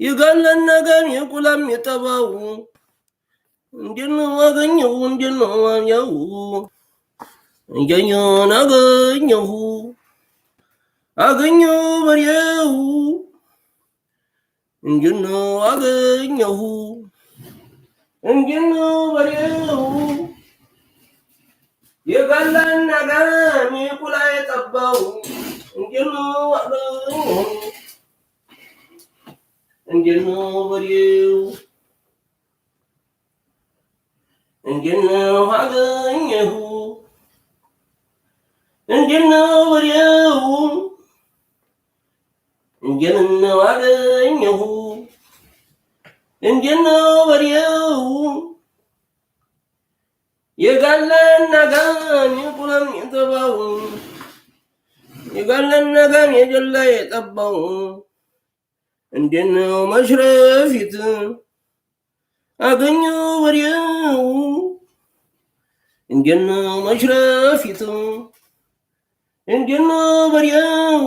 የጋለን ነገር የቁላም የጠባው እንጀነው አገኘሁ እንጀነው አገኘሁ እንጀኛን አገኘሁ አገኘሁ በሬው እንጀነው አገኘሁ እንጀነው በሬው የጋለን ነገር የቁላ የጠባው እንጀነው አገኘሁ እንጀነው በሬው እንጀነው አገኘሁ እንጀነው በሬው እንጀነው አገኘሁ እንጀነው በሬው የጋለን ነገር የቁላም የጠባው የጋለን ነገር የጀላ የጠባው እንጀነው መሽረፊት አገኘሁ በሬው እንጀነው መሽረፊት እንጀነው በሬው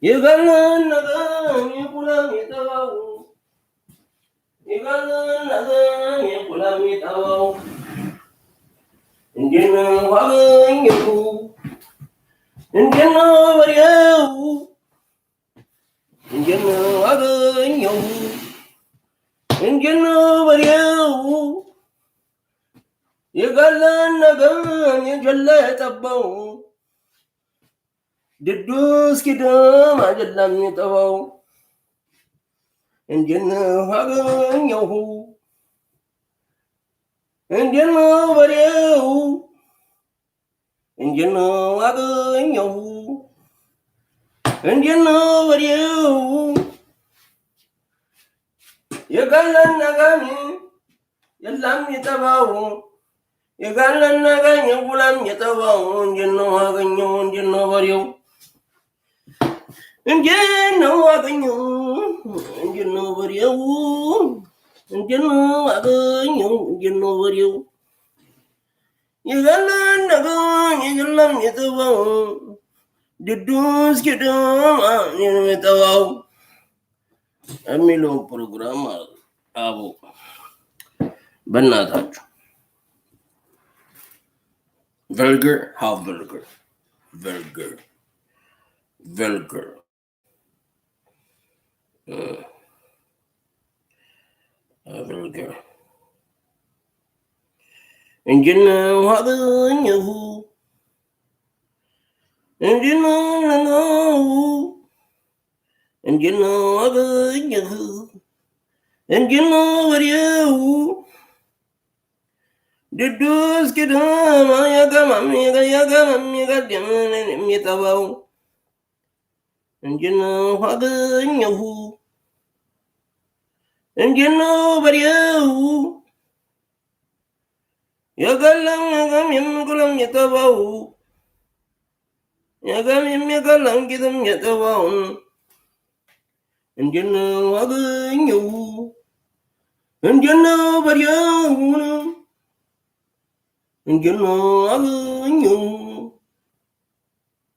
የጋለን ነገር የቁላም የጠባው የጋለን ነገር የቁላም የጠባው እንጀነው አገኘሁ እንጀነው በሬው እንጀነው አገኘሁ እንጀነው በሬው የጋለን ነገር የጀላ የጠባው ድዱ እስኪደም አጀላም የጠባው እንጀነው አገኘሁ እንጀነው በሬው እንጀነው አገኘሁ እንጀነው በሬው የጋለን ነገር የላም የጠባው የጋለን ነገር የቁላም የጠባው እንጀነው አገኘሁ እንጀነው በሬው እንጀነው አገኘሁ እንጀነው በሬው እንጀነው አገኘሁ እንጀነው በሬው የጋለን ነገር የለም የጠባው ድዱ እስኪደም የጠባው የሚለውን ፕሮግራም አቦ በእናታችሁ vulgar how vulgar vulgar vulgar vulgar እንጀነው አገኘሁ እንጀነው እንጀነው አገኘሁ እንጀነው በሬው ድዱ እስኪደም ያገማም የጋደም የሚጠባው እንጀነው አገኘሁ እንጀነው በሬው የጋለም የምቁላም የጠባው የጋም የሚጋለም ጊዜም የጠባው እንጀነው አገኘሁ እንጀነው በሬው እንጀነው አገኘሁ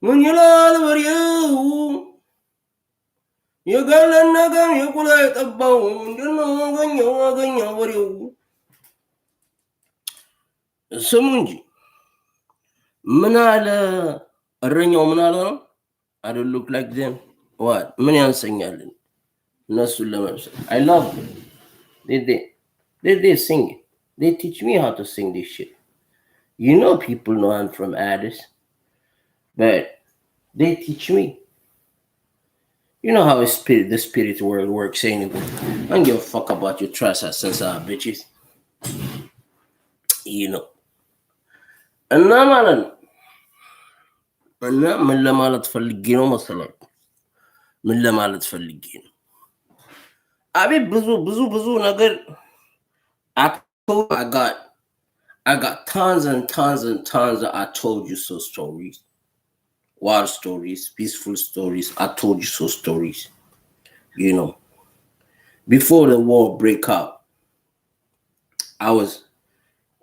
ምን ይላል በሬው የጋለን ነገር የቁላ የጠባው እንጀነው አገኘሁ በሬው ስሙ እንጂ ምን አለ እረኛው ምን አለ ነው I don't look like them what ምን ያንሰኛልን እነሱን ለመምሰል I love them they sing it. They teach me how to sing this shit. You know people know I'm from Addis, but they teach me. You know how the spirit world works anyway. I don't give a fuck about your trash ass bitches. You know. እና ማለት ነው እና ምን ለማለት ፈልጌ ነው መሰላችሁ ምን ለማለት ፈልጌ ነው አቤት ብዙ ነገር I got tons and tons and tons of I told you so stories, wild stories, peaceful stories, I told you so stories, you know. Before the war break out, I was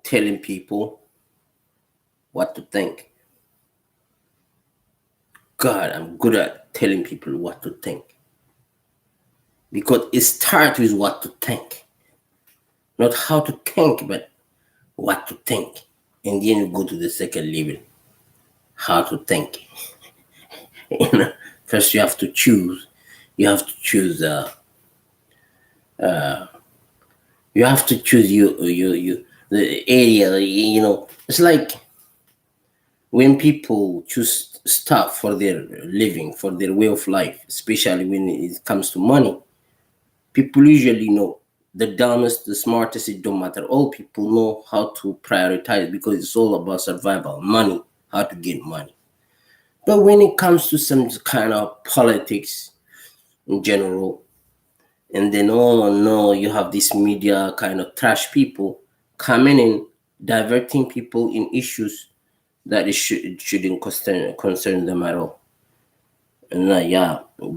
telling people what to think. God, I'm good at telling people what to think. because it starts with what to think, not how to think, but what to think, and then you go to the second level, how to think. First, you have to choose. You have to choose. You have to choose the area. It's like when people choose stuff for their living, for their way of life, especially when it comes to money. People usually know the dumbest, the smartest. It don't matter. All people know how to prioritize because it's all about survival, money, how to get money. But when it comes to some kind of politics in general, and then all in all, you have this media kind of trash people coming in, diverting people in issues that it shouldn't concern them at all. እና ያ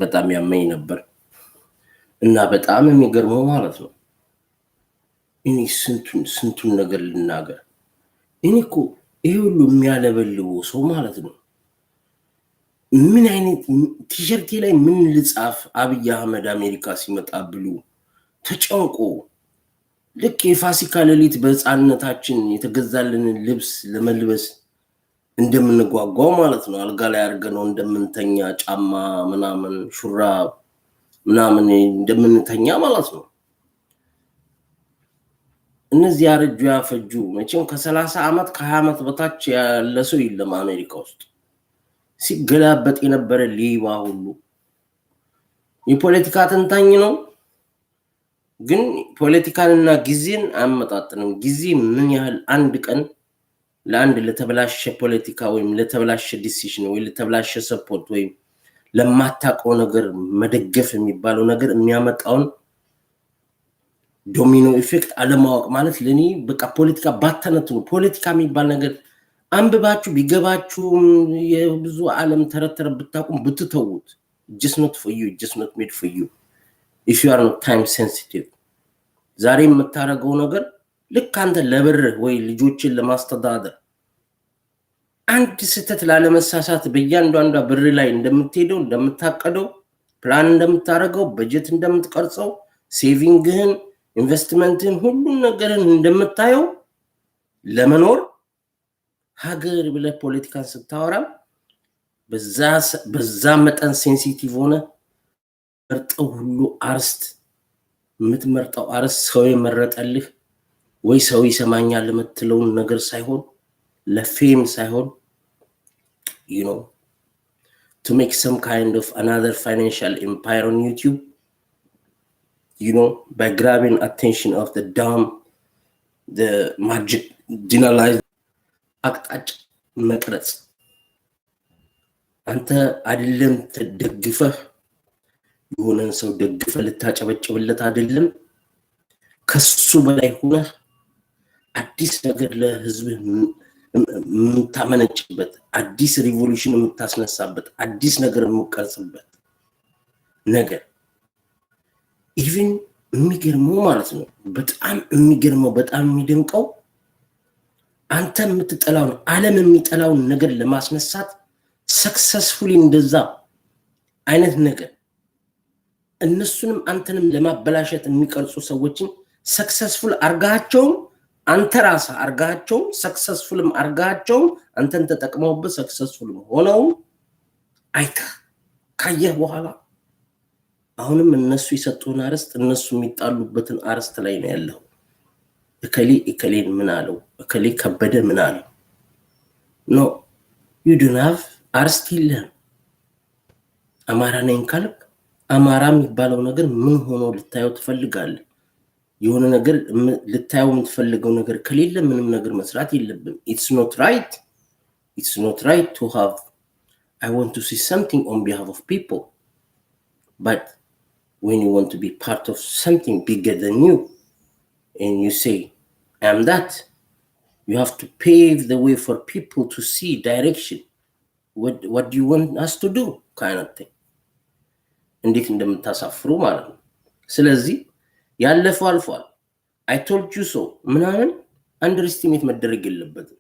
በጣም ያመኝ ነበር እና በጣም የሚገርመው ማለት ነው እኔ ስንቱን ነገር ልናገር እኔ እኮ ይሄ ሁሉ የሚያለበልበው ሰው ማለት ነው ምን አይነት ቲሸርቴ ላይ ምን ልጻፍ አብይ አህመድ አሜሪካ ሲመጣ ብሉ ተጨንቆ ልክ የፋሲካ ሌሊት በህፃንነታችን የተገዛልን ልብስ ለመልበስ እንደምንጓጓው ማለት ነው አልጋ ላይ አድርገነው እንደምንተኛ ጫማ ምናምን ሹራብ ምናምን እንደምንተኛ ማለት ነው እነዚህ ያረጁ ያፈጁ መቼም ከ30 አመት ከ20 አመት በታች ያለ ሰው የለም አሜሪካ ውስጥ ሲገላበጥ የነበረ ሌባ ሁሉ የፖለቲካ ተንታኝ ነው ግን ፖለቲካንና ጊዜን አመጣጥነው ጊዜ ምን ያህል አንድ ቀን ለአንድ ለተበላሸ ፖለቲካ ወይም ለተበላሸ ዲሲዥን ወይ ለተበላሸ ሰፖርት ወይ ለማታቀው ነገር መደገፍ የሚባለው ነገር የሚያመጣውን ዶሚኖ ኢፌክት አለማወቅ ማለት ለኔ በቃ ፖለቲካ ባተነቱ ፖለቲካ የሚባል ነገር አንብባችሁ ቢገባችሁ የብዙ ዓለም ተረተረ ብታቁም ብትተውት just not for you just not made for you if you are not time sensitive ዛሬ የምታረገው ነገር ልክ አንተ ለብር ወይ ልጆችን ለማስተዳደር አንድ ስህተት ላለመሳሳት በእያንዳንዷ ብር ላይ እንደምትሄደው እንደምታቀደው ፕላን እንደምታረገው በጀት እንደምትቀርጸው ሴቪንግህን ኢንቨስትመንትን ሁሉን ነገርን እንደምታየው ለመኖር ሀገር ብለ ፖለቲካን ስታወራ በዛ መጠን ሴንሲቲቭ ሆነ መርጠው ሁሉ አርስት የምትመርጠው አርስት ሰው የመረጠልህ ወይ ሰው ይሰማኛል ለምትለውን ነገር ሳይሆን ለፌም ሳይሆን you know to make some kind of another financial empire on YouTube you know by grabbing attention of the dumb the marginalized አቅጣጫ መቅረጽ አንተ አይደለም ተደግፈህ የሆነን ሰው ደግፈህ ልታጨበጭብለት አይደለም ከሱ በላይ ሆነ አዲስ ነገር ለህዝብ የምታመነጭበት አዲስ ሪቮሉሽን የምታስነሳበት አዲስ ነገር የምትቀርጽበት ነገር ኢቭን የሚገርመው ማለት ነው በጣም የሚገርመው በጣም የሚደንቀው አንተ የምትጠላው ዓለም የሚጠላው ነገር ለማስነሳት ሰክሰስፉሊ እንደዛ አይነት ነገር እነሱንም አንተንም ለማበላሸት የሚቀርጹ ሰዎችን ሰክሰስፉል አርጋቸው አንተ ራስ አርጋቸው ሰክሰስፉልም አርጋቸው አንተን ተጠቅመውበት ሰክሰስፉል ሆነው አይታ ካየህ በኋላ አሁንም እነሱ ይሰጡን አርስት እነሱ የሚጣሉበትን አርስት ላይ ነው ያለው እከሌን ምን አለው እከሌ ከበደ ምን አለው ኖ you don't have አርስት የለም አማራ ነኝ ካልክ አማራ የሚባለው ነገር ምን ሆኖ ልታየው ትፈልጋለህ የሆነ ነገር ልታየው የምትፈልገው ነገር ከሌለ ምንም ነገር መስራት የለብም it's not right to have I want to see something on behalf of people but when you want to be part of something bigger than you and you say I am that you have to pave the way for people to see direction what do you want us to do kind of thing እንዴት እንደምታሳፍሩ ማለት ነው ስለዚህ ያለፈው አልፏል I told you so ምናምን አንደርስቲሜት መደረግ የለበትም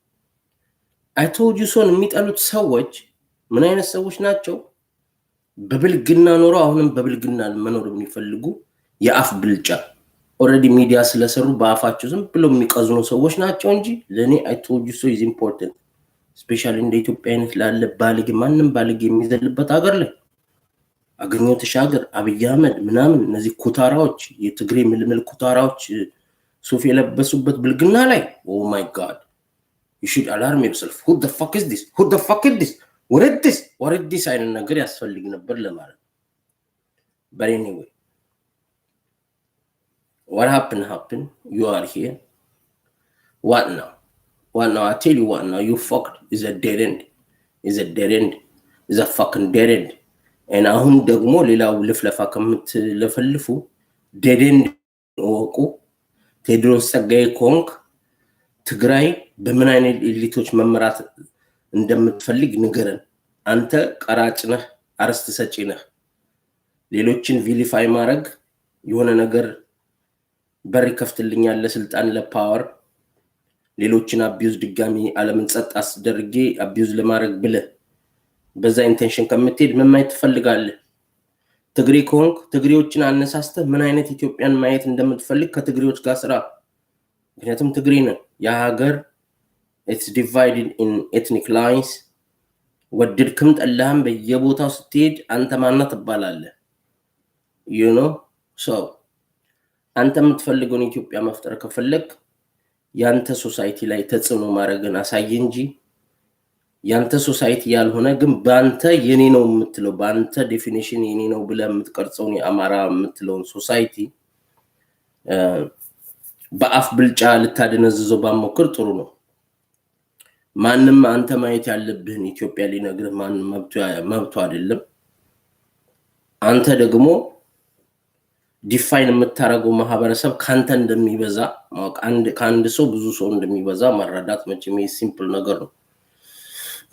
I told you so የሚጠሉት ሰዎች ምን አይነት ሰዎች ናቸው በብልግና ኖሮ አሁንም በብልግና መኖር የሚፈልጉ የአፍ ብልጫ ኦልሬዲ ሚዲያ ስለሰሩ በአፋቸው ዝም ብለው የሚቀዝኑ ሰዎች ናቸው እንጂ ለኔ I told you so is important ስፔሻሊ እንደ ኢትዮጵያ አይነት ላለ ባልግ ማንም ባልግ የሚዘልበት ሀገር ላይ አገኘው ተሻገር አብይ አህመድ ምናምን እነዚህ ኩታራዎች የትግሬ ምልምል ኩታራዎች ሱፍ የለበሱበት ብልግና ላይ ኦ ማይ ጋድ you should alarm yourself who the fuck is this what is this አይነት ነገር ያስፈልግ ነበር ለማለት but anyway what happened you are here what now I tell you what now you fucked is a dead end is a fucking dead end and አሁን ደግሞ ሌላው ልፍለፋ ከምትለፈልፉ dead end ወቁ ቴድሮስ ጸጋዬ ኮንክ ትግራይ በምን አይነት ኤሊቶች መመራት እንደምትፈልግ ንገረን አንተ ቀራጭ ነህ አርስት ሰጪ ነህ ሌሎችን ቪሊፋይ ማድረግ የሆነ ነገር በር ይከፍትልኛል ለስልጣን ለፓወር ሌሎችን አቢዩዝ ድጋሚ ዓለምን ጸጥ አስደርጌ አቢዩዝ ለማድረግ ብለ በዛ ኢንቴንሽን ከምትሄድ ምን ማየት ትፈልጋለህ ትግሬ ኮንክ ትግሬዎችን አነሳስተ ምን አይነት ኢትዮጵያን ማየት እንደምትፈልግ ከትግሬዎች ጋር ስራ ምክንያቱም ትግሬ ነህ ያ ሀገር it's divided in ethnic lines ወድድክም ጠላህም በየቦታው ስትሄድ አንተ ማንነት ትባላለህ you know so አንተ የምትፈልገውን ኢትዮጵያ መፍጠር ከፈለክ ያንተ ሶሳይቲ ላይ ተጽዕኖ ማድረግን አሳይ እንጂ ያንተ ሶሳይቲ ያልሆነ ግን ባንተ የኔ ነው የምትለው ባንተ ዴፊኒሽን የኔ ነው ብለህ የምትቀርጸው የአማራ የምትለው ሶሳይቲ በአፍ ብልጫ ልታደነዝዘው ባሞክር ጥሩ ነው ማንንም አንተ ማየት ያለብህን ኢትዮጵያ ሊነግርህ ማንንም መብቱ አይደለም አንተ ደግሞ ዲፋይን የምታረገው ማህበረሰብ ካንተ እንደሚበዛ ማወቅ ካንድ ሰው ብዙ ሰው እንደሚበዛ መረዳት መቼም ሲምፕል ነገር ነው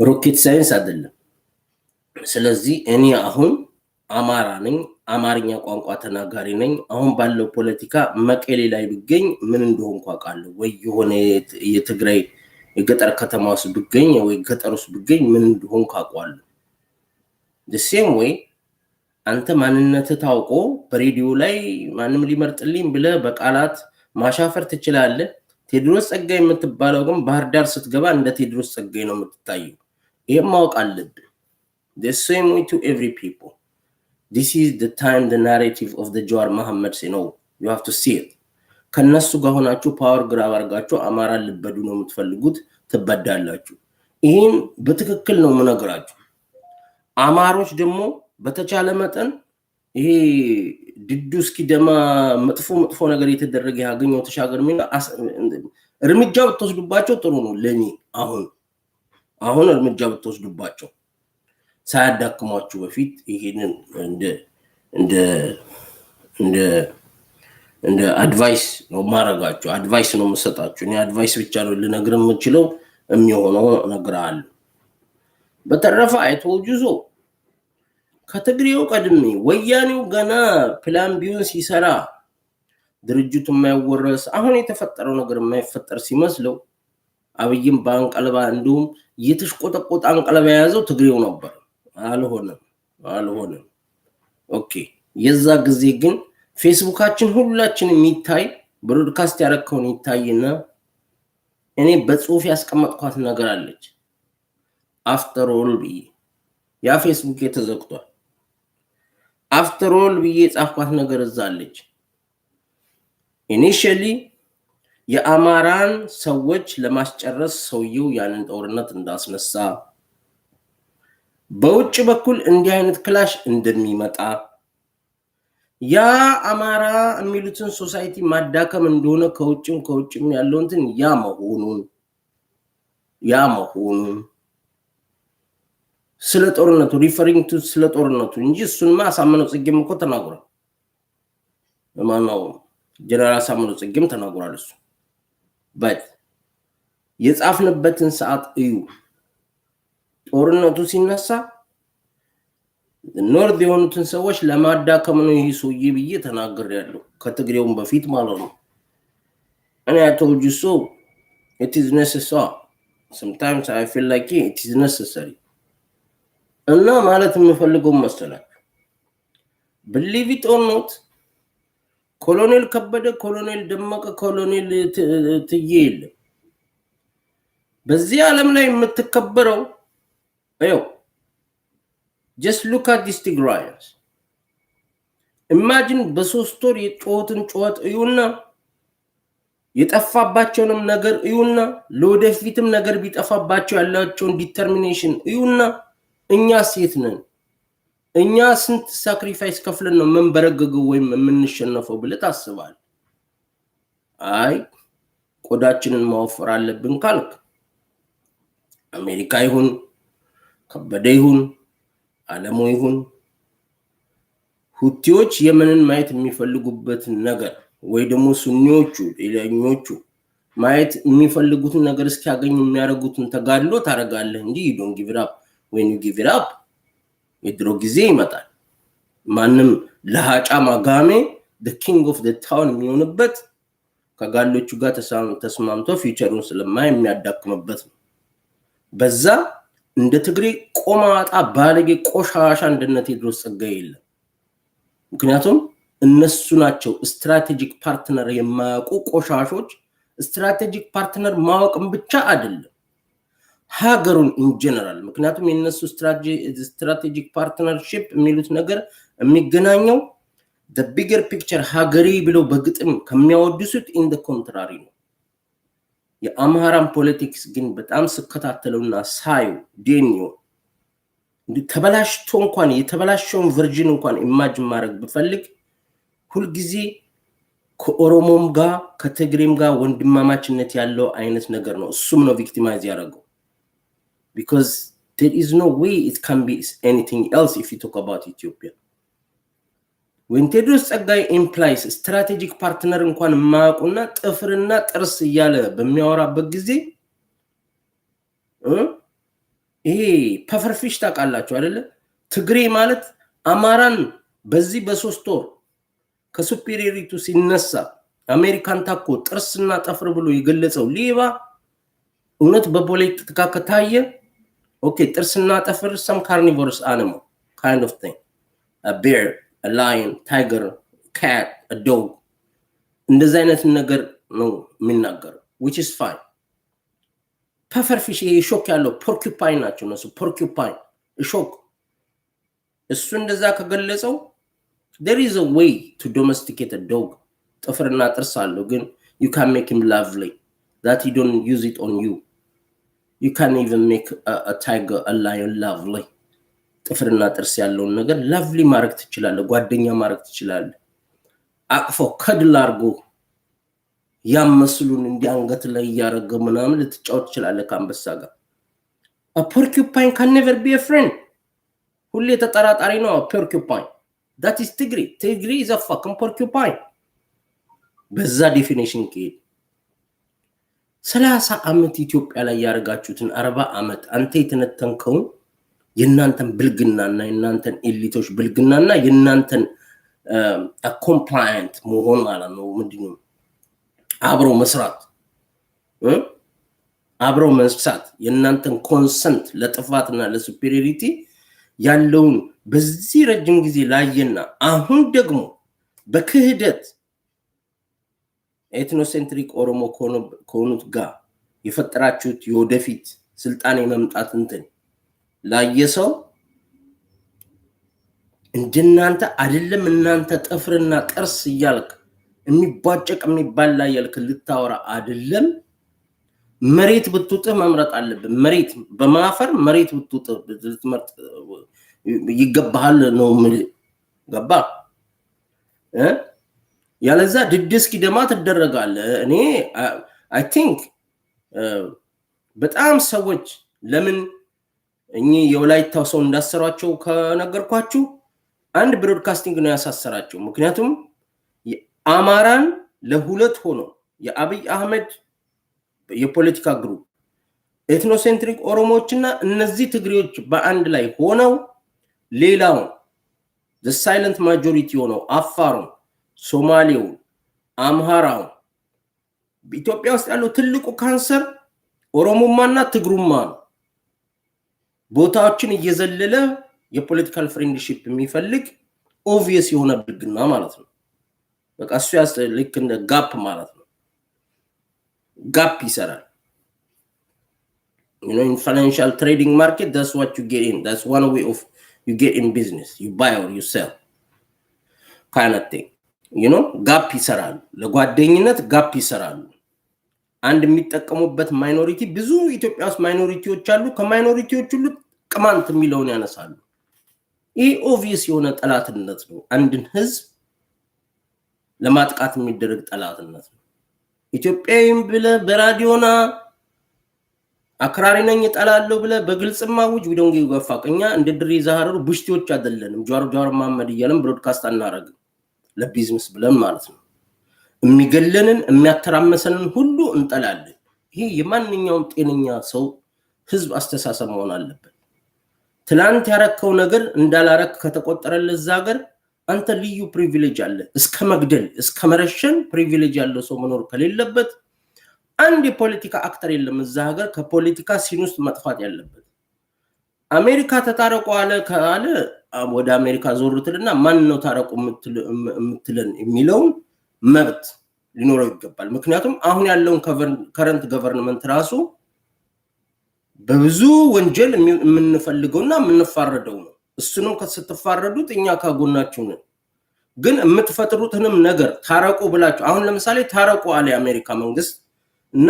ሮኬት ሳይንስ አይደለም ስለዚህ እኔ አሁን አማራ ነኝ አማርኛ ቋንቋ ተናጋሪ ነኝ አሁን ባለው ፖለቲካ መቀሌ ላይ ብገኝ ምን እንደሆንኩ አውቃለሁ ወይ የሆነ የትግራይ የገጠር ከተማ ውስጥ ብገኝ ወይ ገጠር ውስጥ ብገኝ ምን እንደሆንኩ አውቃለሁ the same way አንተ ማንነትህ ታውቆ በሬዲዮ ላይ ማንንም ሊመርጥልኝ ብለ በቃላት ማሻፈር ትችላለህ ቴድሮስ ጸጋዬ የምትባለው ግን ባህር ዳር ስትገባ እንደ ቴድሮስ ጸጋዬ ነው የምትታየው ይሄም ማወቅ አለብህ the same way to every people this is the time the narrative of the Jawar Mohammed you know you have to see it ከነሱ ጋር ሆናችሁ ፓወር ግራብ አርጋችሁ አማራ ልበዱ ነው የምትፈልጉት ትበዳላችሁ ይሄን በትክክል ነው መነግራችሁ አማሮች ደግሞ በተቻለ መጠን ይሄ ድዱስኪ ደማ መጥፎ ነገር የተደረገ ያገኘው ተሻገር ምን እርምጃው ተወስዱባቸው ጥሩ ነው ለኔ አሁን እርምጃው ተወስዱባቸው ሳያዳክሟችሁ በፊት ይሄንን እንደ አድቫይስ ነው ማረጋችሁ አድቫይስ ነው መሰጣችሁ እኔ አድቫይስ ብቻ ነው ልነግር የምችለው የሚሆነው ነገር አለ በተረፈ አይቶጁዞ ከትግሬው ቀድሜ ወያኔው ገና ፕላን ቢውን ሲሰራ ድርጅቱ የማይወረስ አሁን የተፈጠረው ነገር የማይፈጠር ሲመስለው አብይም ባንቀለባ እንዱም የተሽቆጠቆጣ አንቀለባ ያዘው ትግሬው ነበር አልሆነም ኦኬ የዛ ጊዜ ግን ፌስቡካችን ሁላችንም የሚታይ ብሮድካስት ያረከውን ይታይና እኔ በጽሁፍ ያስቀመጥኳት ነገር አለች after all ብዬ ያ ፌስቡክ የተዘግቷል after all ብዬ ጻፍኳት ነገር እዛለች initially የአማራን ሰዎች ለማስጨረስ ሰውየው ያንን ጦርነት እንዳስነሳ በውጭ በኩል እንዲህ አይነት ክላሽ እንደሚመጣ ያ አማራ የሚሉትን ሶሳይቲ ማዳከም እንደሆነ ከውጭም ያለው እንትን ያ መሆኑን ስለ ጦርነቱ ሪፈሪንግ ቱ ስለ ጦርነቱ እንጂ እሱንማ አሳምነው ጽጌም እኮ ተናግሯል ማነው ጀነራል አሳምነው ጽጌም ተናግሯል እሱ በት የጻፍንበትን ሰዓት እዩ ጦርነቱ ሲነሳ ኖርዝ የሆኑትን ሰዎች ለማዳከም ነው ይሄ ሰውዬ ብዬ ተናግሬያለሁ ከትግሬውም በፊት ማለት ነው እኔ I told you so it is necessary sometimes I feel like it is necessary እና ማለት የምፈልገው መሰላችሁ believe it or not, ኮሎኔል ከበደ፣ ኮሎኔል ደመቀ፣ ኮሎኔል ትየል በዚህ ዓለም ላይ የምትከበረው አየው። just look at these Tigrayans. imagine በሶስት ወር የጮትን ጮት እዩና የጠፋባቸውንም ነገር እዩና ለወደፊትም ነገር ቢጠፋባቸው ያላቸውን ዲተርሚኔሽን እዩና እኛ ሴት ነን፣ እኛ ስንት ሳክሪፋይስ ከፍለን ነው መንበረገገው ወይም የምንሸነፈው ብለ ታስባል። አይ ቆዳችንን ማወፈር አለብን ካልክ አሜሪካ ይሁን ከበደ ይሁን ዓለሙ ይሁን ሁቲዎች የመንን ማየት የሚፈልጉበት ነገር ወይ ደግሞ ሱኒዎቹ ሌላኞቹ ማየት የሚፈልጉት ነገር እስኪያገኙ የሚያረጉትን ተጋድሎ ታረጋለህ እንጂ you don't give it up. when you give it up የድሮ ጊዜ ይመጣል። ማንም ለሃጫ ማጋሜ the king of the town የሚሆንበት ከጋሎቹ ጋር ተስማምቶ ፊውቸሩን ስለማይ የሚያዳክምበት ነው። በዛ እንደ ትግሬ ቆማጣ ባለጌ ቆሻሻ እንደነቴ ድሮስ ጸጋይ የለም። ምክንያቱም እነሱ ናቸው ስትራቴጂክ ፓርትነር የማያውቁ ቆሻሾች። ስትራቴጂክ ፓርትነር ማወቅም ብቻ አይደለም ሀገሩን ኢን ጀነራል። ምክንያቱም የነሱ ስትራቴጂክ ፓርትነርሺፕ የሚሉት ነገር የሚገናኘው the bigger picture ሀገሪ ብለው በግጥም ከሚያወድሱት in the contrary ነው። የአማራን ፖለቲክስ ግን በጣም ስከታተለውና ሳዩ ዴኒዮ ተበላሽቶ እንኳን የተበላሸውን ቨርዥን እንኳን ኢማጂን ማድረግ ብፈልግ ሁሉ ጊዜ ከኦሮሞም ጋር ከትግሬም ጋር ወንድማማችነት ያለው አይነት ነገር ነው። እሱም ነው ቪክቲማይዝ ያደረገው because there is no way it can be anything else if you talk about Ethiopia. when ቴድሮስ ጸጋይ implies strategic partner እንኳን ማቁና ጥፍርና ጥርስ ያለ በሚያወራበት ጊዜ ይሄ ፐፈርፊሽ ታቃላችሁ አይደለ? ትግሬ ማለት አማራን በዚህ በሶስት ወር ከሱፔሪዮሪቲ ሲነሳ አሜሪካን ታኮ ጥርስና ጥፍር ብሎ ይገለጸው ሌባ እውነት በፖለቲካ ከታየ ኦኬ ጥርስና ጥፍር some carnivorous animal kind of thing, a bear, a lion, tiger, cat, a dog, እንደዛ አይነት ነገር ነው የሚናገረው which is fine. ፐፈርፊሽ ሾክ ያለው ፖርኩፓይን ናቸው ነው ፖርኩፓይን ሾክ እሱ እንደዛ ከገለጸው there is a way to domesticate a dog. ጥፍርና ጥርስ አለው ግን you can make him lovely that you don't use it on you. You can even make a tiger, a lion lovely. ጥፍርና ጥርስ ያለውን ነገር lovely ማድረግ ትችላለህ፣ ጓደኛ ማድረግ ትችላለህ። አቅፎ ከድል አርጎ ያመስሉን እንዲያንገት ላይ ያረገ ምናምን ልትጫወት ትችላለህ ከአንበሳ ጋር። a porcupine can never be a friend. ሁሌ ተጠራጣሪ ነው porcupine. that is tigri. Tigri is a fucking porcupine. በዛ ዴፊኒሽን ከሄድ 30 አመት ኢትዮጵያ ላይ ያረጋችሁትን 40 አመት አንተ የተነተንከው የናንተን ብልግናና የናንተን ኤሊቶች ብልግናና የናንተን ኮምፕላይንት መሆን ማለት ነው። ምንድነው አብሮ መስራት አብሮ መስራት የናንተን ኮንሰንት ለጥፋትና ለሱፔሪዮሪቲ ያለውን በዚህ ረጅም ጊዜ ላየና አሁን ደግሞ በክህደት ኤትኖሴንትሪክ ኦሮሞ ኮኑት ጋር የፈጠራችሁት የወደፊት ስልጣን የመምጣት እንትን ላየሰው እንደናንተ አይደለም። እናንተ ጥፍርና ጥርስ ይያልክ የሚባጨቅ የሚባል ላይ ያልክ ልታወራ አይደለም። መሬት ብትውጥህ መምረጥ አለብን። መሬት በማፈር መሬት ብትውጥህ ልትመርጥ ይገባሃል ነው ገባ ያለዛ ድድስኪ ደማ ተደረጋለ። እኔ I think በጣም ሰዎች ለምን እኚ የወላይታው ሰው እንዳሰሯቸው ከነገርኳችሁ አንድ ብሮድካስቲንግ ነው ያሳሰራቸው። ምክንያቱም አማራን ለሁለት ሆኖ የአብይ አህመድ የፖለቲካ ግሩፕ ኤትኖሴንትሪክ ኦሮሞዎችና እነዚህ ትግሬዎች በአንድ ላይ ሆነው ሌላው the silent majority ሆነው አፋሩ፣ ሶማሌው፣ አምሃራው በኢትዮጵያ ውስጥ ያለው ትልቁ ካንሰር ኦሮሞማና ትግሩማ ነው። ቦታዎችን እየዘለለ የፖለቲካል ፍሬንድሺፕ የሚፈልግ ኦብቪየስ የሆነ ብልግና ማለት ነው። በቃ እሱ ልክ እንደ ጋፕ ማለት ነው። ጋፕ ይሰራል። You know, in financial trading market, that's what you get in. That's one way of you get in business. You buy or you sell, kind of thing. You know, ጋፕ ይሰራል። ለጓደኝነት ጋፕ ይሰራሉ። አንድ የሚጠቀሙበት ማይኖሪቲ ብዙ ኢትዮጵያ ውስጥ ማይኖሪቲዎች አሉ። ከማይኖሪቲዎች ሁሉ ቅማንት የሚለውን ያነሳሉ። ይሄ ኦብቪየስ የሆነ ጠላትነት ነው። አንድን ህዝብ ለማጥቃት የሚደረግ ጠላትነት ነው። ኢትዮጵያዊም ብለ በራዲዮና አክራሪ ነኝ እጠላለሁ ብለ በግልጽማ ውጅ ዊዶንግ ይገፋቀኛ እንደ ድሪ ዛሃሩ ቡሽቲዎች አይደለንም። ጃር መሐመድ እያለን ብሮድካስት አናረግም ለቢዝነስ ብለን ማለት ነው። የሚገለንን የሚያተራመሰንን ሁሉ እንጠላለን። ይሄ የማንኛውም ጤነኛ ሰው ህዝብ አስተሳሰብ መሆን አለበት። ትላንት ያረከው ነገር እንዳላረክ ከተቆጠረለት ዛገር አንተ ልዩ ፕሪቪሌጅ አለ። እስከ መግደል እስከ መረሸን ፕሪቪሌጅ ያለው ሰው መኖር ከሌለበት አንድ የፖለቲካ አክተር የለም እዛ ሀገር ከፖለቲካ ሲን ውስጥ መጥፋት ያለበት። አሜሪካ ተታረቁ አለ ካለ ወደ አሜሪካ ዞርትልና ማን ነው ታረቁ የምትለን የሚለው መብት ሊኖረው ይገባል። ምክንያቱም አሁን ያለውን ከረንት ገቨርንመንት ራሱ በብዙ ወንጀል የምንፈልገውና የምንፋረደው ነው። እሱንም ከተፈረዱት እኛ ካጎናችሁ ነን። ግን የምትፈጥሩትንም ነገር ታረቁ ብላችሁ አሁን ለምሳሌ ታረቁ አለ የአሜሪካ መንግስት እና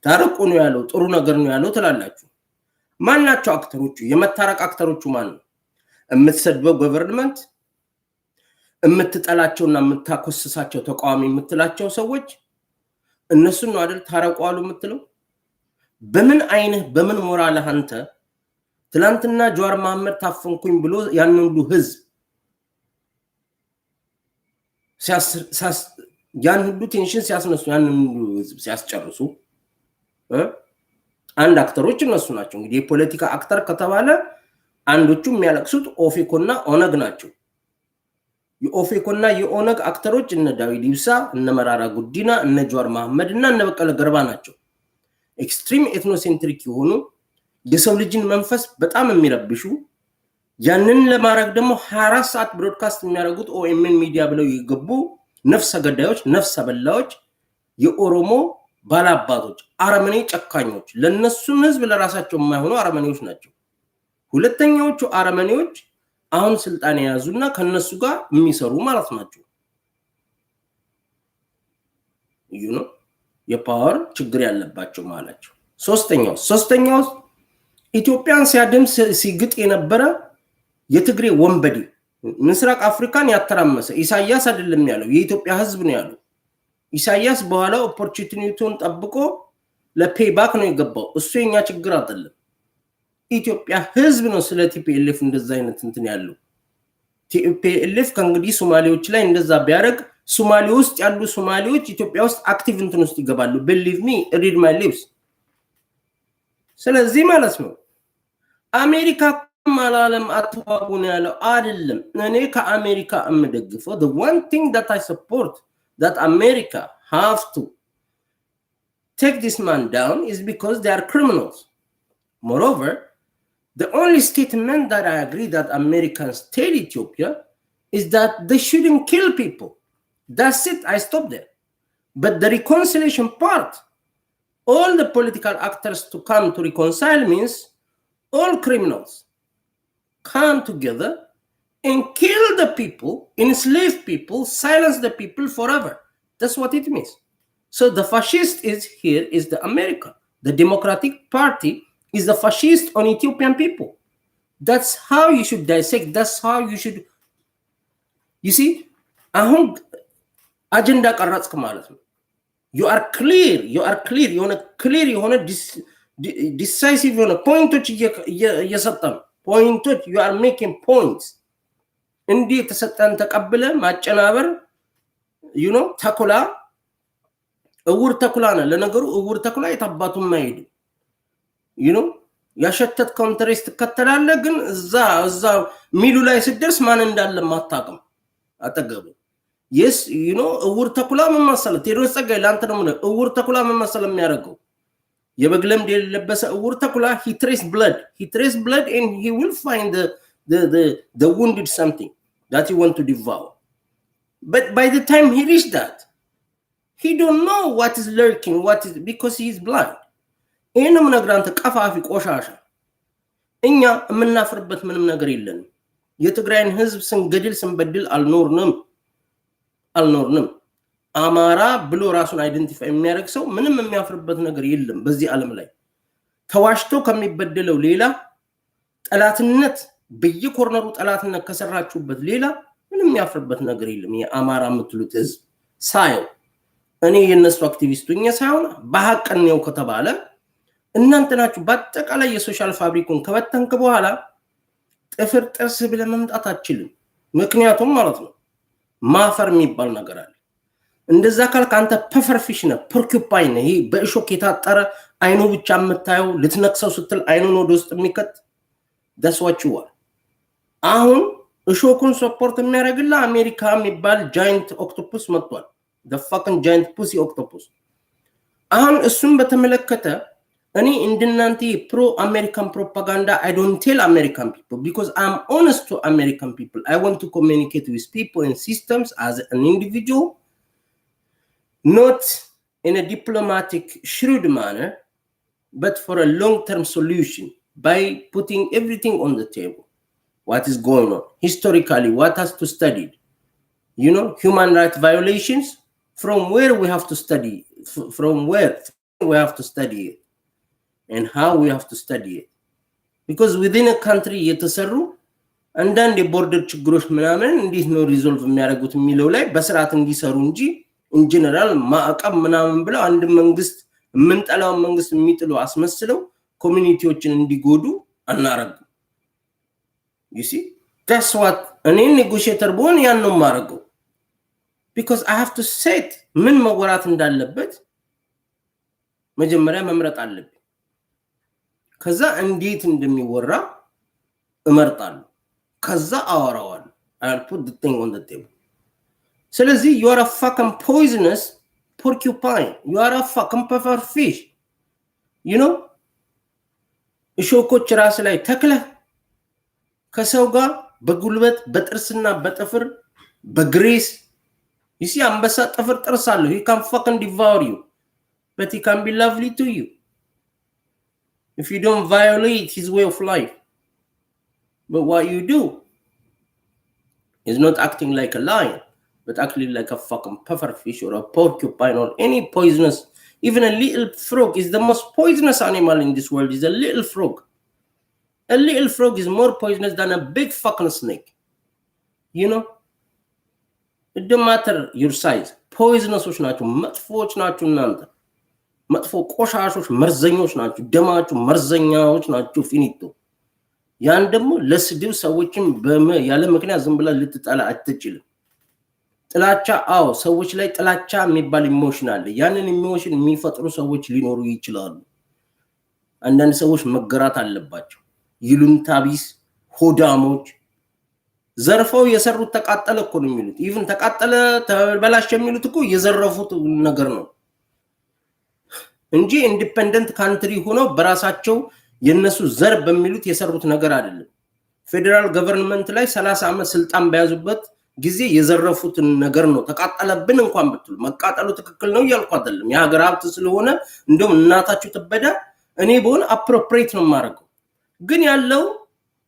ታረቁ ነው ያለው ጥሩ ነገር ነው ያለው ትላላችሁ። ማን ናቸው አክተሮቹ? የመታረቅ አክተሮቹ ማን ነው? የምትሰድበው ገቨርንመንት፣ የምትጠላቸውና የምታኮስሳቸው ተቃዋሚ የምትላቸው ሰዎች እነሱን ነው አይደል ታረቁ አሉ የምትለው? በምን አይነት በምን ሞራል አንተ ትላንትና ጃዋር መሐመድ ታፈንኩኝ ብሎ ያንን ሁሉ ህዝብ ያን ሁሉ ቴንሽን ሲያስነሱ ያንን ሁሉ ህዝብ ሲያስጨርሱ አንድ አክተሮች እነሱ ናቸው። እንግዲህ የፖለቲካ አክተር ከተባለ አንዶቹ የሚያለቅሱት ኦፌኮና ኦነግ ናቸው። የኦፌኮና የኦነግ አክተሮች እነ ዳዊት ኢብሳ፣ እነ መራራ ጉዲና፣ እነ ጃዋር መሐመድ እና እነ በቀለ ገርባ ናቸው። ኤክስትሪም ኤትኖሴንትሪክ የሆኑ የሰው ልጅን መንፈስ በጣም የሚረብሹ ያንን ለማድረግ ደግሞ 24 ሰዓት ብሮድካስት የሚያደርጉት ኦኤምኤን ሚዲያ ብለው ይገቡ ነፍሰ ገዳዮች፣ ነፍሰ በላዎች፣ የኦሮሞ ባላባቶች፣ አረመኔ ጨካኞች፣ ለነሱም ህዝብ ለራሳቸው የማይሆኑ አረመኔዎች ናቸው። ሁለተኛዎቹ አረመኔዎች አሁን ስልጣን የያዙና ከነሱ ጋር የሚሰሩ ማለት ናቸው። የፓወር ችግር ያለባቸው ማለቸው። ሶስተኛው ኢትዮጵያን ሲያድም ሲግጥ የነበረ የትግሬ ወንበዴ ምስራቅ አፍሪካን ያተራመሰ ኢሳያስ አይደለም ያለው የኢትዮጵያ ህዝብ ነው ያለው። ኢሳያስ በኋላ ኦፖርቹኒቲውን ጠብቆ ለፔይባክ ነው የገባው። እሱ የኛ ችግር አይደለም። ኢትዮጵያ ህዝብ ነው ስለ ቲፒኤልኤፍ እንደዛ አይነት እንትን ያለው። ቲፒኤልኤፍ ከእንግዲህ ሶማሌዎች ላይ እንደዛ ቢያደርግ ሶማሌ ውስጥ ያሉ ሶማሌዎች ኢትዮጵያ ውስጥ አክቲቭ እንትን ውስጥ ይገባሉ። believe me, read my lips። ስለዚህ ማለት ነው አሜሪካ ማላለም አትዋጉን ያለው አይደለም። እኔ ከአሜሪካ እምደግፈው the one thing that I support that America have to take this man down is because they are criminals. Moreover, the only statement that I agree that Americans tell Ethiopia is that they shouldn't kill people. That's it, I stop there. But the reconciliation part, all the political actors to come to reconcile means all criminals come together and kill the people, enslave people, silence the people forever. That's what it means. So the fascist is here is the America. The Democratic Party is the fascist on Ethiopian people. That's how you should dissect. That's how you should. You see, ahun agenda ቀረጽክ ማለት ነው። You are clear. የሆነ clear የሆነ decisive የሆነ ፖይንቶች እየሰጠ ነው። ፖይንቶች you are making points. እንዲህ ተሰጠን ተቀበለ ማጨናበር ተኩላ እውር ተኩላ ነው። ለነገሩ እውር ተኩላ የታባቱም ማይሄድ ያሸተት ኮንትሬስት ከተላለ ግን እዛ ሚሉ ላይ ሲደርስ ማን እንዳለ ማታቀም አጠገቡ yes እውር ተኩላ ምን መሰለ ቴዎድሮስ ጸጋይ ላንተ ነው እውር ተኩላ ምን መሰለ የሚያደርገው የበግለም ለበሰ እውር ተኩላ he trace blood and he will find the wounded something that he want to devour. But by the time he reached that, he don't know what is lurking, because he is blind. ይህን ምነግራንተ ቀፋፊ ቆሻሻ እኛ የምናፍርበት ምንም ነገር የለንም። የትግራይን ህዝብ ስንገድል ስንበድል አልኖርንም። አማራ ብሎ ራሱን አይደንቲፋይ የሚያደርግ ሰው ምንም የሚያፍርበት ነገር የለም በዚህ ዓለም ላይ። ተዋሽቶ ከሚበደለው ሌላ ጠላትነት በየኮርነሩ ጠላትነት ከሰራችሁበት ሌላ ምንም የሚያፍርበት ነገር የለም። የአማራ የምትሉት ህዝብ ሳየው እኔ የነሱ አክቲቪስቱኛ ሳይሆን በሐቅን ነው ከተባለ እናንተ ናችሁ በአጠቃላይ የሶሻል ፋብሪኩን ከበተንክ በኋላ ጥፍር ጥርስ ብለህ መምጣት አትችልም። ምክንያቱም ማለት ነው ማፈር የሚባል ነገር አለ። እንደዛ ካልክ አንተ ፐፈርፊሽ ነህ፣ ፖርኩፓይን ነህ። ይሄ በእሾክ የታጠረ አይኑ ብቻ የምታየው ልትነክሰው ስትል አይኑን ወደ ውስጥ የሚከት that's what you are። አሁን እሾኩን ሰፖርት የሚያደርግልህ አሜሪካ የሚባል ጃይንት ኦክቶፐስ መጥቷል። the fucking giant pussy octopus። አሁን እሱን በተመለከተ እኔ እንደናንተ ፕሮ አሜሪካን ፕሮፓጋንዳ I don't tell American people because I'm honest to American people. I want to communicate with people and systems as an individual, not in a diplomatic shrewd manner, but for a long-term solution by putting everything on the table. What is going on historically, what has to study, human rights violations, from where we have to study, from where we have to study it, and how we have to study it. Because within a country የተሰሩ አንዳንድ የቦርደር ችግሮች ምናምን እንዴት ነው ሪዞልቭ የሚያደርጉት የሚለው ላይ በስርዓት እንዲሰሩ እንጂ in general ማዕቀብ ምናምን ብለው አንድ መንግስት ምንጠላው መንግስት የሚጥሉ አስመስለው ኮሚኒቲዎችን እንዲጎዱ አናረጉ። you see that's what እኔ ኔጎሽየተር ብሆን ያን ነው ማረገው። because I have to set ምን መወራት እንዳለበት መጀመሪያ መምረጥ አለብኝ። ከዛ እንዴት እንደሚወራ እመርጣለሁ። ከዛ አወራዋለሁ። I'll put the thing on the table. ስለዚህ you are a fucking poisonous porcupine. You are a fucking puffer fish. እሾኮች ራስ ላይ ተክለ ከሰው ጋር በጉልበት በጥርስና በጥፍር በግሬስ you see አንበሳ ጥፍር ጥርስ አለው። he can fucking devour you, but he can be lovely to you if you don't violate his way of life. But what you do is not acting like a lion, but actually like a fucking pufferfish or a porcupine or any poisonous. Even a little frog is the most poisonous animal in this world. Is a little frog. A little frog is more poisonous than a big fucking snake. It don't matter your size. Poisonous ናቸው፣ መጥፎች ናቸው። እናንተ መጥፎ ቆሻሾች መርዘኞች ናቸው። ደማችሁ መርዘኛዎች ናቸው። ፊኒቶ ያን ደግሞ ለስድብ ሰዎችን ያለ ምክንያት ዝም ብላ ልትጠላ አትችልም። ጥላቻ ሰዎች ላይ ጥላቻ የሚባል ኢሞሽን አለ። ያንን ኢሞሽን የሚፈጥሩ ሰዎች ሊኖሩ ይችላሉ። አንዳንድ ሰዎች መገራት አለባቸው። ይሉንታ ቢስ ሆዳሞች ዘርፈው የሰሩት ተቃጠለ እኮ ነው የሚሉት። ኢቭን ተቃጠለ ተበላሽ የሚሉት እኮ የዘረፉት ነገር ነው እንጂ ኢንዲፔንደንት ካንትሪ ሆኖ በራሳቸው የነሱ ዘር በሚሉት የሰሩት ነገር አይደለም። ፌደራል ገቨርንመንት ላይ 30 ዓመት ስልጣን በያዙበት ጊዜ የዘረፉት ነገር ነው። ተቃጠለብን እንኳን ብትሉ መቃጠሉ ትክክል ነው ያልኩ አይደለም። የሀገር ሀብት ስለሆነ እንደውም እናታችሁ ተበዳ እኔ በሆነ አፕሮፕሪየት ነው ማረገው። ግን ያለው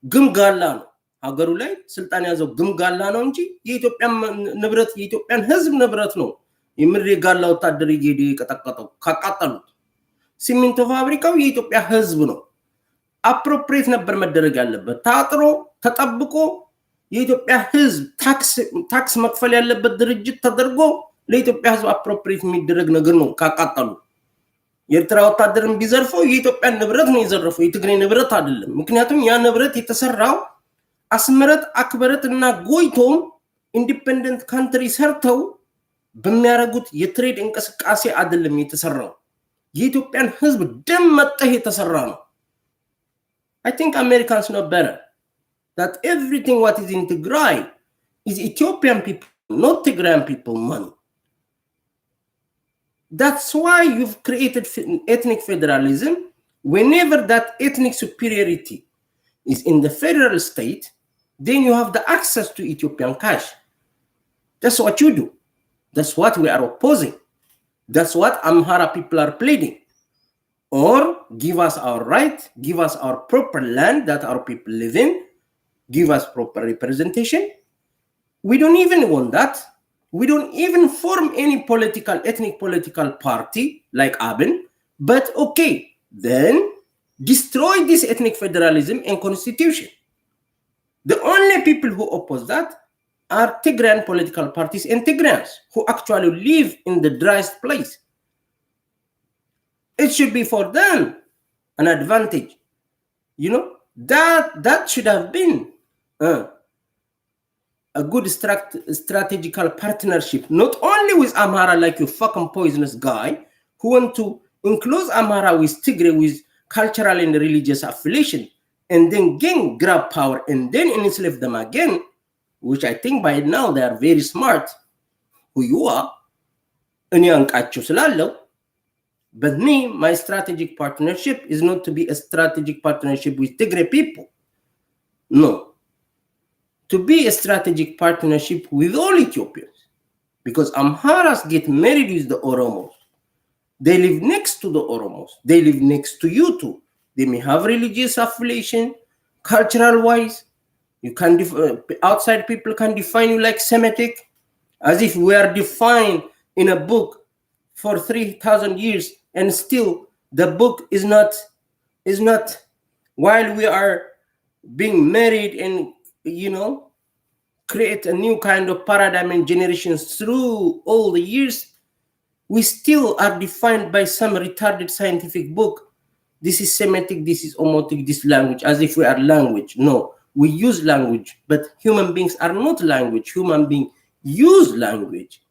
ግምጋላ ነው። ሀገሩ ላይ ስልጣን ያዘው ግምጋላ ነው እንጂ የኢትዮጵያ ንብረት የኢትዮጵያን ህዝብ ንብረት ነው። የምድር ጋላ ወታደር ይሄድ ይቀጠቀጠው ካቃጠሉት ሲሚንቶ ፋብሪካው የኢትዮጵያ ህዝብ ነው። አፕሮፕሪየት ነበር መደረግ ያለበት። ታጥሮ ተጠብቆ የኢትዮጵያ ህዝብ ታክስ መክፈል ያለበት ድርጅት ተደርጎ ለኢትዮጵያ ህዝብ አፕሮፕሪየት የሚደረግ ነገር ነው። ካቃጠሉ የኤርትራ ወታደርን ቢዘርፈው የኢትዮጵያ ንብረት ነው የዘረፈው፣ የትግሬ ንብረት አይደለም። ምክንያቱም ያ ንብረት የተሰራው አስመረት አክበረት እና ጎይቶም ኢንዲፔንደንት ካንትሪ ሰርተው በሚያረጉት የትሬድ እንቅስቃሴ አይደለም የተሰራው። የኢትዮጵያን ህዝብ ደም መጥተህ የተሰራ ነው። I think Americans know better that everything what is in Tigray is Ethiopian people, not Tigrayan people money. That's why you've created ethnic federalism. Whenever that ethnic superiority is in the federal state, then you have the access to Ethiopian cash. That's what you do. That's what we are opposing. That's what Amhara people are pleading. Or give us our right, give us our proper land that our people live in, give us proper representation. We don't even want that. We don't even form any ethnic political party like Aben. But okay, then destroy this ethnic federalism and constitution. The only people who oppose that are Tigrayan political parties and Tigrayans who actually live in the driest place. It should be for them an advantage. That should have been a good strategical partnership, not only with Amhara, like you fucking poisonous guy who want to include Amhara with Tigray with cultural and religious affiliation, and then again grab power and then enslave them again, which I think by now they are very smart. Who you are? But me, my strategic partnership is not to be a strategic partnership with Tigray people. No. To be a strategic partnership with all Ethiopians. Because Amharas get married with the Oromos. They live next to the Oromos. They live next to you too. They may have religious affiliation, cultural wise. You can outside people can define you like Semitic, as if we are defined in a book for 3,000 years, and still the book is not while we are being married and create a new kind of paradigm and generations through all the years, we still are defined by some retarded scientific book. This is Semitic, this is Omotic, this language, as if we are language. No, we use language, but human beings are not language. Human beings use language.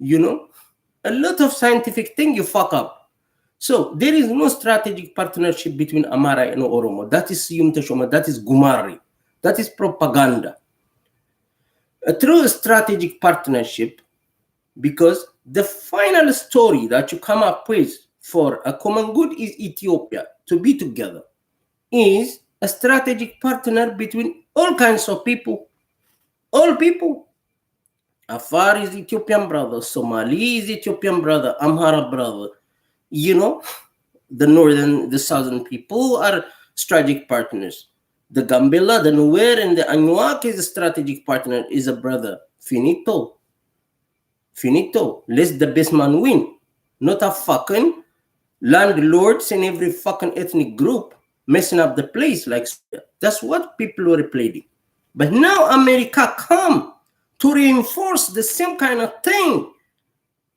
A lot of scientific thing you fuck up. So there is no strategic partnership between Amhara and Oromo. That is Siyum Teshoma, that is Gumari, that is propaganda. A true strategic partnership, because the final story that you come up with for a common good is Ethiopia to be together, is a strategic partner between all kinds of people, all people. Afar is Ethiopian brother, Somali is Ethiopian brother, Amhara brother. The southern people are strategic partners. The Gambela, the Nuer, and the Anuak is a strategic partner, is a brother. Finito. Let the best man win. Not a fucking landlords in every fucking ethnic group messing up the place like that's what people were pleading. But now America come to reinforce the same kind of thing,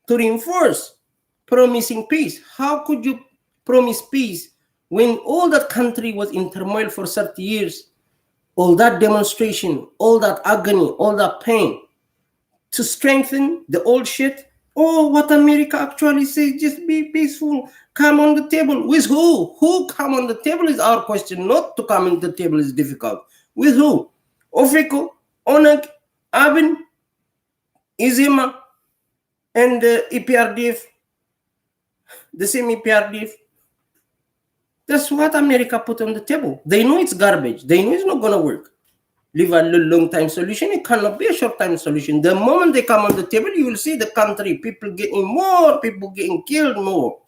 to reinforce promising peace. How could you promise peace when all that country was in turmoil for 30 years? All that demonstration, all that agony, all that pain to strengthen the old shit. Oh, what America actually says, just be peaceful, come on the table. With who? Who come on the table is our question. Not to come on the table is difficult. With who? Ofeko, Onag, Abin, Izima, and EPRDF, the same EPRDF. That's what America put on the table. They know it's garbage. They know it's not going to work. Leave a long-time solution. It cannot be a short-time solution. The moment they come on the table, you will see the country, people getting killed more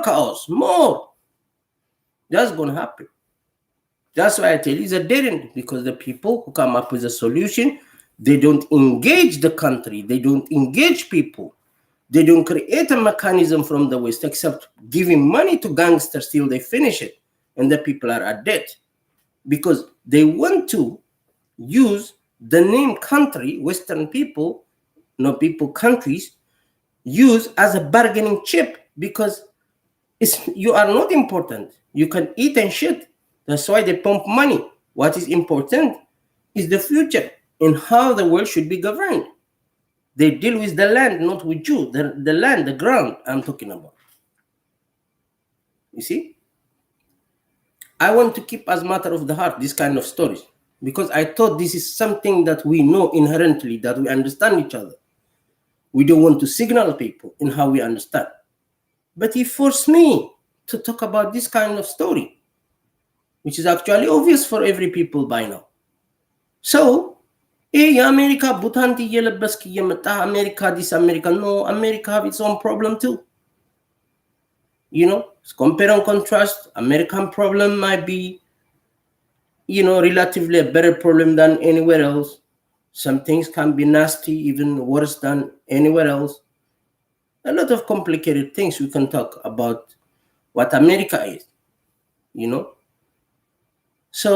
chaos, more. That's going to happen. That's why I tell you it's a dead end, because the people who come up with a solution, they don't engage the country. They don't engage people. They don't create a mechanism from the West except giving money to gangsters till they finish it. And the people are at debt. Because they want to use the name country, Western people, countries, use as a bargaining chip, because you are not important. You can eat and shit. That's why they pump money. What is important is the future and how the world should be governed. They deal with the land, not with you. The land, the ground I'm talking about. You see? I want to keep as matter of the heart this kind of stories, because I thought this is something that we know inherently, that we understand each other. We don't want to signal people in how we understand. But he forced me to talk about this kind of story, which is actually obvious for every people by now. So የአሜሪካ ቡታንቲ እየለበስክ እየመጣ አሜሪካ ዲስ አሜሪካ no America have its own problem too. You know, compare and contrast. American problem might be, you know, relatively a better problem than anywhere else. Some things can be nasty, even worse than anywhere else. A lot of complicated things we can talk about what America is, you know. So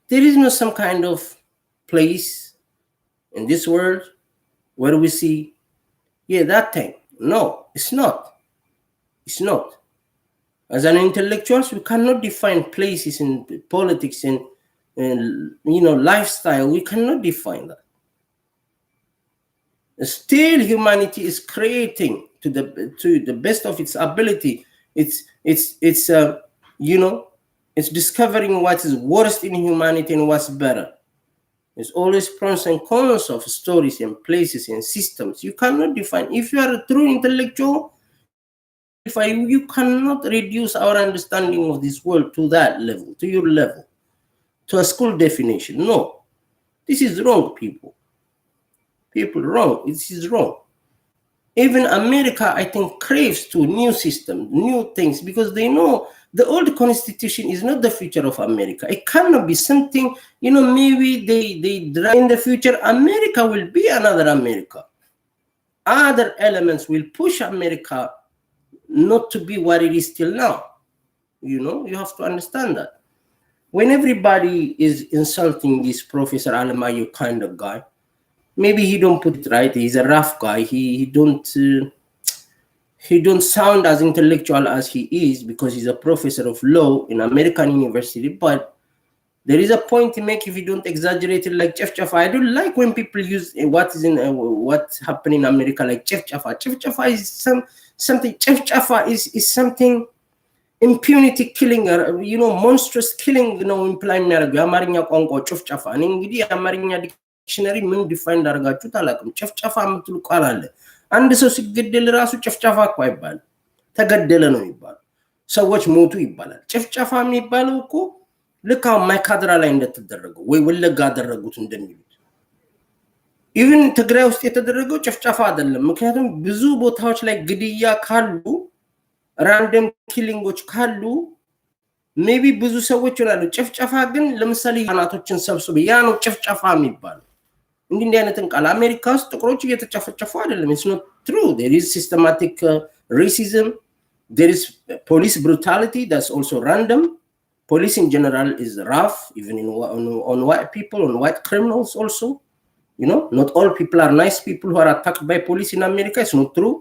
there is no some kind of place in this world where we see, yeah, that thing. No, it's not. It's not. As an intellectuals, we cannot define places in politics and you know, lifestyle. We cannot define that. Still, humanity is creating to the best of its ability. It's you know, it's discovering what is worst in humanity and what's better. There's always pros and cons of stories and places and systems. You cannot define. If you are a true intellectual, you cannot reduce our understanding of this world to that level, to your level, to a school definition. No, this is wrong, people. People, wrong. This is wrong. Even America, I think, craves to new systems, new things, because they know the old constitution is not the future of America. It cannot be something, you know, maybe they in the future, America will be another America. Other elements will push America not to be what it is till now. You know, you have to understand that. When everybody is insulting this Professor Alemayehu kind of guy, maybe he don't put it right. He's a rough guy. He don't sound as intellectual as he is because he's a professor of law in American university. But there is a point to make if you don't exaggerate it like Chef Jaffa. I don't like when people use what is in what's happening in America like Chef Jaffa. Chef Jaffa is something. Chef Jaffa is something. Impunity killing, you know, monstrous killing, you know, implying የአማርኛ ቋንቋ ጭፍጨፋ። እኔ እንግዲህ የአማርኛ ዲክሽነሪ ምን ዲፋይን አድርጋችሁት አላውቅም። ጭፍጨፋ የምትሉ ቃል አለ። አንድ ሰው ሲገደል ራሱ ጭፍጨፋ እኮ አይባልም፣ ተገደለ ነው የሚባለው። ሰዎች ሞቱ ይባላል። ጭፍጨፋ የሚባለው እኮ ልክ አሁን ማይካድራ ላይ እንደተደረገው ወይ ወለጋ አደረጉት እንደሚሉት። ኢቭን ትግራይ ውስጥ የተደረገው ጭፍጨፋ አይደለም። ምክንያቱም ብዙ ቦታዎች ላይ ግድያ ካሉ ራንደም ኪሊንጎች ካሉ ሜቢ ብዙ ሰዎች ይላሉ። ጭፍጨፋ ግን ለምሳሌ ያናቶችን ሰብስበ ያ ነው ጭፍጨፋ የሚባለው። እንዲህ አይነትን ቃል አሜሪካ ውስጥ ጥቁሮች እየተጨፈጨፉ አይደለም። it's not true. There is systematic racism. There is police brutality that's also random. Police in general is rough, even on white people, on white criminals also. You know, not all people are nice people who are attacked by police in America. It's not true.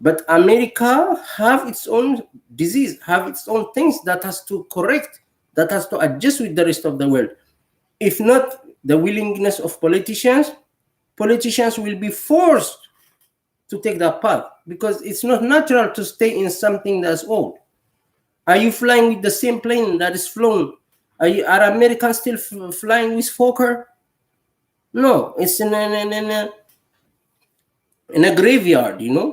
But America have its own disease, have its own things that has to correct, that has to adjust with the rest of the world. If not the willingness of politicians will be forced to take that path because it's not natural to stay in something that's old. Are you flying with the same plane that is flown? Are Americans still flying with Fokker? No, it's in a graveyard, you know.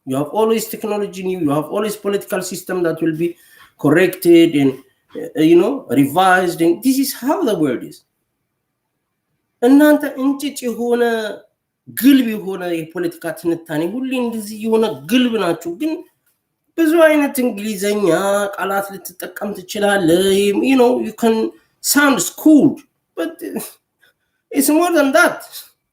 You have always technology new, you have always political system that will be corrected and you know, revised, and this is how the world is. እናንተ እንጭጭ የሆነ ግልብ የሆነ የፖለቲካ ትንታኔ ሁሌ እንደዚህ የሆነ ግልብ ናችሁ። ግን ብዙ አይነት እንግሊዘኛ ቃላት ልትጠቀም ትችላለህ። you know, you can sound schooled, but it's more than that.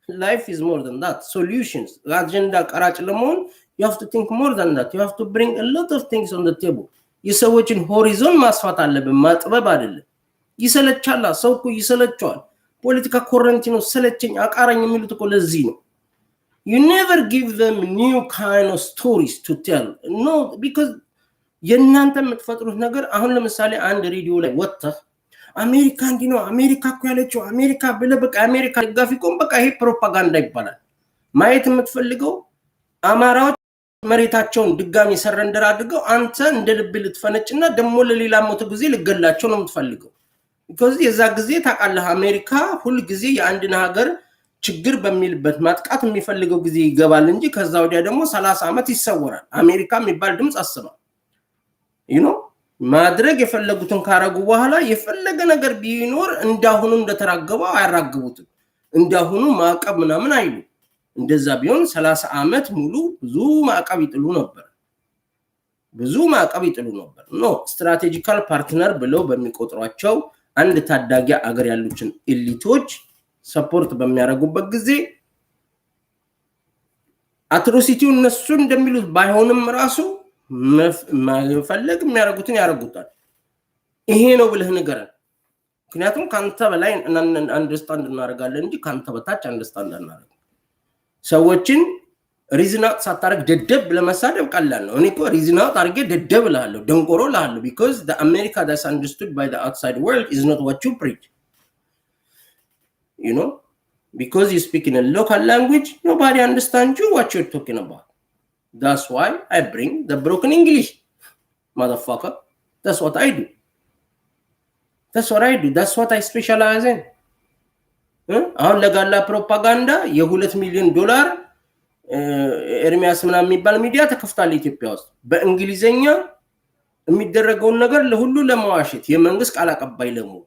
Life is more than that. Solutions, agenda ቀራጭ ለመሆን you have to think more than that. You have to bring a lot of things on the table. የሰዎችን ሆሪዞን ማስፋት አለብን፣ ማጥበብ አይደለም። ይሰለቻል፣ ሰው እኮ ይሰለቻል። ፖለቲካ ኮረንቲ ነው፣ ሰለቸኝ አቃራኝ የሚሉት እኮ ለዚህ ነው። You never give them new kind of stories to tell. No, because የእናንተ የምትፈጥሩት ነገር አሁን ለምሳሌ አንድ ሬዲዮ ላይ ወጥተህ አሜሪካ እንዲህ ነው፣ አሜሪካ እኮ ያለችው አሜሪካ ብለህ በቃ አሜሪካ ደጋፊ ቆም፣ በቃ ይሄ ፕሮፓጋንዳ ይባላል። ማየት የምትፈልገው አማራዎች መሬታቸውን ድጋሚ ሰረንደር አድርገው አንተ እንደ ልብ ልትፈነጭና ደሞ ለሌላ ሞት ጊዜ ልገላቸው ነው የምትፈልገው። because የዛ ጊዜ ታቃለህ አሜሪካ ሁሉ ጊዜ የአንድን ሀገር ችግር በሚልበት ማጥቃት የሚፈልገው ጊዜ ይገባል እንጂ ከዛ ወዲያ ደግሞ 30 አመት ይሰወራል። አሜሪካ የሚባል ድምጽ አስባ you know ማድረግ የፈለጉትን ካረጉ በኋላ የፈለገ ነገር ቢኖር እንዳሁኑ እንደተራገበው አያራግቡትም። እንዳሁኑ ማዕቀብ ምናምን አይሉ። እንደዛ ቢሆን 30 ዓመት ሙሉ ብዙ ማዕቀብ ይጥሉ ነበር። ኖ ስትራቴጂካል ፓርትነር ብለው በሚቆጥሯቸው አንድ ታዳጊ አገር ያሉትን ኤሊቶች ሰፖርት በሚያደርጉበት ጊዜ አትሮሲቲው እነሱ እንደሚሉት ባይሆንም ራሱ መፈለግ የሚያደርጉትን ያደርጉታል። ይሄ ነው ብለህ ንገረን። ምክንያቱም ካንተ በላይ አንደርስታንድ እናደርጋለን እንጂ ካንተ በታች አንደርስታንድ እናደርግ። ሰዎችን ሪዝን አውት ሳታረግ ደደብ ለመሳደብ ቀላል ነው። እኔ እኮ ሪዝን አውት አድርጌ ደደብ እልሃለሁ፣ ደንቆሮ እልሃለሁ። because the America that's understood by the outside world is not what you preach. You know, because you speak in a local language, nobody understands you what you're talking about. That's why I bring the broken English, motherfucker. That's what I do. That's what I specialize in. አሁን ለጋላ ፕሮፓጋንዳ የ2 ሚሊዮን ዶላር ኤርሚያስ ምናምን የሚባል ሚዲያ ተከፍቷል ኢትዮጵያ ውስጥ በእንግሊዘኛ የሚደረገውን ነገር ለሁሉ ለማዋሸት የመንግስት ቃል አቀባይ ለመሆን።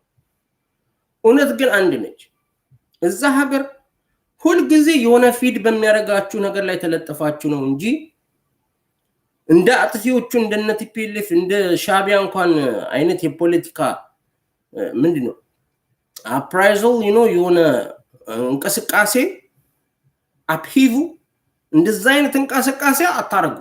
እውነት ግን አንድ ነች። እዛ ሀገር ሁሉ ጊዜ የሆነ ፊድ በሚያረጋችሁ ነገር ላይ ተለጠፋችሁ ነው እንጂ እንደ አጥፊዎቹ እንደ ቲፒኤልኤፍ እንደ ሻቢያ እንኳን አይነት የፖለቲካ ምንድነው አፕራይዛል የሆነ እንቅስቃሴ አፕሂቭ እንደዛ አይነት እንቅስቃሴ አታረጉ።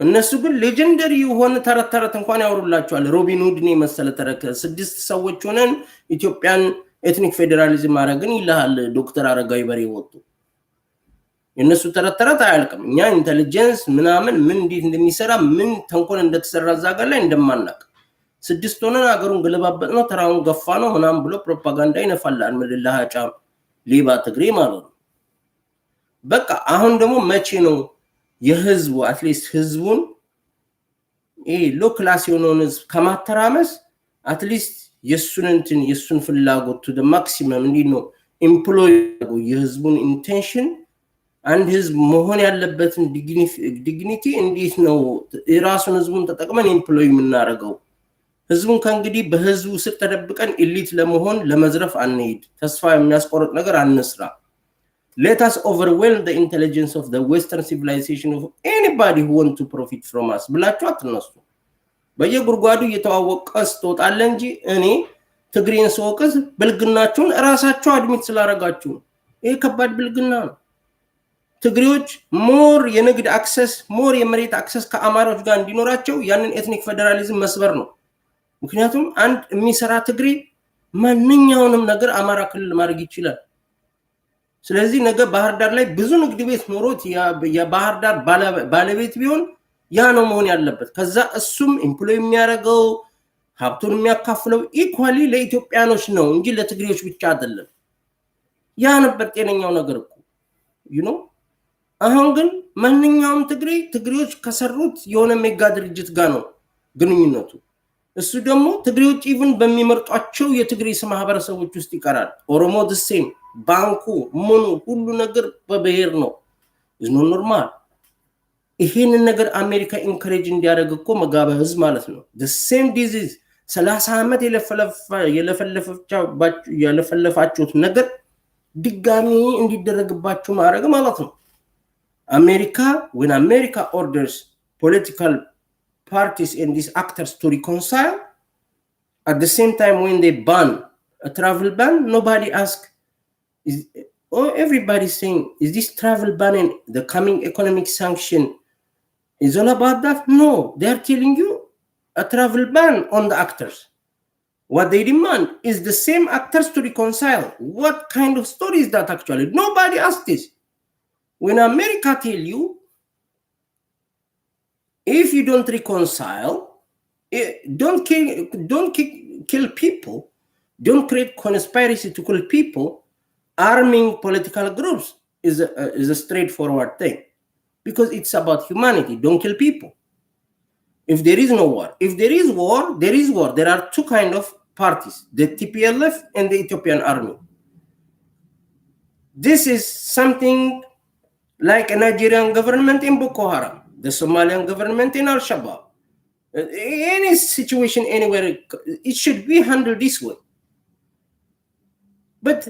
እነሱ ግን ሌጀንደሪ የሆነ ተረት እንኳን ያወሩላችኋል። ሮቢን ሁድን የመሰለ ተረት 6 ሰዎች ሆነን ኢትዮጵያን ኤትኒክ ፌደራሊዝም ማረግን ይላል ዶክተር አረጋዊ በሬ ወጡ። የነሱ ተረት አያልቅም። እኛ ኢንተለጀንስ ምናምን ምን እንዴት እንደሚሰራ ምን ተንኮል እንደተሰራ ዛጋ ላይ እንደማናቅ 6 ሆነን አገሩን ገለባበጥ ነው ተራውን ገፋ ነው ምናምን ብሎ ፕሮፓጋንዳ ይነፋላል። ምድላሃጫ ሌባ ትግሬ ማለት ነው። በቃ አሁን ደግሞ መቼ ነው የህዝቡ አትሊስት ህዝቡን ሎ ክላስ የሆነውን ህዝብ ከማተራመስ አትሊስት የሱን ፍላጎት to the maximum እንዴት ነው ኤምፕሎይ የህዝቡን ኢንቴንሽን አንድ ህዝብ መሆን ያለበትን ዲግኒቲ እንዴት ነው የራሱን ህዝቡን ተጠቅመን ኤምፕሎይ የምናረገው? ህዝቡን ከእንግዲህ በህዝቡ ስር ተደብቀን ኤሊት ለመሆን ለመዝረፍ አንሄድ። ተስፋ የሚያስቆርጥ ነገር አንስራ። Let us overwhelm the intelligence of the Western civilization of anybody who want to profit from us. ብላችሁ አትነሱ። በየጉርጓዱ እየተዋወቀስ ተወጣለ እንጂ እኔ ትግሬን ሰውቀስ ብልግናችሁን ራሳችሁ አድሚት ስላረጋችሁ ይሄ ከባድ ብልግና ነው። ትግሬዎች ሞር የንግድ አክሰስ ሞር የመሬት አክሰስ ከአማራዎች ጋር እንዲኖራቸው ያንን ኤትኒክ ፌደራሊዝም መስበር ነው። ምክንያቱም አንድ የሚሰራ ትግሬ ማንኛውንም ነገር አማራ ክልል ማድረግ ይችላል። ስለዚህ ነገ ባህር ዳር ላይ ብዙ ንግድ ቤት ኖሮት የባህር ዳር ባለቤት ቢሆን ያ ነው መሆን ያለበት። ከዛ እሱም ኤምፕሎይ የሚያረጋው ሀብቱን የሚያካፍለው ኢኳሊ ለኢትዮጵያኖች ነው እንጂ ለትግሬዎች ብቻ አይደለም። ያ ነበር ጤነኛው ነገር እኮ አሁን ግን ማንኛውም ትግሬዎች ከሰሩት የሆነ ሜጋ ድርጅት ጋር ነው ግንኙነቱ። እሱ ደግሞ ትግሬዎች ኢቭን በሚመርጧቸው የትግሬ ማህበረሰቦች ውስጥ ይቀራል። ኦሮሞ ደሴም ባንኩ ምኑ ሁሉ ነገር በብሔር ነው። is not normal። ይሄንን ነገር አሜሪካ ኢንከሬጅ እንዲያደርግ እኮ መጋበዝ ማለት ነው። the same disease 30 ዓመት የለፈለፋችሁት ነገር ድጋሚ እንዲደረግባችሁ ማድረግ ማለት ነው። when America orders political parties and these actors to reconcile, at the same time when they ban a travel ban, nobody asks, everybody saying, is this travel ban and the coming economic sanction is all about that? No, they are telling you a travel ban on the actors. What they demand is the same actors to reconcile. What kind of story is that actually? Nobody asks this. When America tell you, if you don't reconcile, don't kill people, don't create conspiracy to kill people, arming political groups is a straightforward thing. Because it's about humanity. Don't kill people. If there is no war. If there is war, there is war. There are 2 kind of parties, the TPLF and the Ethiopian army. This is something like a Nigerian government in Boko Haram. the Somalian government and Al-Shabaab. Any situation anywhere, it should be handled this way. But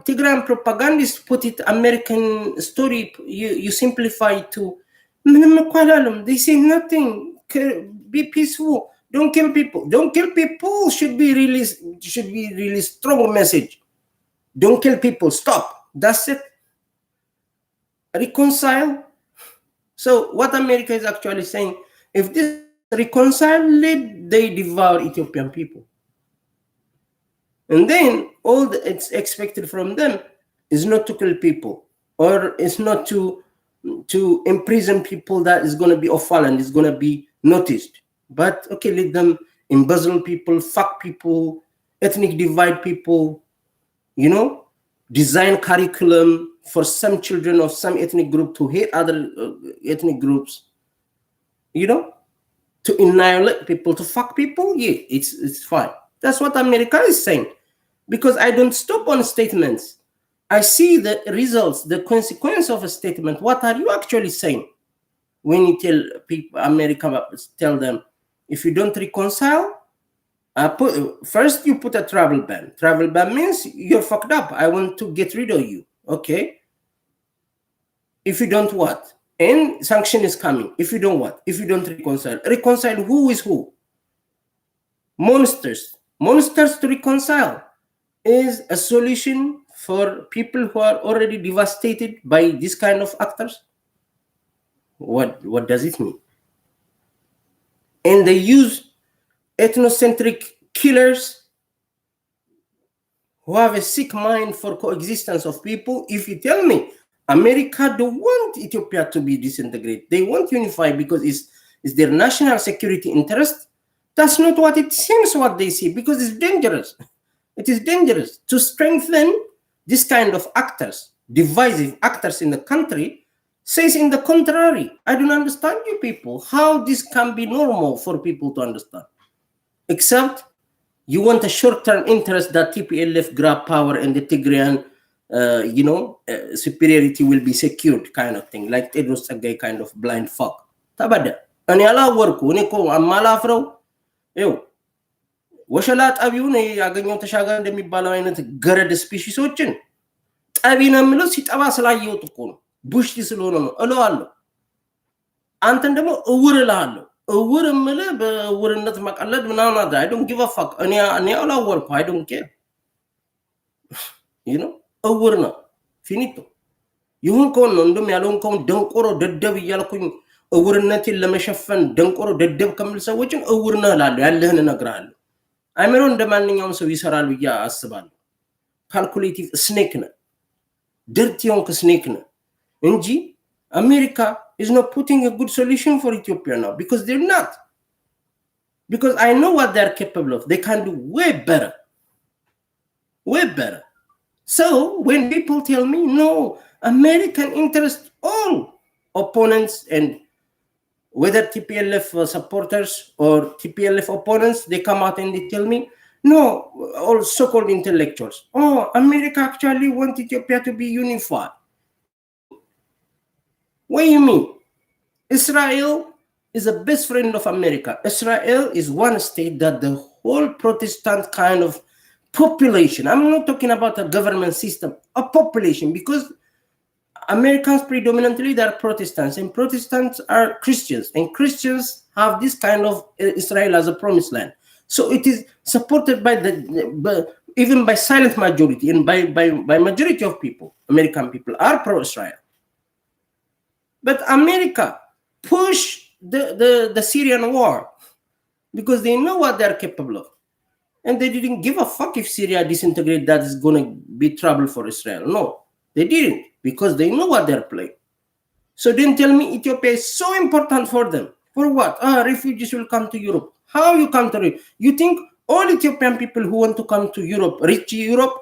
Tigran propagandists put it American story. You simplify it to they say nothing. Be peaceful. Don't kill people. Don't kill people should be really strong message. Don't kill people. Stop. That's it. Reconcile. So what America is actually saying, if this reconcile, let they devour Ethiopian people. And then all it's expected from them is not to kill people, or it's not to imprison people that is going to be off and is going to be noticed. But okay, let them embezzle people, fuck people, ethnic divide people, design curriculum for some children of some ethnic group to hate other ethnic groups, to annihilate people, to fuck people. Yeah, it's fine. That's what America is saying. Because I don't stop on statements. I see the results, the consequence of a statement. What are you actually saying? When you tell people, America, tell them, if you don't reconcile, first you put a travel ban. Travel ban means you're fucked up. I want to get rid of you. Okay. If you don't what? And sanction is coming. If you don't what? If you don't reconcile. Reconcile who is who? Monsters. Monsters to reconcile is a solution for people who are already devastated by this kind of actors. What does it mean? And they use ethnocentric killers who have a sick mind for coexistence of people. If you tell me America don't want Ethiopia to be disintegrated, they want unify because it's their national security interest, that's not what it seems what they see, because it's dangerous. It is dangerous to strengthen this kind of actors, divisive actors in the country, says in the contrary. I don't understand you people, how this can be normal for people to understand. Except you want a short-term interest that TPLF grab power and the Tigrayan, superiority will be secured kind of thing, like Tedros Tsagay kind of blind fuck. Tabada. Ani ala worku, ni ko amala afro. Ew. ወሸላ ጣቢውን ያገኘው ተሻገር እንደሚባለው አይነት ገረድ ስፒሺሶችን ጣቢ ነው የምለው ሲጠባ ስላየውት እኮ ነው። ቡሽቲ ስለሆነ ነው እለዋለሁ። አንተን ደግሞ እውር እልሃለሁ። እውር የምልህ በእውርነት መቀለድ ምናምን አለ። I don't give a fuck። እኔ አላወርኩ። I don't care። እውር ነው ፊኒቶ። ይሁን ከሆነ ነው እንደም ያለውን ከሆነ ደንቆሮ ደደብ እያልኩኝ እውርነቴን ለመሸፈን ደንቆሮ ደደብ ከምል ሰዎችን እውር ነው እላለሁ። ያለህን እነግርሃለሁ። አይምሮ እንደማንኛውም ሰው ይሰራል ብዬ አስባለሁ። ካልኩሌቲቭ ስኔክ ነው፣ ደርቲ ሆንክ ስኔክ ነው እንጂ America is not putting a good solution for Ethiopia now, because they're not. Because I know what they're capable of. They can do way better. Way better. So when people tell me, no, American interest, all opponents, and whether TPLF supporters or TPLF opponents, they come out and they tell me, no, all so-called intellectuals, America actually wants Ethiopia to be unified. What do you mean? Israel is a best friend of America. Israel is one state that the whole Protestant kind of population, I'm not talking about a government system, a population, because Americans predominantly they are Protestants, and Protestants are Christians, and Christians have this kind of Israel as a promised land. So it is supported by even by silent majority, and by majority of people. American people are pro-Israel. But America push the Syrian war because they know what they're capable of. And they didn't give a fuck if Syria disintegrates, that is going to be trouble for Israel. No, they didn't, because they know what they're playing. So then tell me Ethiopia is so important for them. For what? Refugees will come to Europe. How you come to Europe? You think all Ethiopian people who want to come to Europe reach Europe?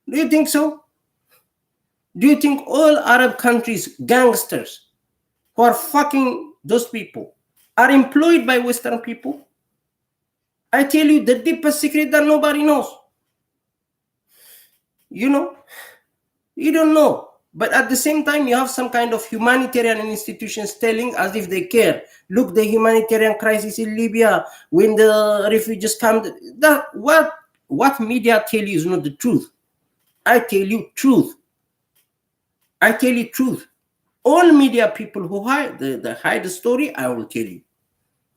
Do you think so? Do you think all Arab countries, gangsters, who are fucking those people, are employed by Western people? I tell you the deepest secret that nobody knows. You don't know. But at the same time, you have some kind of humanitarian institutions telling as if they care. Look, the humanitarian crisis in Libya, when the refugees come, that what media tell you is not the truth. I tell you truth. I tell you truth. All media people who hide the story, I will tell you.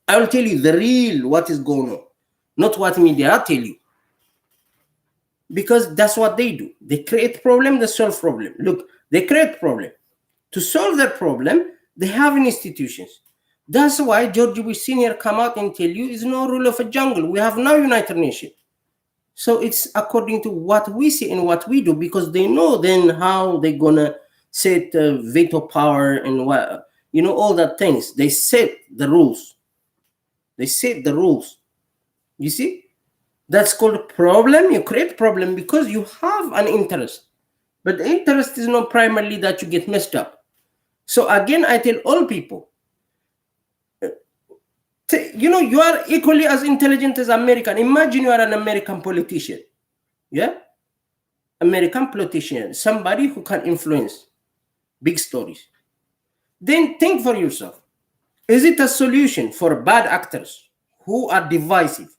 I will tell you the real what is going on, not what media tell you. Because that's what they do. They create problem, they solve problem. Look, they create problem. To solve their problem, they have institutions. That's why George Bush Sr. come out and tell you it's no rule of a jungle. We have now United Nations. So it's according to what we see and what we do, because they know then how they're gonna set veto power and what, all that things. They set the rules. They set the rules. You see? That's called a problem. You create problem because you have an interest. But the interest is not primarily that you get messed up. So again, I tell all people, you are equally as intelligent as American. Imagine you are an American politician. Yeah? American politician, somebody who can influence big stories. Then think for yourself. Is it a solution for bad actors who are divisive,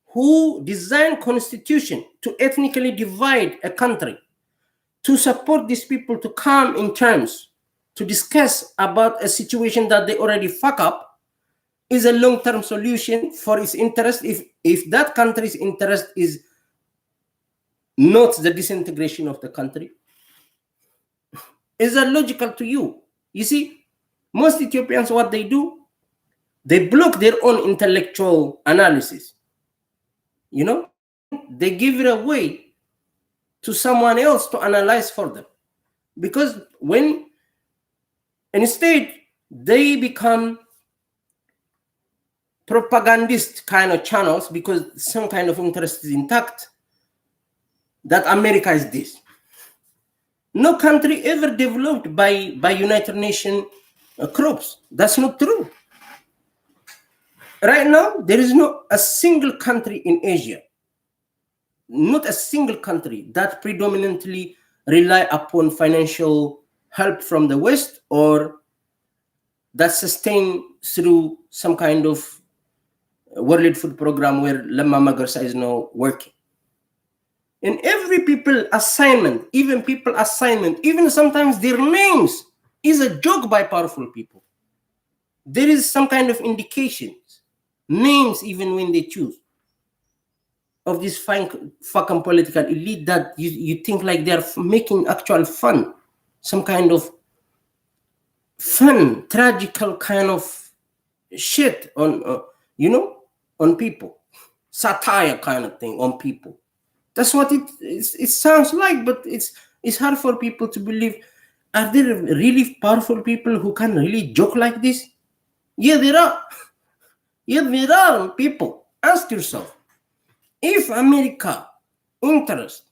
who design constitution to ethnically divide a country, to support these people to come in terms, to discuss about a situation that they already fuck up, is a long-term solution for its interest if that country's interest is not the disintegration of the country? Is that logical to you? You see, most Ethiopians, what they do, they block their own intellectual analysis. They give it away to someone else to analyze for them. Because when instead they become propagandist kind of channels, because some kind of interest is intact, that America is this. No country ever developed by United Nations groups. That's not true. Right now, there is not a single country in Asia, not a single country that predominantly rely upon financial help from the West or that's sustained through some kind of World Food Program where Lamma Magarsa is now working. And every people assignment, even sometimes their names is a joke by powerful people. There is some kind of indications, names even when they choose, of this fucking political elite that you think like they're making actual fun, some kind of fun, tragical kind of shit on, on people, satire kind of thing on people. That's what it sounds like, but it's hard for people to believe. Are there really powerful people who can really joke like this? Yeah, there are. Yeah, there are people. Ask yourself, if America interest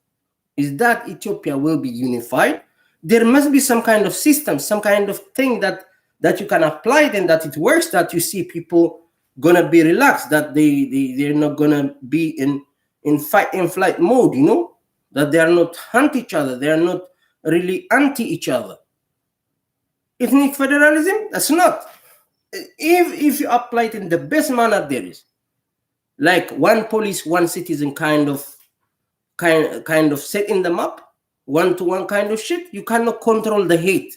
is that Ethiopia will be unified, there must be some kind of system, some kind of thing that you can apply, then that it works, that you see people gonna be relaxed, that they're not gonna be in fight and flight mode, that they are not hunt each other, they are not really anti each other. Ethnic federalism, that's not. If you apply it in the best manner there is, like one police, one citizen kind of setting them up, one-to-one kind of shit, you cannot control the hate,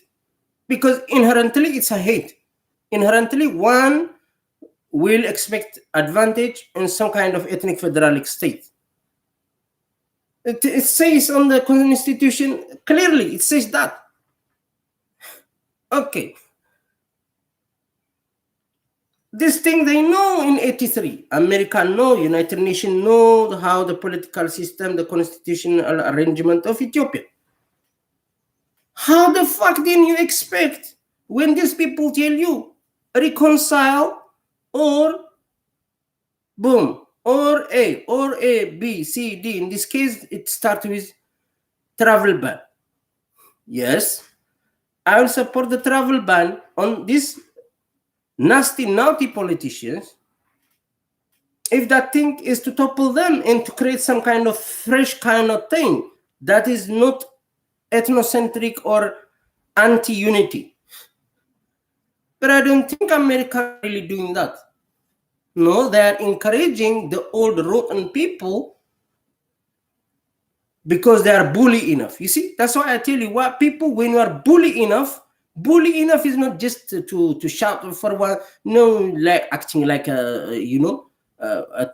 because inherently it's a hate. Inherently one will expect advantage in some kind of ethnic federalic state. It says on the Constitution clearly, it says that. Okay. This thing they know in 83. America know, United Nations know how the political system, the constitutional arrangement of Ethiopia. How the fuck didn't you expect when these people tell you reconcile or boom, or A, B, C, D. In this case, it starts with travel ban. Yes, I will support the travel ban on these nasty, naughty politicians if that thing is to topple them and to create some kind of fresh kind of thing that is not ethnocentric or anti-unity. But I don't think America is really doing that. No, they are encouraging the old rotten people because they are bully enough. You see, that's why I tell you, what people, when you are bully enough is not just to shout for one, no, like acting like a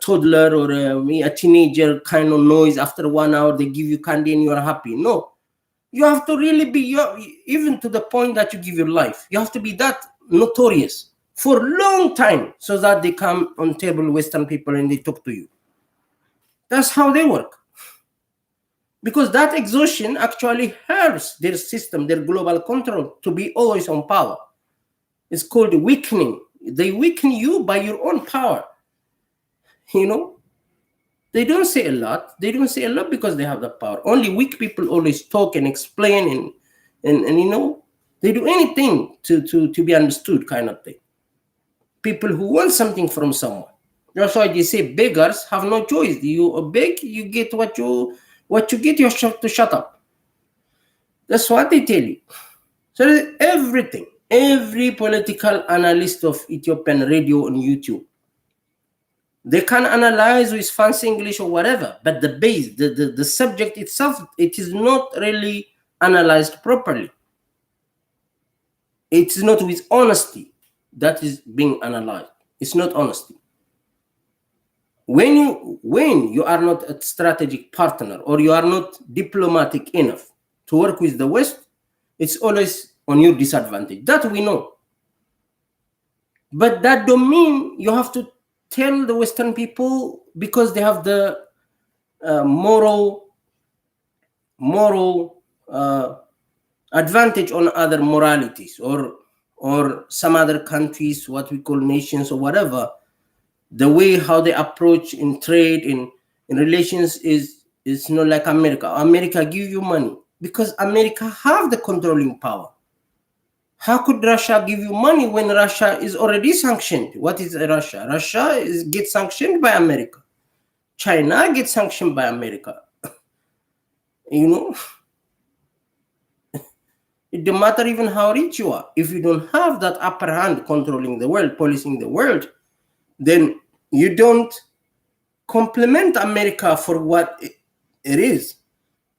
toddler or a teenager kind of noise. After 1 hour they give you candy and you are happy. No, you have to really be, even to the point that you give your life, you have to be that notorious for a long time so that they come on table Western people and they talk to you. That's how they work. Because that exhaustion actually helps their system, their global control, to be always on power. It's called weakening. They weaken you by your own power. You know, they don't say a lot. They don't say a lot because they have the power. Only weak people always talk and explain and you know, they do anything to be understood, kind of thing. People who want something from someone. That's why they say beggars have no choice. You beg, you get what you get. You have to shut up. That's what they tell you. So everything, every political analyst of Ethiopian radio on YouTube, they can analyze with fancy English or whatever, but the base, the subject itself, it is not really analyzed properly. It's not with honesty that is being analyzed. It's not honesty. When you are not a strategic partner or you are not diplomatic enough to work with the West, it's always on your disadvantage. That we know. But that don't mean you have to tell the Western people because they have the moral advantage on other moralities or some other countries, what we call nations or whatever. The way how they approach in trade, in relations is not like America. America give you money because America have the controlling power. How could Russia give you money when Russia is already sanctioned? What is Russia? Russia gets sanctioned by America. China gets sanctioned by America. You know, it don't matter even how rich you are. If you don't have that upper hand controlling the world, policing the world, then you don't compliment America for what it is.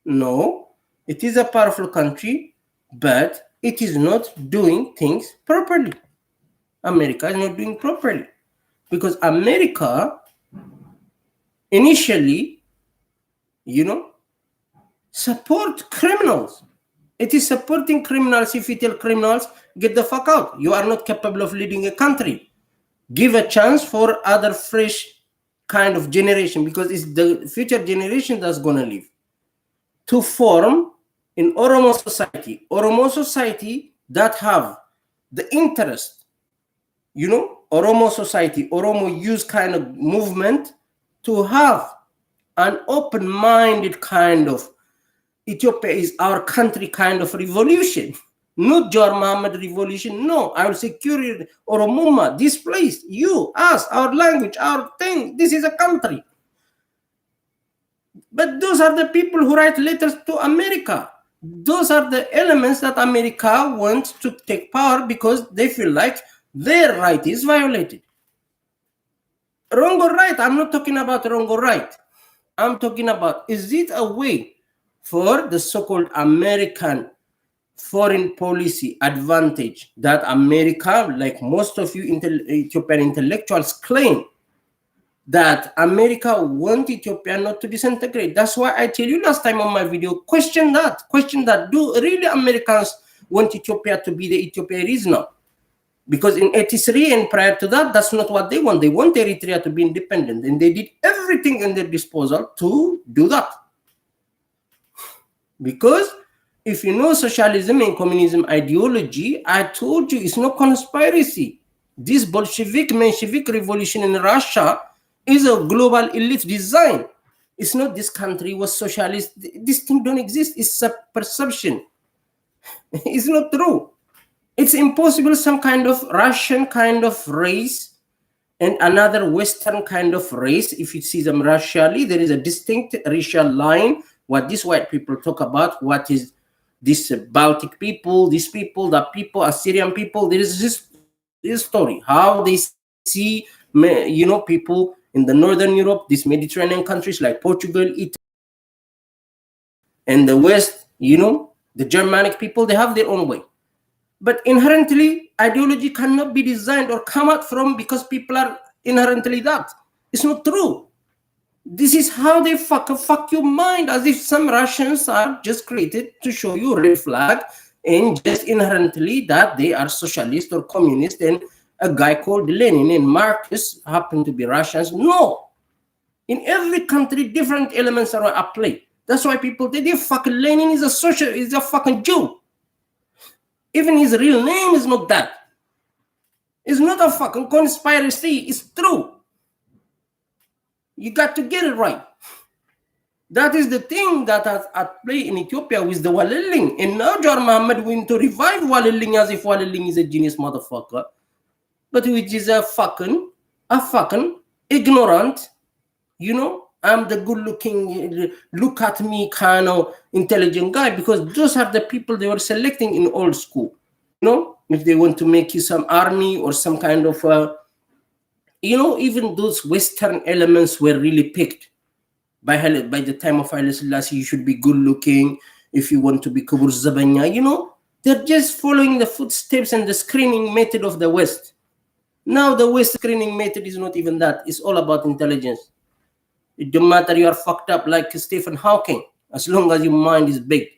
No, it is a powerful country, but it is not doing things properly. America is not doing properly because America initially, support criminals. It is supporting criminals. If you tell criminals, get the fuck out. You are not capable of leading a country. Give a chance for other fresh kind of generation, because it's the future generation that's going to live. To form in Oromo society that have the interest, Oromo society, Oromo youth kind of movement, to have an open-minded kind of Ethiopia is our country kind of revolution. Not Jawar Mohammed revolution. No, I will secure Oromuma, this place, you, us, our language, our thing. This is a country. But those are the people who write letters to America. Those are the elements that America wants to take power because they feel like their right is violated. Wrong or right? I'm not talking about wrong or right. I'm talking about, is it a way for the so-called American foreign policy advantage that America, like most of you Ethiopian intellectuals claim, that America wants Ethiopia not to disintegrate? That's why I tell you last time on my video, question that. Do really Americans want Ethiopia to be the Ethiopia it is now? Because in 83 and prior to that, that's not what they want. They want Eritrea to be independent, and they did everything in their disposal to do that. Because if you know socialism and communism ideology, I told you it's no conspiracy. This Bolshevik revolution in Russia is a global elite design. It's not this country was socialist. This thing don't exist. It's a perception. It's not true. It's impossible some kind of Russian kind of race and another Western kind of race. If you see them racially, there is a distinct racial line. What these white people talk about, what is these Baltic people, these people, that people, Assyrian people. There is this story how they see, people in the northern Europe, these Mediterranean countries like Portugal, Italy, and the West. The Germanic people, they have their own way. But inherently, ideology cannot be designed or come out from because people are inherently that. It's not true. This is how they fuck your mind, as if some Russians are just created to show you red flag and just inherently that they are socialist or communist, and a guy called Lenin and Marcus happen to be Russians. No. In every country, different elements are at play. That's why people think fucking Lenin is a fucking Jew. Even his real name is not that. It's not a fucking conspiracy. It's true. You got to get it right. That is the thing that has at play in Ethiopia with the Walilling. And now Jawar Mohammed went to revive Walilling as if Walilling is a genius motherfucker. But which is a fucking ignorant, I'm the good looking, look at me kind of intelligent guy, because those are the people they were selecting in old school. If they want to make you some army or some kind of, even those Western elements were really picked. By the time of Haile Selassie, you should be good looking. If you want to be Kubur Zabanya, they're just following the footsteps and the screening method of the West. Now the West screening method is not even that. It's all about intelligence. It don't matter you are fucked up like Stephen Hawking, as long as your mind is big.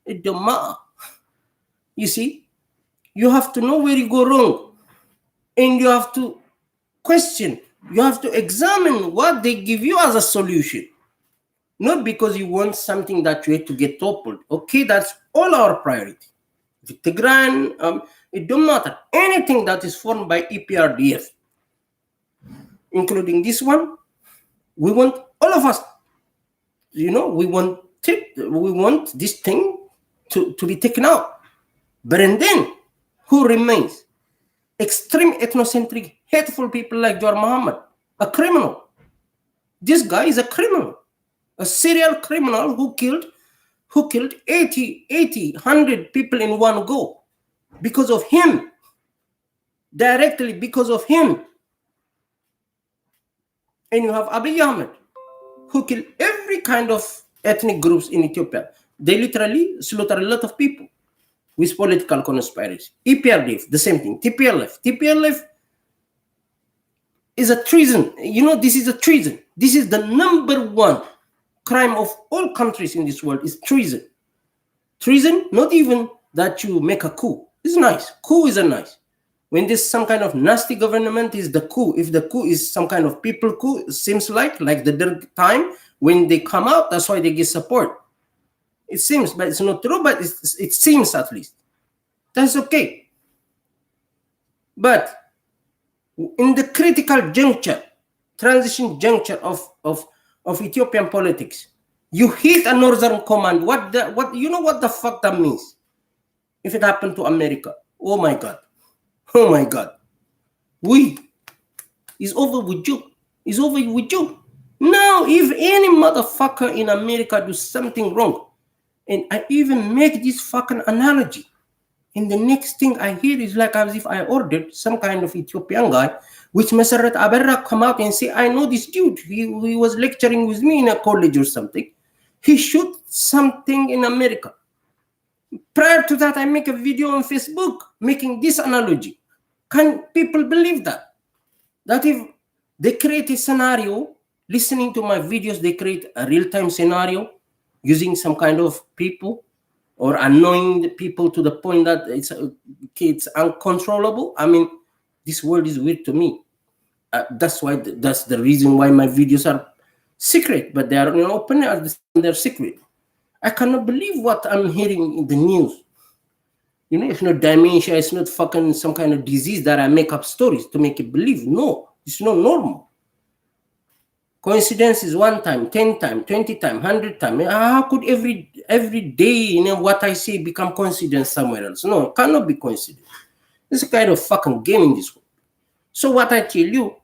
It don't matter. You see, you have to know where you go wrong. And you have to question. You have to examine what they give you as a solution. Not because you want something that you have to get toppled. Okay, that's all our priority. Tigran, it don't matter. Anything that is formed by EPRDF, including this one, we want all of us. We want this thing to be taken out. But and then, who remains? Extreme ethnocentric, hateful people like Jawar Mohammed, a criminal. This guy is a criminal. A serial criminal who killed 80, 100 people in one go because of him, directly because of him. And you have Abiy Ahmed, who killed every kind of ethnic groups in Ethiopia. They literally slaughter a lot of people with political conspiracy. EPRDF, the same thing. TPLF is a treason. This is a treason. This is the number one crime of all countries in this world, is treason. Treason, not even that you make a coup. It's nice. Coup is a nice. When there's some kind of nasty government, is the coup. If the coup is some kind of people coup, it seems like the Derg time, when they come out, that's why they get support. It seems, but it's not true, but it seems at least. That's okay. But in the critical juncture, transition juncture of Ethiopian politics, you hit a northern command. What the fuck that means? If it happened to America, oh my god, it's over with you. It's over with you. Now, if any motherfucker in America do something wrong, and I even make this fucking analogy, and the next thing I hear is like as if I ordered some kind of Ethiopian guy, which Meseret Aberra come out and say, I know this dude. He was lecturing with me in a college or something. He shoot something in America. Prior to that, I make a video on Facebook making this analogy. Can people believe that? That if they create a scenario, listening to my videos, they create a real-time scenario using some kind of people, or annoying the people to the point that it's uncontrollable. I mean, this world is weird to me. That's the reason why my videos are secret, but they are open, they're secret. I cannot believe what I'm hearing in the news. It's not dementia, it's not fucking some kind of disease that I make up stories to make it believe. No, it's not normal. Coincidence is 1 time, 10 time, 20 time, 100 time. How could every day, what I say become coincidence somewhere else? No, it cannot be coincidence. It's a kind of fucking game in this world. So what I tell you,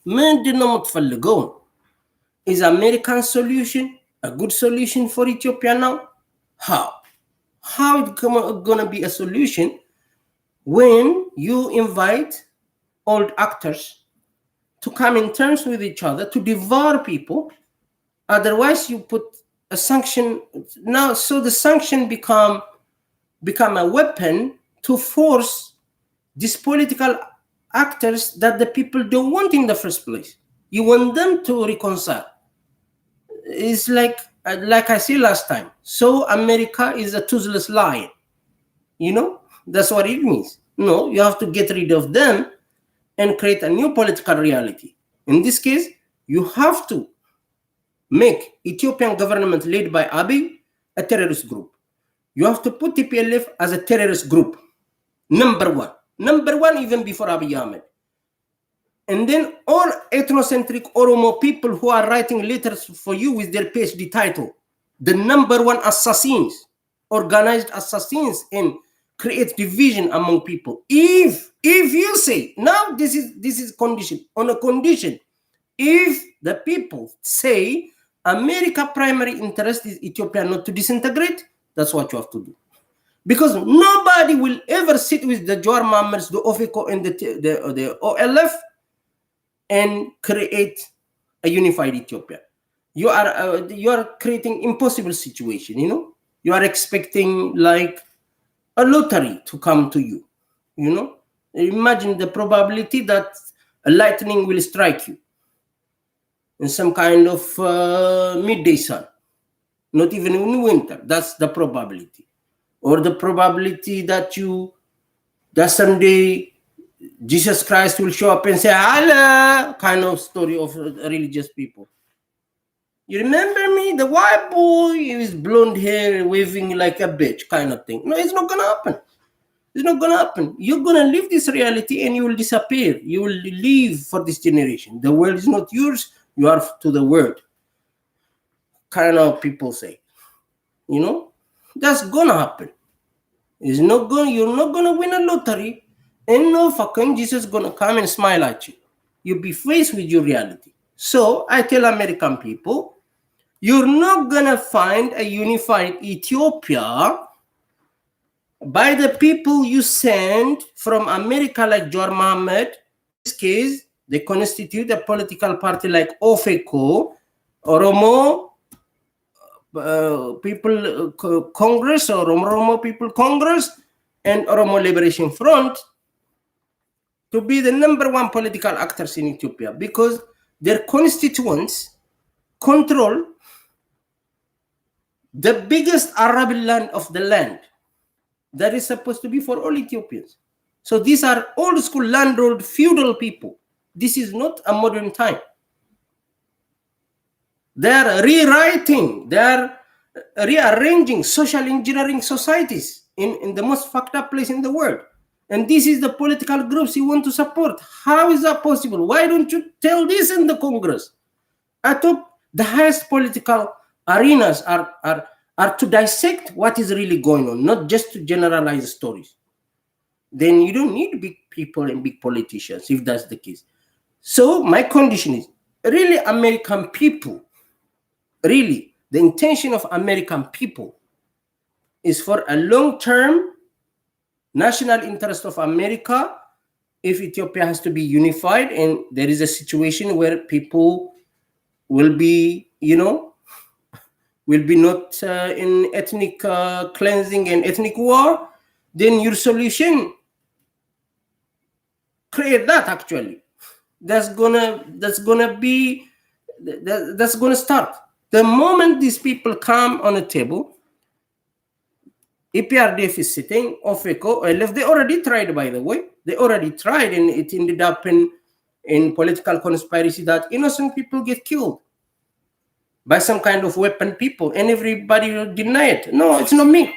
man did not go. Is American solution a good solution for Ethiopia now? How? How it gonna be a solution when you invite old actors to come in terms with each other to devour people? Otherwise, you put a sanction now, so the sanction become a weapon to force these political actors that the people don't want in the first place. You want them to reconcile. It's like I said last time. So America is a toothless lion. That's what it means. No, you have to get rid of them and create a new political reality. In this case, you have to make Ethiopian government led by Abiy a terrorist group. You have to put TPLF as a terrorist group. Number one, even before Abiy Ahmed. And then all ethnocentric Oromo people who are writing letters for you with their PhD title, the number one assassins, organized assassins, and create division among people. If you say now, this is condition, on a condition, if the people say America primary interest is Ethiopia not to disintegrate, that's what you have to do. Because nobody will ever sit with the Jawar Mohammeds, the OFECO, and the OLF and create a unified Ethiopia. You are creating impossible situation. You are expecting like a lottery to come to you. Imagine the probability that a lightning will strike you in some kind of midday sun, not even in winter. That's the probability. Or the probability that someday Jesus Christ will show up and say, Allah, kind of story of religious people. You remember me? The white boy with blonde hair waving like a bitch kind of thing. No, it's not going to happen. It's not going to happen. You're going to live this reality and you will disappear. You will leave for this generation. The world is not yours. You are to the world. Kind of people say. That's going to happen. You're not going to win a lottery. And no fucking Jesus gonna come and smile at you. You'll be faced with your reality. So I tell American people, you're not gonna find a unified Ethiopia by the people you send from America like Jawar Mohammed. In this case, they constitute a political party like OFECO, Oromo People Congress, or Oromo People Congress, and Oromo Liberation Front, to be the number one political actors in Ethiopia, because their constituents control the biggest Arab land of the land that is supposed to be for all Ethiopians. So these are old school landlord feudal people. This is not a modern time. They are rewriting, they are rearranging social engineering societies in the most fucked up place in the world. And this is the political groups you want to support. How is that possible? Why don't you tell this in the Congress? I thought the highest political arenas are to dissect what is really going on, not just to generalize stories. Then you don't need big people and big politicians, if that's the case. So my condition is, really American people, really the intention of American people is for a long-term national interest of America. If Ethiopia has to be unified and there is a situation where people will be, will be not in ethnic cleansing and ethnic war, then your solution, create that actually. That's gonna start. The moment these people come on a table, EPRDF is sitting, OFECO, LF, they already tried, by the way. They already tried, and it ended up in political conspiracy that innocent people get killed by some kind of weapon people, and everybody will deny it. No, it's not me.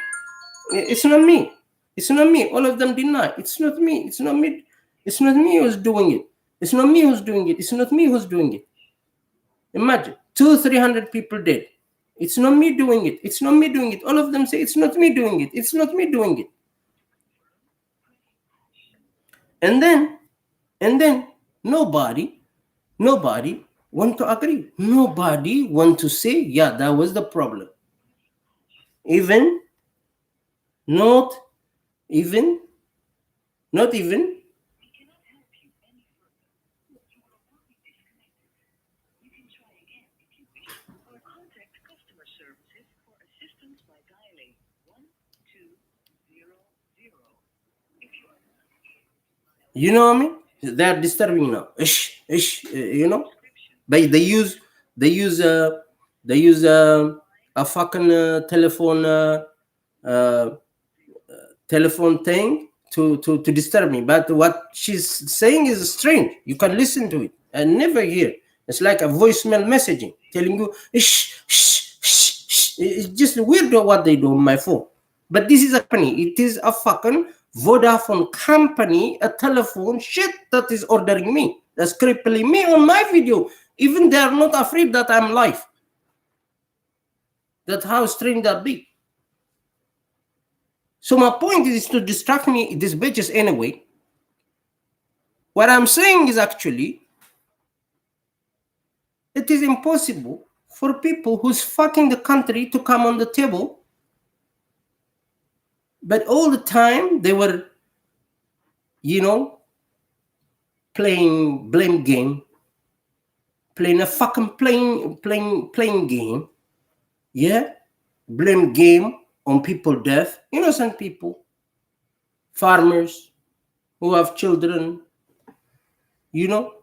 It's not me. It's not me. All of them deny. It's not me. It's not me. It's not me who's doing it. It's not me who's doing it. It's not me who's doing it. Imagine 200-300 people dead. It's not me doing it. It's not me doing it. All of them say it's not me doing it. It's not me doing it. And then nobody want to agree. Nobody want to say, yeah, that was the problem. Even Not even, not even. You know what I mean? They're disturbing now. Ish, ish, you know. They use they use they use a fucking uh, telephone thing to disturb me. But what she's saying is strange. You can listen to it and never hear. It's like a voicemail messaging telling you shh, shh, shh, shh. It's just weird what they do on my phone. But this is a company. It is a fucking Vodafone company, a telephone shit that is ordering me. That's crippling me on my video. Even they are not afraid that I'm live. That's how strange that be. So my point is to distract me, these bitches anyway. What I'm saying is actually, it is impossible for people who's fucking the country to come on the table. But all the time they were, you know, playing blame game, playing a fucking playing game. Yeah, blame game on people death, innocent people, farmers who have children, you know,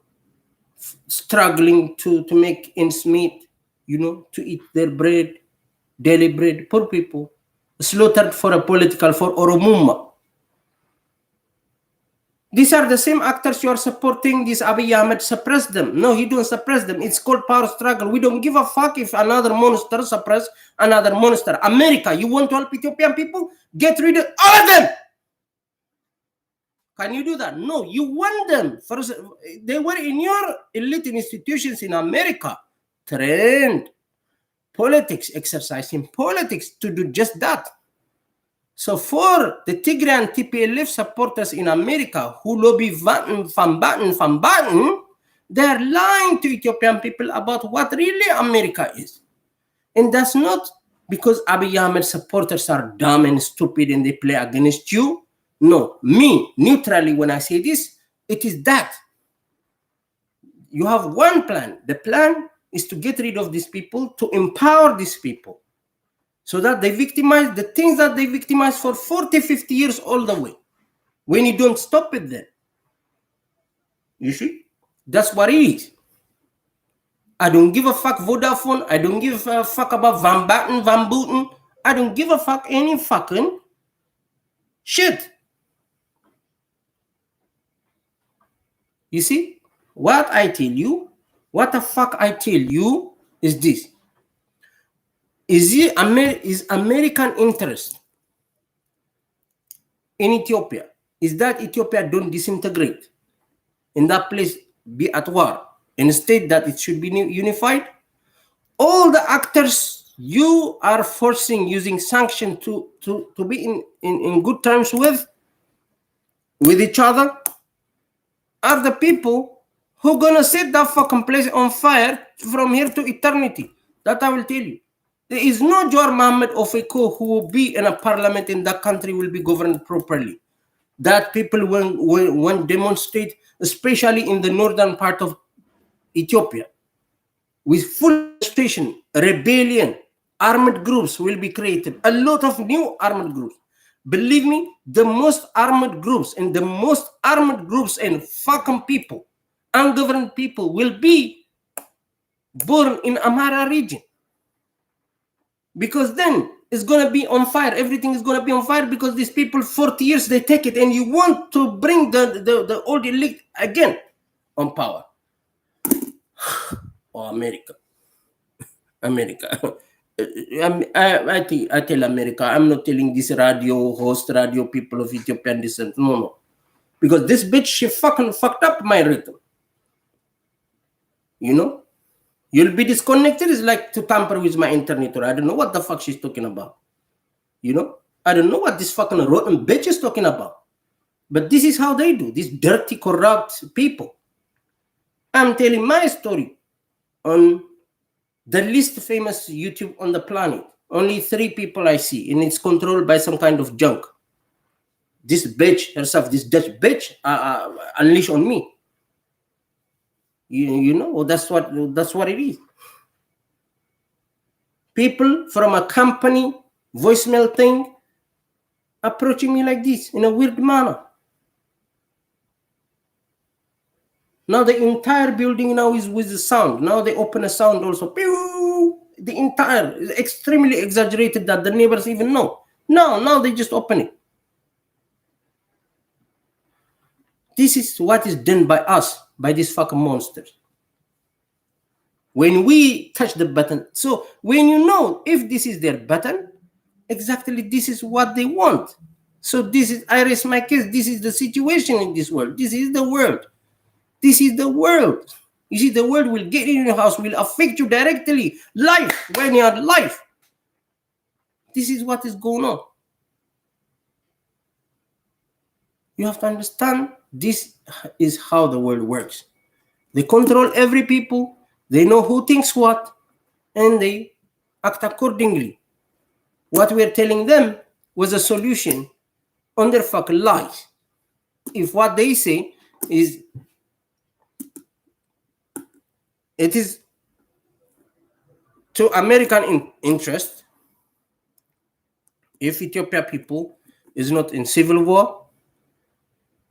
struggling to make ends meet, you know, to eat their bread, daily bread, poor people, slaughtered for a political, for Oromumma. These are the same actors you are supporting. This Abiy Ahmed suppress them. No, he don't suppress them. It's called power struggle. We don't give a fuck if another monster suppress another monster. America, you want to help Ethiopian people? Get rid of all of them. Can you do that? No, you want them. First, they were in your elite institutions in America, trained politics, exercising politics to do just that. So for the Tigray and TPLF supporters in America who lobby Van Batten, they're lying to Ethiopian people about what really America is. And that's not because Abiy Ahmed supporters are dumb and stupid and they play against you. No, me, neutrally, when I say this, it is that. You have one plan. The plan is to get rid of these people, to empower these people, so that they victimize the things that they victimize for 40, 50 years all the way. When you don't stop it then. You see? That's what it is. I don't give a fuck Vodafone. I don't give a fuck about Van Batten, Van Booten. I don't give a fuck any fucking shit. You see? What I tell you, what the fuck I tell you is this. Is American interest in Ethiopia is that Ethiopia don't disintegrate, in that place be at war, instead that it should be unified? All the actors you are forcing using sanction to be in good terms with each other are the people who gonna set that fucking place on fire from here to eternity. That I will tell you. There is no Jawar Mohammed of Eko who will be in a parliament in that country will be governed properly. That people when demonstrate, especially in the northern part of Ethiopia, with full demonstration, rebellion, armed groups will be created. A lot of new armed groups. Believe me, the most armed groups and fucking people, ungoverned people will be born in Amhara region. Because then it's going to be on fire. Everything is going to be on fire because these people, 40 years, they take it. And you want to bring the old elite again on power. Oh, America. I tell America, I'm not telling this radio people of Ethiopian descent. No. Because this bitch, she fucking fucked up my rhythm. You know? You'll be disconnected is like to tamper with my internet, or I don't know what the fuck she's talking about. You know? I don't know what this fucking rotten bitch is talking about. But this is how they do, these dirty, corrupt people. I'm telling my story on the least famous YouTube on the planet, Only 3 people I see, and it's controlled by some kind of junk. This bitch herself, this Dutch bitch, unleash on me. You know, that's what it is. People from a company voicemail thing approaching me like this in a weird manner. Now the entire building now is with the sound. Now they open a sound also. Pew! The entire is extremely exaggerated that the neighbors even know. Now they just open it. This is what is done by us, by these fucking monsters. When we touch the button, so when you know if this is their button, exactly this is what they want. So this is, I raise my case, this is the situation in this world. This is the world. This is the world. You see, the world will get in your house, will affect you directly, live, when you are live. This is what is going on. You have to understand, this is how the world works. They control every people, they know who thinks what, and they act accordingly. What we're telling them was a solution on their fucking lies. If what they say is, it is to American interest, if Ethiopia people is not in civil war,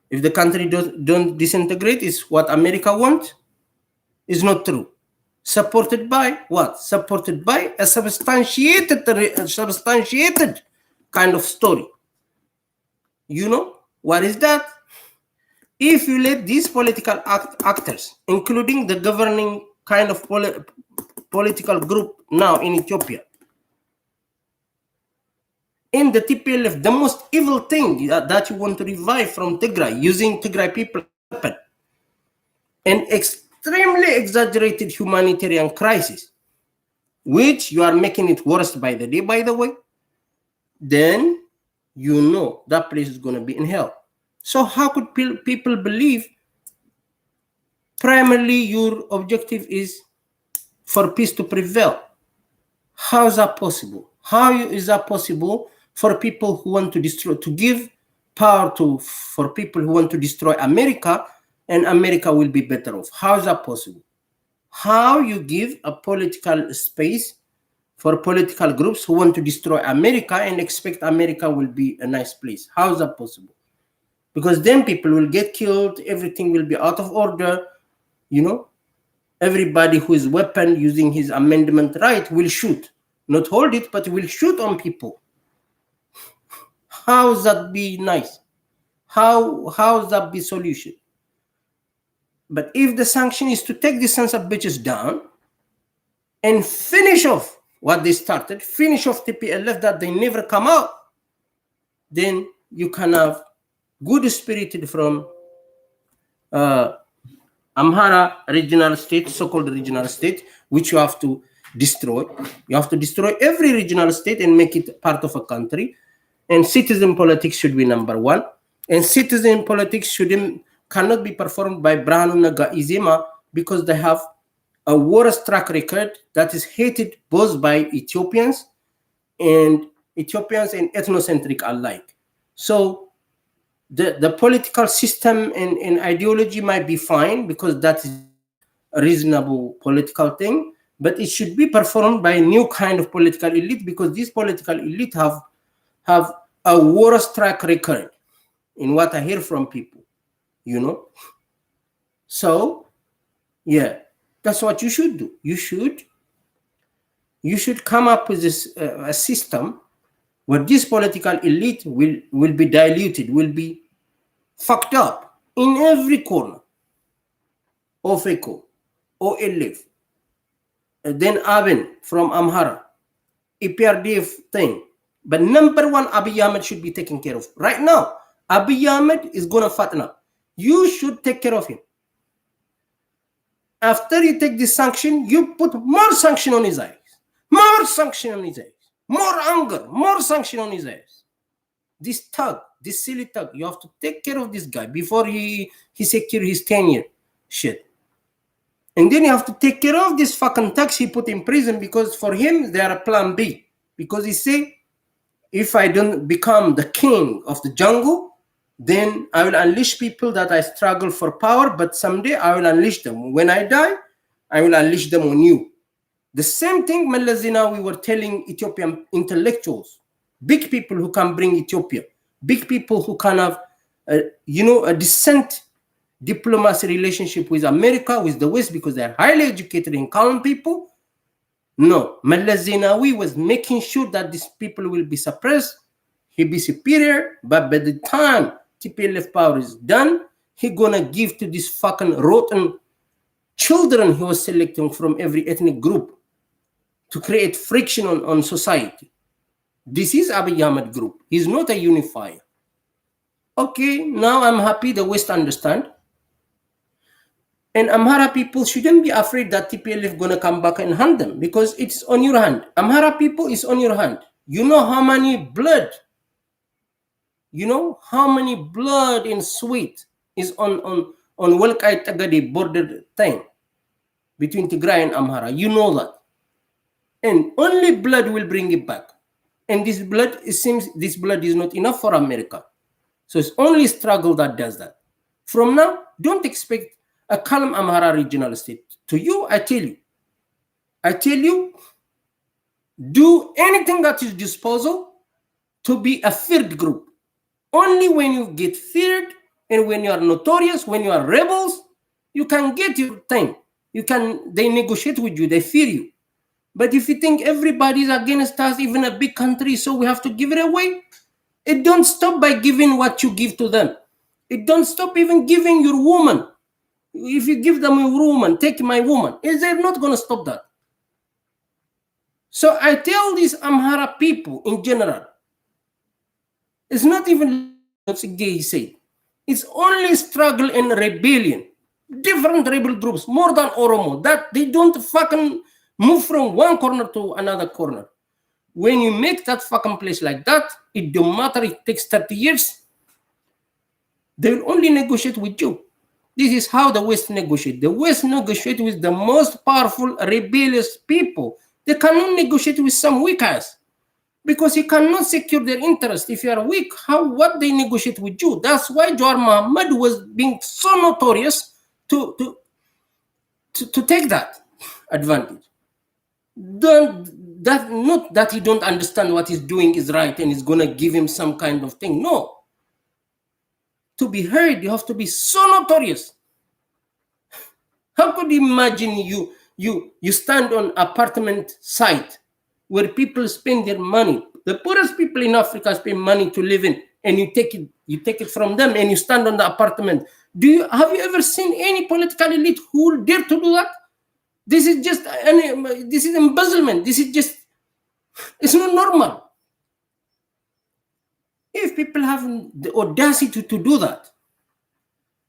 if the country don't disintegrate, is what America wants, is not true. Supported by what? Supported by a substantiated kind of story. You know, what is that? If you let these political actors, including the governing kind of political group now in Ethiopia, in the TPLF, the most evil thing that you want to revive from Tigray, using Tigray people weapon, an extremely exaggerated humanitarian crisis, which you are making it worse by the day, by the way, then you know that place is going to be in hell. So how could people believe primarily your objective is for peace to prevail? How is that possible? How is that possible for people who want to destroy, to give power for people who want to destroy America, and America will be better off? How is that possible? How you give a political space for political groups who want to destroy America and expect America will be a nice place? How is that possible? Because then people will get killed, everything will be out of order, you know. Everybody who is weapon using his amendment right will shoot. Not hold it, but will shoot on people. How does that be nice? How does that be solution? But if the sanction is to take the sons of bitches down and finish off what they started, finish off TPLF that they never come out, then you can have good spirited from Amhara regional state, so-called regional state, which you have to destroy. You have to destroy every regional state and make it part of a country. And citizen politics should be number one. And citizen politics cannot be performed by Brahanu Naga Izima, because they have a worse track record that is hated both by Ethiopians and ethnocentric alike. So the political system and ideology might be fine, because that is a reasonable political thing, but it should be performed by a new kind of political elite, because these political elite have a worse track record in what I hear from people, you know. So yeah, that's what you should do. You should come up with this a system where this political elite will be diluted, will be fucked up in every corner. Ofeko, OLF, then Abin from Amhara, EPRDF thing. But number one, Abiy Ahmed should be taken care of. Right now, Abiy Ahmed is going to fatten up. You should take care of him. After you take this sanction, you put more sanction on his eyes. More sanction on his eyes. More anger, more sanction on his eyes. This thug, this silly thug, you have to take care of this guy before he secure his tenure shit. And then you have to take care of this fucking thugs he put in prison, because for him, they are a plan B. because he say, if I don't become the king of the jungle, then I will unleash people that I struggle for power, but someday I will unleash them. When I die, I will unleash them on you. The same thing Malla Zenawi were telling Ethiopian intellectuals, big people who can bring Ethiopia, big people who can have, a decent diplomacy relationship with America, with the West, because they're highly educated and calm people. No, Malla Zenawi was making sure that these people will be suppressed, he be superior, but by the time TPLF power is done, he gonna give to these fucking rotten children he was selecting from every ethnic group to create friction on society. This is Abiy Ahmed group. He's not a unifier. Okay, now I'm happy the West understand. And Amhara people shouldn't be afraid that TPLF gonna come back and hunt them, because it's on your hand. Amhara people is on your hand. You know how many blood, and sweat is on Welkai Tagadi border thing between Tigray and Amhara. You know that. And only blood will bring it back. And this blood, it seems this blood is not enough for America. So it's only struggle that does that. From now, don't expect a calm Amhara regional state. To you, I tell you, do anything at your disposal to be a feared group. Only when you get feared and when you are notorious, when you are rebels, you can get your thing. They negotiate with you, they fear you. But if you think everybody is against us, even a big country, so we have to give it away, it don't stop by giving what you give to them. It don't stop even giving your woman. If you give them your woman, take my woman, they're not going to stop that. So I tell these Amhara people in general, it's not even what gay say. It's only struggle and rebellion. Different rebel groups, more than Oromo, that they don't fucking move from one corner to another corner. When you make that fucking place like that, it don't matter, it takes 30 years, they will only negotiate with you. This is how the West negotiate. The West negotiate with the most powerful, rebellious people. They cannot negotiate with some weak ass, because you cannot secure their interest. If you are weak, what they negotiate with you? That's why Jawar Mohammed was being so notorious to take that advantage. Not that he don't understand what he's doing is right and is gonna give him some kind of thing. No. To be heard, you have to be so notorious. How could you imagine you stand on apartment site where people spend their money? The poorest people in Africa spend money to live in, and you take it from them, and you stand on the apartment. Have you ever seen any political elite who will dare to do that? This is embezzlement. It's not normal. If people have the audacity to do that,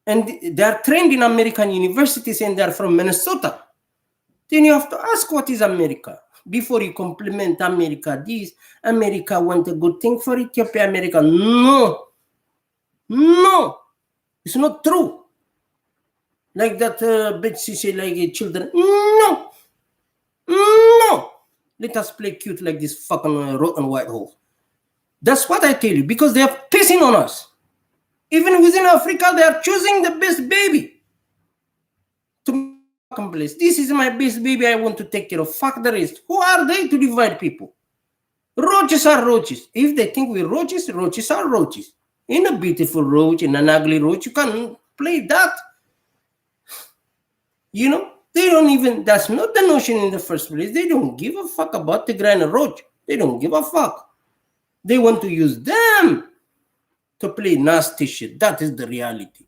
and they are trained in American universities and they are from Minnesota, then you have to ask, what is America? Before you compliment America, America want a good thing for Ethiopia, America. No, it's not true. Like that bitch, she say like children. No. Let us play cute like this fucking rotten white hole. That's what I tell you, because they are pissing on us. Even within Africa, they are choosing the best baby to fucking place. This is my best baby, I want to take care of. Fuck the rest. Who are they to divide people? Roaches are roaches. If they think we're roaches, roaches are roaches. In a beautiful roach, in an ugly roach, you can't play that. They don't even, that's not the notion in the first place. They don't give a fuck about the Tigray and roach. They don't give a fuck. They want to use them to play nasty shit. That is the reality.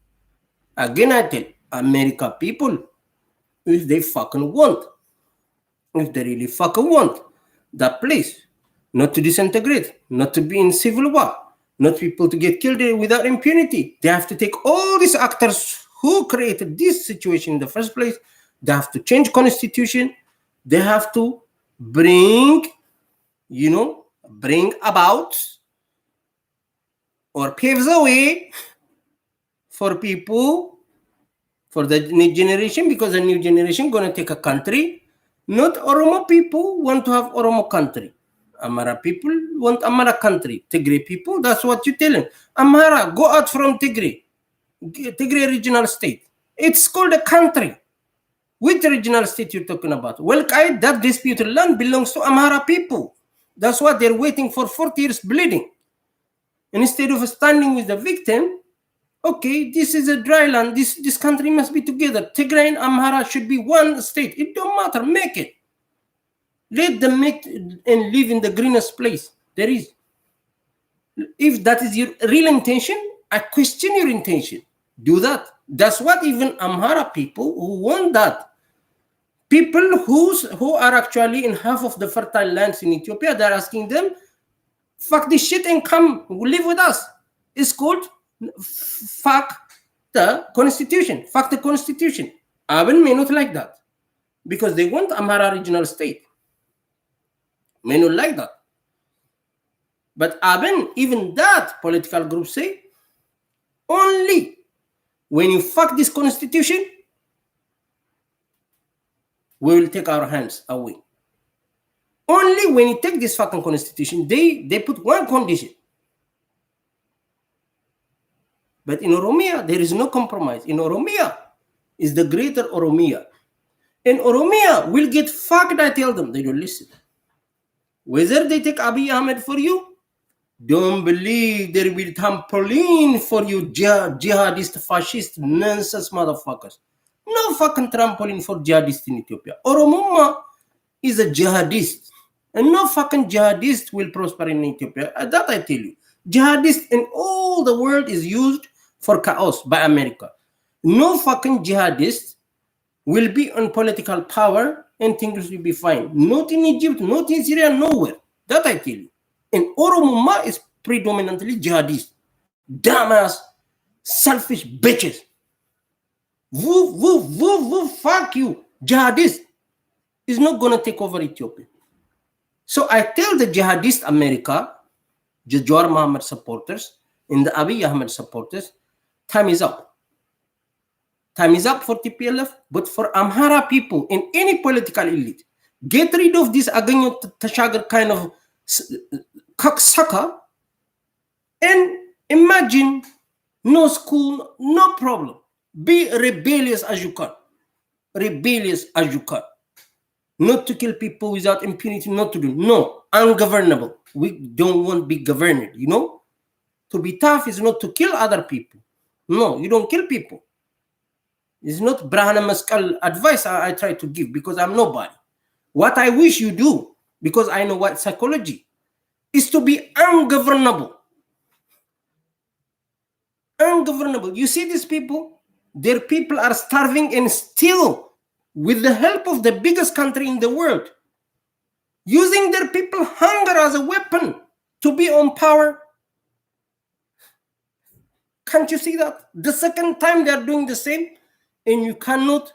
Again, I tell America people, if they fucking want, if they really fucking want that place not to disintegrate, not to be in civil war, not people to get killed without impunity, they have to take all these actors who created this situation in the first place. They have to change constitution. They have to bring about or pave the way for people, for the new generation, because the new generation gonna take a country. Not Oromo people want to have Oromo country. Amhara people want Amhara country. Tigray people, that's what you tell them. Amhara, go out from Tigray. Tigray regional state. It's called a country. Which regional state you're talking about? Well, that disputed land belongs to Amhara people. That's what they're waiting for 40 years bleeding. And instead of standing with the victim, okay, this is a dry land. This country must be together. Tigray and Amhara should be one state. It don't matter. Make it. Let them make and live in the greenest place there is. If that is your real intention, I question your intention. Do that. That's what even Amhara people who want that. People who are actually in half of the fertile lands in Ethiopia, they're asking them, fuck this shit and come live with us. It's called fuck the constitution. Fuck the constitution. Aben may not like that because they want Amhara regional state. May not like that. But Aben, even that political group say, only when you fuck this constitution, we will take our hands away. Only when you take this fucking constitution, they put one condition. But in Oromia, there is no compromise. In Oromia is the greater Oromia. And Oromia will get fucked, I tell them. They don't listen. Whether they take Abiy Ahmed for you, don't believe there will be trampoline for you jihadist, fascist, nonsense motherfuckers. No fucking trampoline for jihadists in Ethiopia. Oromoma is a jihadist. And no fucking jihadist will prosper in Ethiopia. That I tell you. Jihadist in all the world is used for chaos by America. No fucking jihadist will be on political power and things will be fine. Not in Egypt, not in Syria, nowhere. That I tell you. And Oromoma is predominantly jihadist. Dumbass, selfish bitches. Woo, woo, woo, woo, fuck you. Jihadist is not going to take over Ethiopia. So I tell the jihadist America, the Jawar Mohammed supporters, and the Abiy Ahmed supporters, time is up. Time is up for TPLF, but for Amhara people and any political elite, get rid of this Aganyo Tashagar kind of cocksucker and imagine no school, no problem. Be rebellious as you can. Rebellious as you can. Not to kill people without impunity, not to do. No, ungovernable. We don't want to be governed, you know? To be tough is not to kill other people. No, you don't kill people. It's not Brahana Maskal advice I try to give because I'm nobody. What I wish you do, because I know what psychology, is to be ungovernable. Ungovernable. You see these people? Their people are starving and still, with the help of the biggest country in the world, using their people hunger as a weapon to be on power. Can't you see that? The second time they are doing the same, and you cannot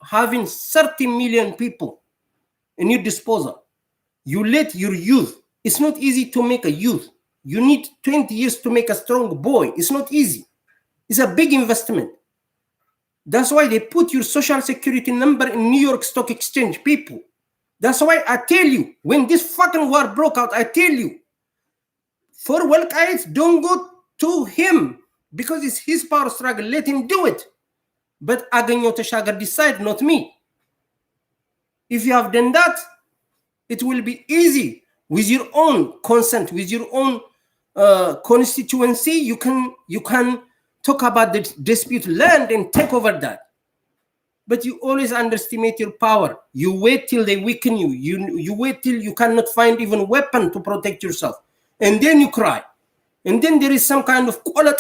having 30 million people in your disposal. You let your youth. It's not easy to make a youth. You need 20 years to make a strong boy. It's not easy. It's a big investment. That's why they put your social security number in New York Stock Exchange, people. That's why I tell you, when this fucking war broke out, I tell you, for Welkite, don't go to him because it's his power struggle. Let him do it. But Aganyo Tashagar decide, not me. If you have done that, it will be easy with your own consent, with your own constituency. You can talk about the dispute land and take over that. But you always underestimate your power. You wait till they weaken you. You wait till you cannot find even weapon to protect yourself. And then you cry. And then there is some kind of colonel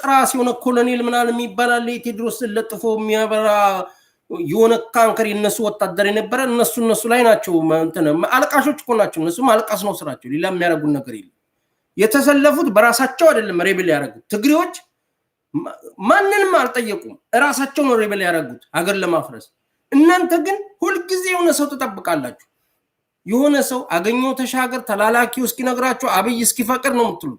manal Tedros letfo miabara የሆነ ካንከር የነሱ ወታደር የነበረ እነሱ ላይ ናቸው አለቃሾች እኮ ናቸው እነሱ ማለቃስ ነው ስራቸው ሌላ የሚያረጉት ነገር የለም የተሰለፉት በራሳቸው አይደለም ሬቤል ያረጉት ትግሪዎች ማንንም አልጠየቁም ራሳቸው ነው ሬቤል ያረጉት ሀገር ለማፍረስ እናንተ ግን ሁሉ ጊዜ የሆነ ሰው ተጠብቃላችሁ የሆነ ሰው አገኘው ተሻገር ተላላኪው እስኪነግራችሁ አብይ እስኪፈቅር ነው የምትሉ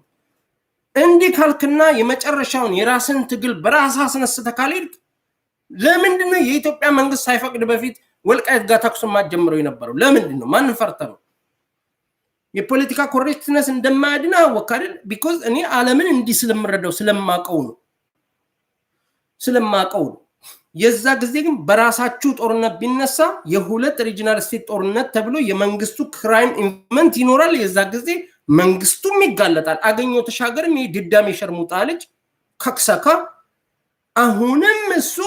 እንዲ ካልክና የመጨረሻውን የራስን ትግል በራስ አስነስተህ ካልሄድክ ለምንድነው የኢትዮጵያ መንግስት ሳይፈቅድ በፊት ወልቃይት ጋር ተኩስ ማጀምረው የነበረው ለምንድነው ማንን ፈርተህ ነው የፖለቲካ ኮሬክትነስ እንደማያድና ወካደል because እኔ ዓለምን እንዲህ ስለምረዳው ስለማቀው የዛ ጊዜ ግን በራሳችሁ ጦርነት ቢነሳ የሁለት ሪጂናል ስቴት ጦርነት ተብሎ የመንግስቱ ክራይም ኢንቨንት ይኖራል የዛ ጊዜ መንግስቱም ይጋለጣል አገኘው ተሻገርም ይድዳም ይሸርሙጣ ልጅ ከክሰካ አሁንም እሱ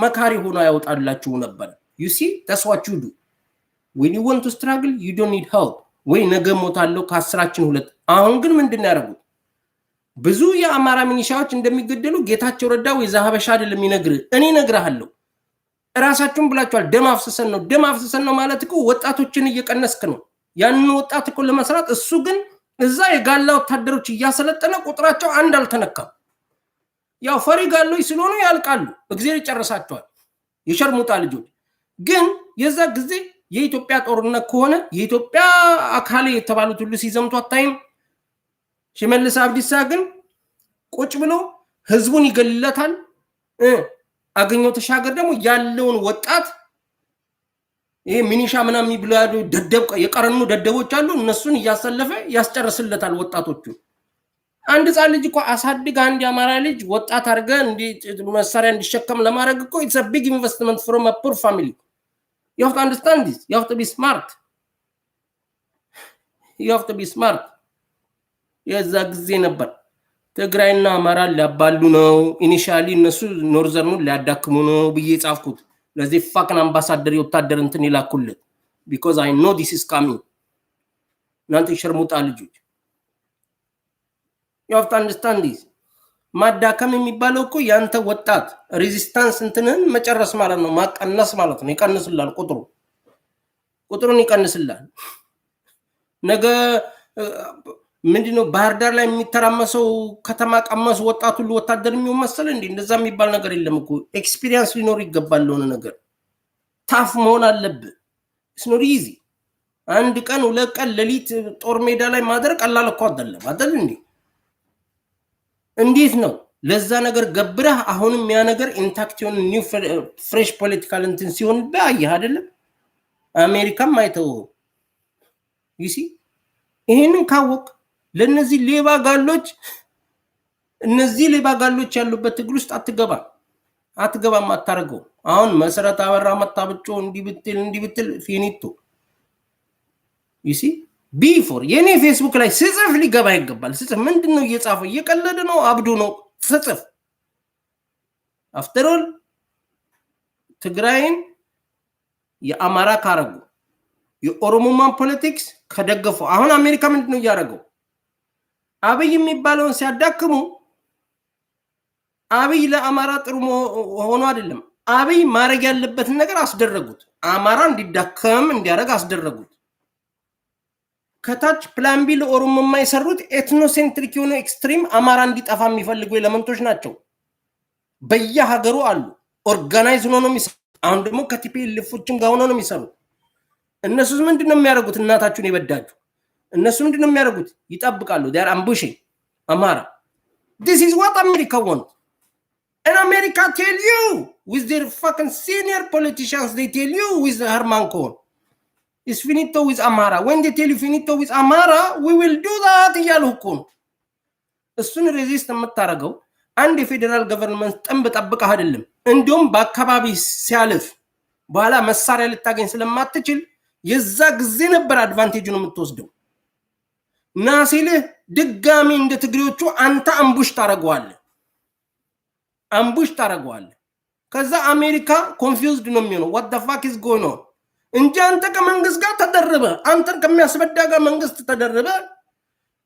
መካሪ ሆኖ ያወጣላችሁ ነበር you see that's what you do when you want to struggle you don't need help ወይ ነገ ሞታለው ከአስራችን ሁለት አሁን ግን ምንድነው ያደረጉት ብዙ የአማራ ሚኒሻዎች እንደሚገደሉ ጌታቸው ረዳው የዛሃበሻ አይደለም ይነግር እኔ ነግራለሁ ራሳችሁን ብላችኋል ደም አፍሰሰን ነው ማለት እኮ ወጣቶችን እየቀነስክ ነው ያን ወጣት እኮ ለመስራት እሱ ግን እዛ የጋላ ወታደሮች እያሰለጠነ ቁጥራቸው አንድ አልተነካም ያው ፈሪ ጋሎይ ስለሆነ ያልቃሉ እግዚአብሔር ይጨርሳቸዋል የሸርሙጣ ልጆች ግን የዛ ጊዜ የኢትዮጵያ ጦርነት ከሆነ የኢትዮጵያ አካል የተባሉት ሁሉ ሲዘምቱ አታይም ሽመልስ አብዲሳ ግን ቁጭ ብሎ ህዝቡን ይገልለታል አገኘው ተሻገር ደግሞ ያለውን ወጣት ይሄ ሚኒሻ ምናምን ይብላሉ ደደብ የቀረኑ ደደቦች አሉ እነሱን ያሰለፈ ያስጨርስለታል ወጣቶቹ አንድ ጻል ልጅ እኮ አሳድግ አንድ ያማራ ልጅ ወጣት አርገ እንዲ መሳሪያ እንዲሸከም ለማድረግ እኮ it's a big investment from a poor family you have to understand this you have to be smart የዛ ጊዜ ነበር ትግራይና አማራ ሊያባሉ ነው ኢኒሺያሊ እነሱ ኖርዘርኑን ሊያዳክሙ ነው ብዬ ጻፍኩት ለዚህ ፋክን አምባሳደር ወታደር እንትን ይላኩለት because I know this is coming እናንተ ሸርሙጣ ልጆች you have to understand this ማዳከም የሚባለው እኮ ያንተ ወጣት ሬዚስታንስ እንትንን መጨረስ ማለት ነው ማቀነስ ማለት ነው ይቀንስላል ቁጥሩን ይቀንስላል ነገ ምንድነው ባህር ዳር ላይ የሚተራመሰው ከተማ ቀመስ ወጣቱ ሁሉ ወታደር የሚመስል እንዴ እንደዛ የሚባል ነገር የለም እኮ ኤክስፒሪየንስ ሊኖር ይገባል ለሆነ ነገር ታፍ መሆን አለበት it's not easy አንድ ቀን ሁለት ቀን ሌሊት ጦር ሜዳ ላይ ማድረግ ቀላል እኮ አይደለም እንዴ እንዴት ነው ለዛ ነገር ገብረህ አሁንም ያ ነገር ኢንታክት የሆነ ኒው ፍሬሽ ፖለቲካል እንትን ሲሆን ባይህ አይደለም አሜሪካም አይተው you see ይሄንን ካወቅ ለነዚህ ሌባ ጋሎች ያሉበት ትግል ውስጥ አትገባም አታረገው አሁን መሰረት አበራ መጣብጮ እንዲብትል ፊኒቶ you see before የኔ ፌስቡክ ላይ ስጽፍ ሊገባ ይገባል ስጽፍ ምንድነው እየጻፈው እየቀለደ ነው አብዱ ነው ስጽፍ after all ትግራይን የአማራ ካረጉ የኦሮሞማን ፖለቲክስ ከደገፉ አሁን አሜሪካ ምንድነው ያደረገው አብይ የሚባለውን ሲያዳክሙ አብይ ለአማራ ጥሩ ሆኖ አይደለም አብይ ማረግ ያለበት ነገር አስደረጉት አማራ እንዲዳከም እንዲያረግ አስደረጉት ከታች ፕላን ቢ ለኦሮሞማ የሰሩት ኤትኖሴንትሪክ የሆነ ኤክስትሪም አማራ እንዲጠፋ የሚፈልጉ ኤሌመንቶች ናቸው በየሀገሩ አሉ ኦርጋናይዝ ሆኖ ነው የሚሰሩት አሁን ደግሞ ከቲፒኤልኤፎችም ጋር ሆኖ ነው የሚሰሩት እነሱ ምንድነው የሚያደርጉት እናታችሁን ይበዳጁ እነሱ ምንድነው የሚያደርጉት ይጣብቃሉ they are ambushing amara this is what America want and America tell you with their fucking senior politicians they tell you with Herman Cohen is finito with Amara when they tell you finito with Amara we will do that ያሉኩን እሱን ሬዚስት የምታረገው አንድ የፌደራል ገቨርንመንት ጠብጣብቀ አይደለም እንዲሁም በአካባቢ ሲያልፍ በኋላ መሳሪያ ልታገኝ ስለማትችል የዛ ጊዜ ነበር አድቫንቴጅ ነው የምትወስደው ናሲለ ድጋሚ እንደ ትግሬዎቹ አንተ አምቡሽ ታረጋዋለህ ከዛ አሜሪካ ኮንፊውዝድ ነው የሚሆነው what the fuck is going on እንጂ አንተ ከመንግስት ጋር ተደረበ አንተን ከሚያስበዳጋ መንግስት ተደረበ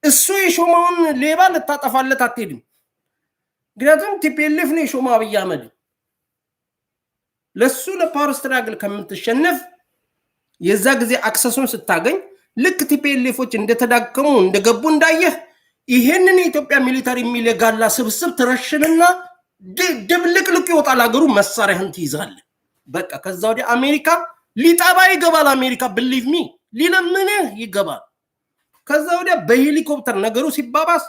እሱ የሾማውን ሌባ ለታጠፋለት አትሄድም ግራቱም ቲፒኤልኤፍ ነው የሾማው አብይ አህመድ ለሱ ለፓወር ስትራግል ከምትሸነፍ የዛ ጊዜ አክሰሱን ስታገኝ ልክ ቲፒኤልኤፎች እንደተዳከሙ እንደገቡ እንዳየህ ይሄንን የኢትዮጵያ ሚሊታሪ ሚሊጋላ ስብስብ ትረሽንና ድብልቅልቅ ይወጣል አገሩ መሳሪያህን ትይዛለ በቃ ከዛ ወዲያ አሜሪካ ሊጣባ ይገባል አሜሪካ believe me ሊለምን ይገባል ከዛ ወዲያ በሄሊኮፕተር ነገሩ ሲባባስ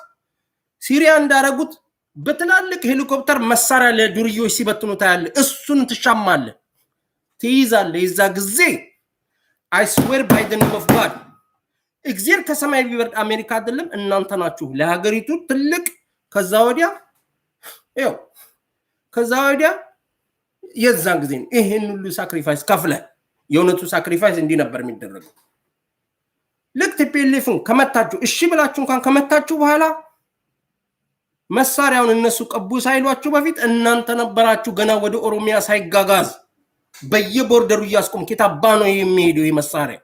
ሲሪያ እንዳረጉት በትላልቅ ሄሊኮፕተር መሳሪያ ለዱርዮች ሲበትኑ ታያለ እሱን ትሻማለ ትይዛለ የዛ ጊዜ I swear by the name of God እግዚአብሔር ከሰማይ ቢወርድ አሜሪካ አይደለም እናንተ ናችሁ ለሀገሪቱ ትልቅ ከዛ ወዲያ ይው ከዛ ወዲያ የዛን ጊዜ ይሄን ሁሉ ሳክሪፋይስ ከፍለ የእውነቱ ሳክሪፋይስ እንዲህ ነበር የሚደረገው ልክ ቲፒኤልኤፍን ከመታችሁ እሺ ብላችሁ እንኳን ከመታችሁ በኋላ መሳሪያውን እነሱ ቀቡ ሳይሏችሁ በፊት እናንተ ነበራችሁ ገና ወደ ኦሮሚያ ሳይጋጋዝ በየቦርደሩ ያስቆም ከታባ ነው የሚሄደው የመሳሪያ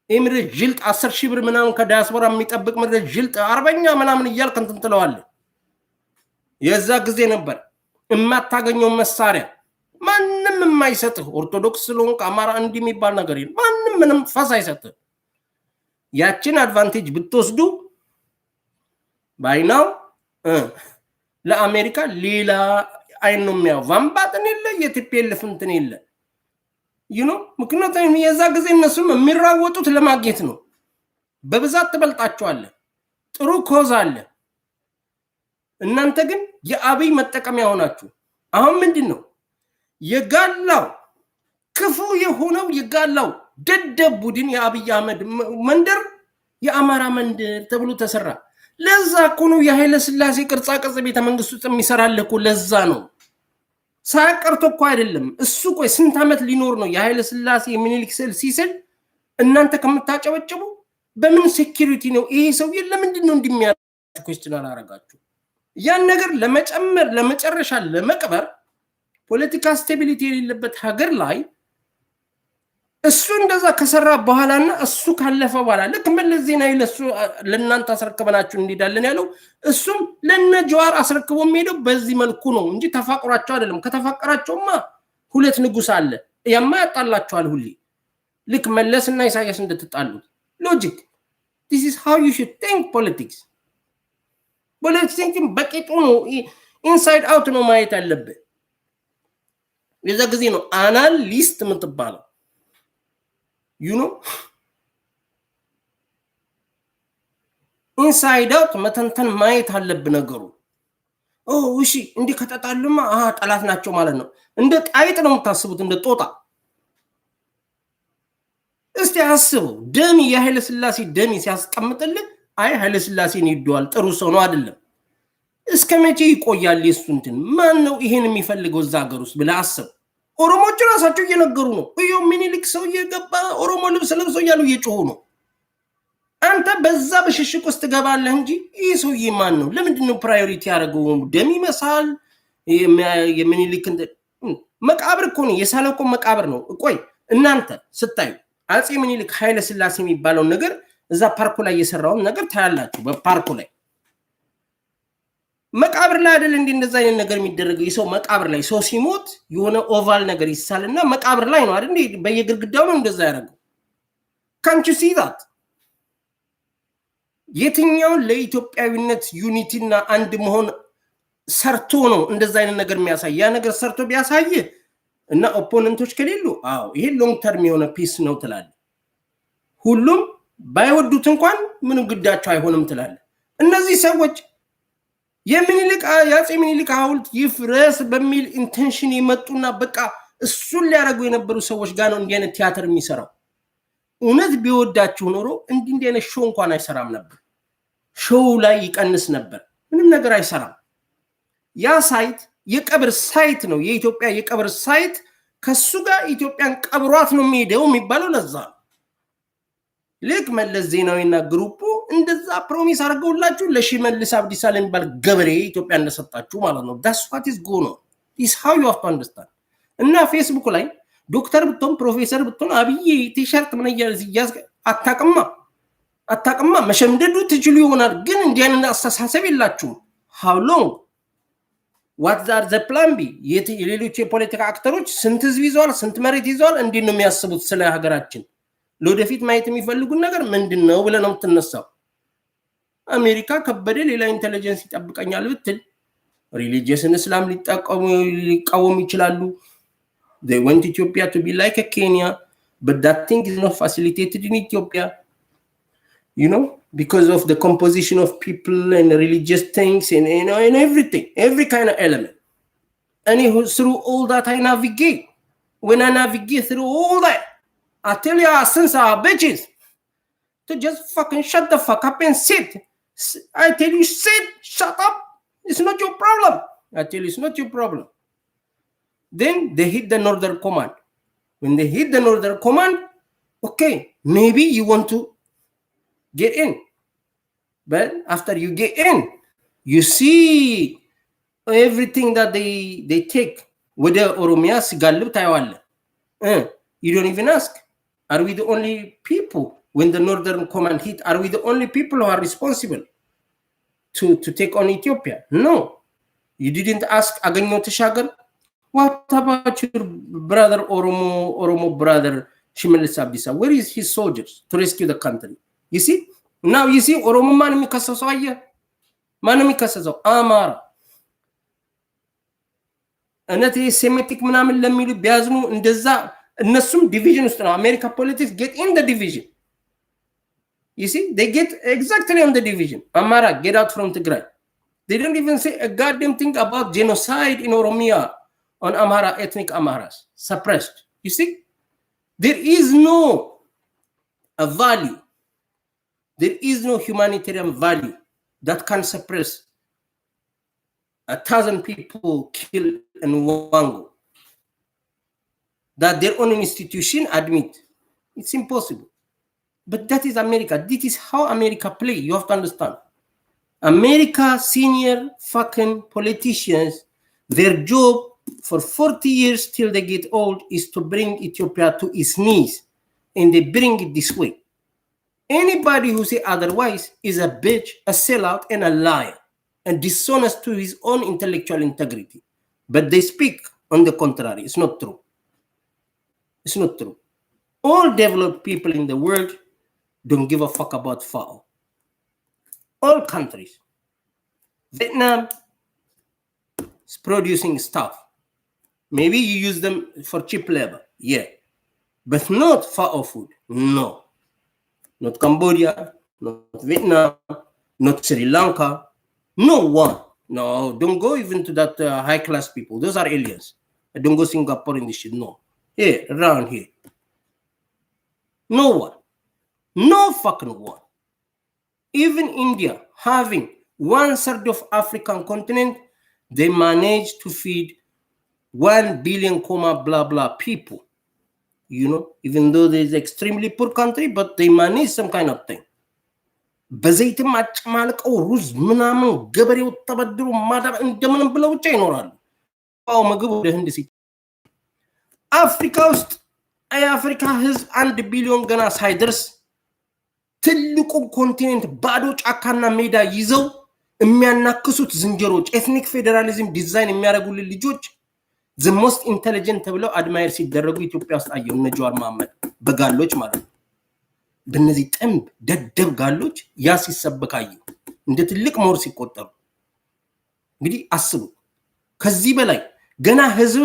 ኤምሬ ጅልጥ 10,000 ብር ምናምን ከዳያስፖራ የሚጠብቅ ምድረ ጅልጥ አርበኛ ምናምን እያልክ እንትን ትለዋለህ የዛ ጊዜ ነበር እማታገኘው መሳሪያ ማንንም የማይሰጥህ ኦርቶዶክስ ስለሆንክ አማራ እንዲህ የሚባል ነገር የለም ማንንም ምንም ፈስ አይሰጥህ ያችን አድቫንቴጅ ብትወስዱ ባይናው ለአሜሪካ ሌላ አይን ነው የሚያው ቫምባጥን የለ የቲፒኤልኤፍ እንትን የለ ምክንያቱም የዛ ጊዜ እነሱም የሚራወጡት ለማግኘት ነው በብዛት ትበልጣቸዋለህ ጥሩ ኮዝ አለ እናንተ ግን የአብይ መጠቀሚያ ሆናችሁ አሁን ምንድነው የጋላው ክፉ የሆነው የጋላው ደደብ ቡድን የአብይ አህመድ መንደር የአማራ መንደር ተብሎ ተሰራ ለዛ እኮ ነው የኃይለ ሥላሴ ቅርጻ ቅርጽ ቤተ መንግስት ውስጥ የሚሰራልህ እኮ ለዛ ነው ሳቀርቶ እኮ አይደለም እሱ ቆይ ስንት አመት ሊኖር ነው የኃይለ ሥላሴ ሚኒሊክ ሲስል እናንተ ከምታጨበጭቡ በምን ሴኩሪቲ ነው ይሄ ሰው ለምንድን ነው እንደሚያደርግ ኩዌስችን አላረጋችሁ ያን ነገር ለመጨመር ለመጨረሻ ለመቅበር ፖለቲካ ስቴቢሊቲ የሌለበት ሀገር ላይ እሱ እንደዛ ከሰራ በኋላና እሱ ካለፈ በኋላ ልክ መለስ ዜናዊ ለእናንተ አስረክበናችሁ እንዲዳለን ያለው እሱም ለነጀዋር አስረክቦ የሚሄደው በዚህ መልኩ ነው እንጂ ተፋቅሯቸው አይደለም ከተፋቀራቸውማ ሁለት ንጉስ አለ ያማ ያጣላቸዋል ሁሌ ልክ መለስና ኢሳያስ እንደተጣሉት ሎጂክ this is how you should think politics politics በቂጡ ነው ኢንሳይድ አውት ነው ማየት አለበት ለዛ ጊዜ ነው አናሊስት የምትባለው ኢንሳይድ አውት መተንተን ማየት አለብህ ነገሩ እሺ እንዲህ ከተጣሉማ ጠላት ናቸው ማለት ነው እንደ ጣይጥ ነው የምታስቡት እንደ ጦጣ እስቲ አስቡ ደም የኃይለ ሥላሴ ደም ሲያስቀምጥልህ አይ ኃይለ ሥላሴን ይደዋል ጥሩ ሰው ነው አይደለም እስከመቼ ይቆያል የሱንትን ማን ነው ይሄን የሚፈልገው እዛ ሀገር ውስጥ ብለህ አስብ ኦሮሞች ራሳቸው እየነገሩ ነው እዩ ሚኒሊክ ሰው እየገባ ኦሮሞ ልብስ ለብሶ እያሉ እየጮሁ ነው አንተ በዛ በሽሽቅ ውስጥ ገባለህ እንጂ ይህ ሰውዬ ማን ነው ለምንድን ነው ፕራዮሪቲ ያደረገው ደም ይመሳል የሚኒሊክ መቃብር እኮ ነው የሳለቆ መቃብር ነው ቆይ እናንተ ስታዩ አጼ ሚኒሊክ ኃይለ ሥላሴ የሚባለው ነገር እዛ ፓርኩ ላይ የሰራውን ነገር ታያላችሁ በፓርኩ ላይ መቃብር ላይ አይደል እንደዛ አይነት ነገር የሚደረገው የሰው መቃብር ላይ ሰው ሲሞት የሆነ ኦቫል ነገር ይሳልና መቃብር ላይ ነው አይደል በየግድግዳው ነው እንደዛ ያደረገው can't you see that የትኛው ለኢትዮጵያዊነት ዩኒቲና አንድ መሆን ሰርቶ ነው እንደዛ አይነት ነገር የሚያሳይ ያ ነገር ሰርቶ ቢያሳይ እና ኦፖነንቶች ከሌሉ ይሄ ሎንግ ተርም የሆነ ፒስ ነው ትላለ ሁሉም ባይወዱት እንኳን ምንም ግዳቸው አይሆንም ትላለ እነዚህ ሰዎች የሚኒሊክ ያጼ ሚኒሊክ ሐውልት ይፍረስ በሚል ኢንቴንሽን ይመጡና በቃ እሱን ሊያረጉ የነበሩ ሰዎች ጋር ነው እንዲህ አይነት ቲያትር የሚሰራው እውነት ቢወዳችሁ ኖሮ እንዲህ አይነት ሾው እንኳን አይሰራም ነበር ሾው ላይ ይቀንስ ነበር ምንም ነገር አይሰራም ያ ሳይት የቀብር ሳይት ነው የኢትዮጵያ የቀብር ሳይት ከሱ ጋር ኢትዮጵያን ቀብሯት ነው የሚሄደው የሚባለው ለዛ ልክ መለስ ዜናዊና ግሩፑ እንደዛ ፕሮሚስ አድርገውላችሁ ለሽመልስ አብዲሳ ለሚባል ገበሬ ኢትዮጵያ እንደሰጣችሁ ማለት ነው that's what is going on this how you have to understand እና ፌስቡክ ላይ ዶክተር ብትሆን ፕሮፌሰር ብትሆን አብይ ቲሸርት ምን ያዝ አታቀማ መሸምደዱ ትችሉ ይሆናል ግን እንዲህ አይነት አስተሳሰብ የላችሁም how long what are the plan B የሌሎች የፖለቲካ አክተሮች ስንት ህዝብ ይዘዋል ስንት መሬት ይዘዋል እንዴት ነው የሚያስቡት ስለ ሀገራችን ለወደፊት ማየት የሚፈልጉት ነገር ምንድነው ብለ ነው ተነሳው አሜሪካ ከበደ ሌላ ኢንተለጀንስ ይጠብቀኛል ብትል ሪሊጂየስን እስላም ሊቃወሙ ይችላሉ they want Ethiopia to be like a Kenya but that thing is not facilitated in Ethiopia because of the composition of people and religious things and everything every kind of element and through all that I navigate when I navigate through all that I tell you, since our bitches, to just fucking shut the fuck up and sit. I tell you, sit, shut up. It's not your problem. I tell you, it's not your problem. Then they hit the Northern Command. When they hit the Northern Command, okay, maybe you want to get in. But after you get in, you see everything that they take. Whether Oromia Sigalu Taiwan. You don't even ask. Are we the only people when the Northern Command hit? Are we the only people who are responsible to take on Ethiopia? No. You didn't ask Aganyo Teshagar. What about your brother Oromo brother Shimelis Abdisa? Where is his soldiers to rescue the country? You see? Now you see Oromo Manami Kasasoya. Manami Kasaso Amara. እነዚህ ሴሜቲክ ምናምን ለሚሉ ቢያዝኑ እንደዛ እነሱም ዲቪዥን ውስጥ ነው አሜሪካ ፖለቲክስ get in the division. You see, they get exactly on the division. Amara, get out from Tigray. They don't even say a goddamn thing about genocide in Oromia on Amhara, ethnic Amharas, suppressed. You see, there is no a value. There is no humanitarian value that can suppress 1,000 people killed in Wango. That their own institution admit. It's impossible. But that is America. This is how America play. You have to understand. America senior fucking politicians, their job for 40 years till they get old is to bring Ethiopia to its knees. And they bring it this way. Anybody who say otherwise is a bitch, a sellout, and a liar. And dishonest to his own intellectual integrity. But they speak on the contrary. It's not true. It's not true. All developed people in the world don't give a fuck about FAO. All countries. Vietnam is producing stuff. Maybe you use them for cheap labor. Yeah. But not FAO food. No. Not Cambodia, not Vietnam, not Sri Lanka. No one. No, don't go even to that high-class people. Those are aliens. Don't go Singapore in this shit. No. Here, around here. No one. No fucking one. Even India, having 1/3 of African continent, they manage to feed 1 billion, blah, blah people. You know, even though there's extremely poor country, but they manage some kind of thing. በዘይት ማጭማልቀው ሩዝ ምናምን ገበሬው ተበድሮ ማዳብ እንደምንም ብለው ብቻ ይኖራሉ። አው ምግብ ወደ ህንድ ሲ አፍሪካ ውስጥ የአፍሪካ ህዝብ 1 ቢሊዮን ገና ሳይደርስ ትልቁ ኮንቲኔንት ባዶ ጫካና ሜዳ ይዘው የሚያናክሱት ዝንጀሮች ኤትኒክ ፌደራሊዝም ዲዛይን የሚያደርጉልን ልጆች the most intelligent ተብለው አድማየር ሲደረጉ ኢትዮጵያ ውስጥ አየሁ እነ ጀዋር መሐመድ በጋሎች ማለት ነው። በእነዚህ ጥምብ ደደብ ጋሎች ያ ሲሰበካዩ እንደ ትልቅ ሞር ሲቆጠሩ እንግዲህ አስቡ። ከዚህ በላይ ገና ህዝብ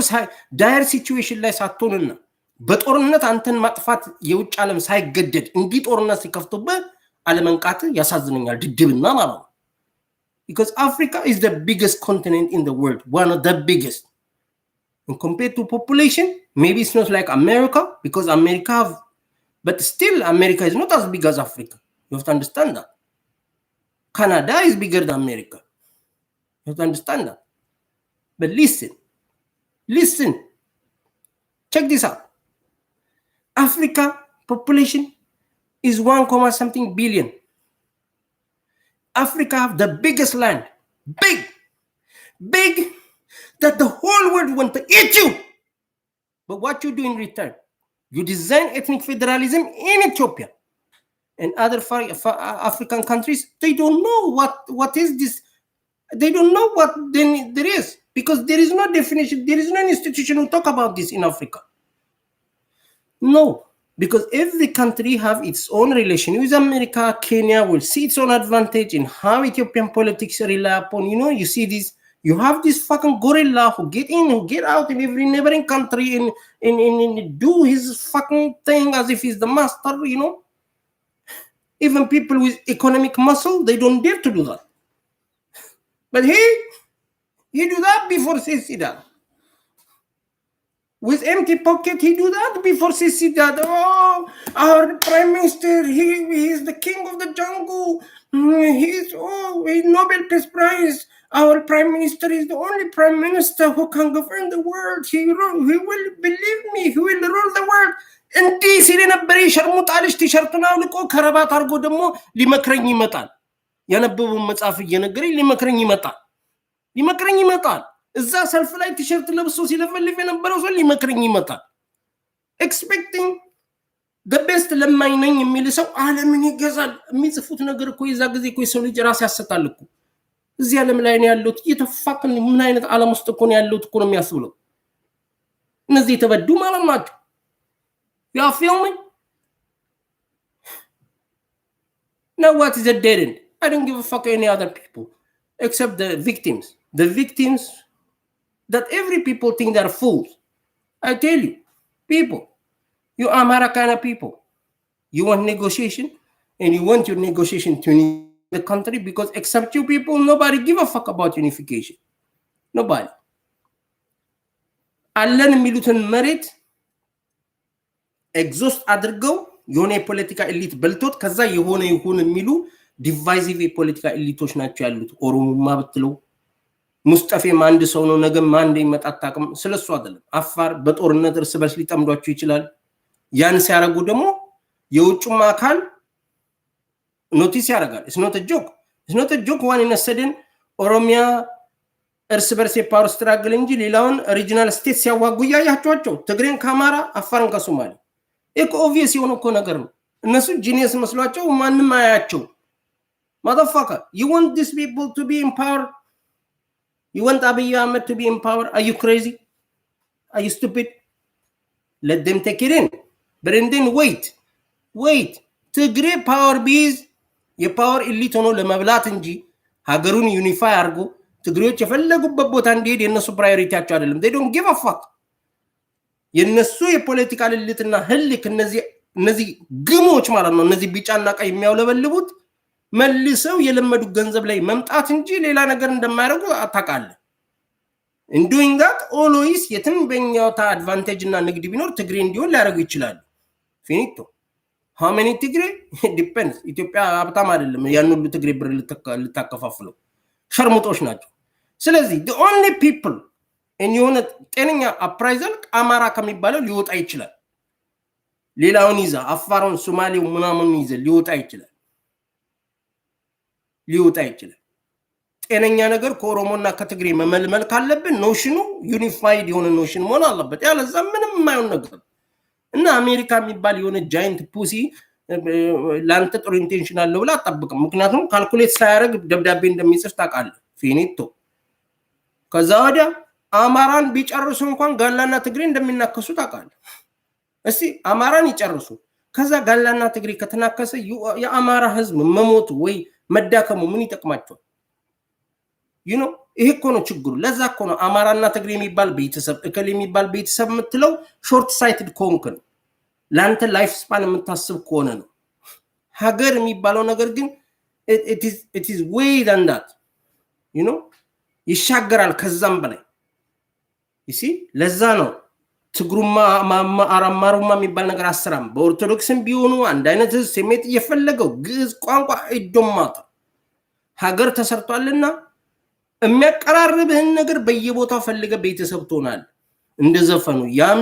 ዳየር ሲቹዌሽን ላይ ሳትሆንና በጦርነት አንተን ማጥፋት የውጭ ዓለም ሳይገደድ እንዲህ ጦርነት ሲከፍቱበት አለመንቃት ያሳዝነኛል። ድድብና ማለት ነው። because Africa is the biggest continent in the world, one of the biggest. And compared to population, maybe it's not like America, because America have, but still America is not as big as Africa. You have to understand that. Canada is bigger than America. You have to understand that. But listen, check this out. Africa population is 1, something billion. Africa have the biggest land, big, that the whole world want to eat you. But what you do in return? You design ethnic federalism in Ethiopia and other African countries. They don't know what is this. They don't know what there is, because there is no definition. There is no institution who talk about this in Africa. No, because every country have its own relation with America. Kenya will see its own advantage in how Ethiopian politics rely upon. You know, you see this. You have this fucking gorilla who get in, who get out in every neighboring country and do his fucking thing as if he's the master, you know. Even people with economic muscle, they don't dare to do that. But he do that before Sisi does. With empty pocket, he do that before Sisi that. Oh, our prime minister, he's the king of the jungle. He's Nobel Peace Prize. Our prime minister is the only prime minister who can govern the world. He will believe me. He will rule the world. እንዲህ ሲል የነበረ የሸርሙጣልሽ ቲሸርቱን አውልቆ ከረባት አድርጎ ደግሞ ሊመክረኝ ይመጣል። ያነበበውን መጽሐፍ እየነገረኝ ሊመክረኝ ይመጣል። እዛ ሰልፍ ላይ ቲሸርት ለብሶ ሲለፈልፍ የነበረው ሰው ሊመክረኝ ይመጣል። ኤክስፔክቲንግ the best ለማኝ ነኝ የሚል ሰው ዓለምን ይገዛል። የሚጽፉት ነገር እኮ የዛ ጊዜ እኮ የሰው ልጅ ራስ ያሰጣል እኮ። እዚህ ዓለም ላይ ነው ያለው እየተፋቅን ምን አይነት ዓለም ውስጥ እኮ ነው ያለው እኮ ነው የሚያስብለው። እነዚህ የተበዱ ማለት ናቸው። You are filming? Now what is a dead end? I don't give a fuck any other people except the victims. The victims that every people think they're fools. I tell you, people, you are Maracana people. You want negotiation, and you want your negotiation to unify the country because except you people, nobody give a fuck about unification. Nobody. Allen Milutan merit exhaust አድርገው የሆነ የፖለቲካ ኤሊት በልቶት ከዛ የሆነ የሚሉ ዲቫይሲቭ የፖለቲካ ኤሊቶች ናቸው ያሉት። ኦሮሞማ ብትለው ሙስጠፌም አንድ ሰው ነው፣ ነገ ማን እንደሚመጣ አታውቅም። ስለሱ አይደለም። አፋር በጦርነት እርስ በርስ ሊጠምዷቸው ይችላል። ያን ሲያረጉ ደግሞ የውጭም አካል ኖቲስ ያደርጋል። it's not a joke one in a sudden ኦሮሚያ እርስ በርስ የፓወር ስትራግል እንጂ ሌላውን ሪጂናል ስቴት ሲያዋጉ ያያቸዋቸው ትግሬን ከአማራ አፋርን ከሶማሌ እኮ ኦብቪየስ የሆነ እኮ ነገር ነው። እነሱ ጂኒየስ መስሏቸው ማንንም አያቸው። motherfucker, you want these people to be in power? You want Abiy Ahmed to be in power? Are you crazy? Are you stupid? Let them take it in. But then wait. ትግሬ ፓወር ቢዝ የፓወር ኤሊት ሆኖ ለመብላት እንጂ ሀገሩን ዩኒፋይ አድርጎ ትግሬዎች የፈለጉበት ቦታ እንዲሄድ የነሱ ፕራዮሪቲያቸው አይደለም። they don't give a fuck። የነሱ የፖለቲካል ኤሊትና ህልክ እነዚህ ግሞች ማለት ነው። እነዚህ ቢጫና ቀይ የሚያውለበልቡት መልሰው የለመዱ ገንዘብ ላይ መምጣት እንጂ ሌላ ነገር እንደማያደርጉ አታውቃለህ። in doing that always የትም በእኛውታ አድቫንቴጅ እና ንግድ ቢኖር ትግሬ እንዲሆን ሊያደርጉ ይችላሉ። ፊኒቶ how many ትግሬ depends። ኢትዮጵያ ሀብታም አይደለም ያን ሁሉ ትግሬ ብር ልታከፋፍለው፣ ሸርሙጦች ናቸው። ስለዚህ the only people in የሆነ ጤነኛ አፕራይዛል አማራ ከሚባለው ሊወጣ ይችላል። ሌላውን ይዛ አፋሩን ሶማሌው ምናምን ይዘ ሊወጣ ይችላል። ጤነኛ ነገር ከኦሮሞና ከትግሬ መመልመል ካለብን ኖሽኑ ዩኒፋይድ የሆነ ኖሽን መሆን አለበት። ያለዛ ምንም የማይሆን ነገር እና አሜሪካ የሚባል የሆነ ጃይንት ፑሲ ላንተ ጥሩ ኢንቴንሽን አለው ብላ አጣብቅም። ምክንያቱም ካልኩሌት ሳያደርግ ደብዳቤ እንደሚጽፍ ታውቃለህ። ፊኒቶ ከዛ ወዲያ አማራን ቢጨርሱ እንኳን ጋላና ትግሬ እንደሚናከሱ ታውቃለህ። እስቲ አማራን ይጨርሱ፣ ከዛ ጋላና ትግሬ ከተናከሰ የአማራ ህዝብ መሞቱ ወይ መዳከሙ ምን ይጠቅማቸዋል? ይሄ እኮ ነው ችግሩ። ለዛ እኮ ነው አማራና ትግሬ የሚባል ቤተሰብ እከሌ የሚባል ቤተሰብ የምትለው ሾርት ሳይትድ ኮንክ ነው። ለአንተ ላይፍ ስፓን የምታስብ ከሆነ ነው። ሀገር የሚባለው ነገር ግን it is way than that ይሻገራል ከዛም በላይ ለዛ ነው ትግሩማ አማሩማ የሚባል ነገር አሰራም። በኦርቶዶክስም ቢሆኑ አንድ አይነት ስሜት እየፈለገው ግዕዝ ቋንቋ አይዶማታ ሀገር ተሰርቷልና የሚያቀራርብህን ነገር በየቦታው ፈልገ ቤተሰብ ትሆናል። እንደዘፈኑ ያም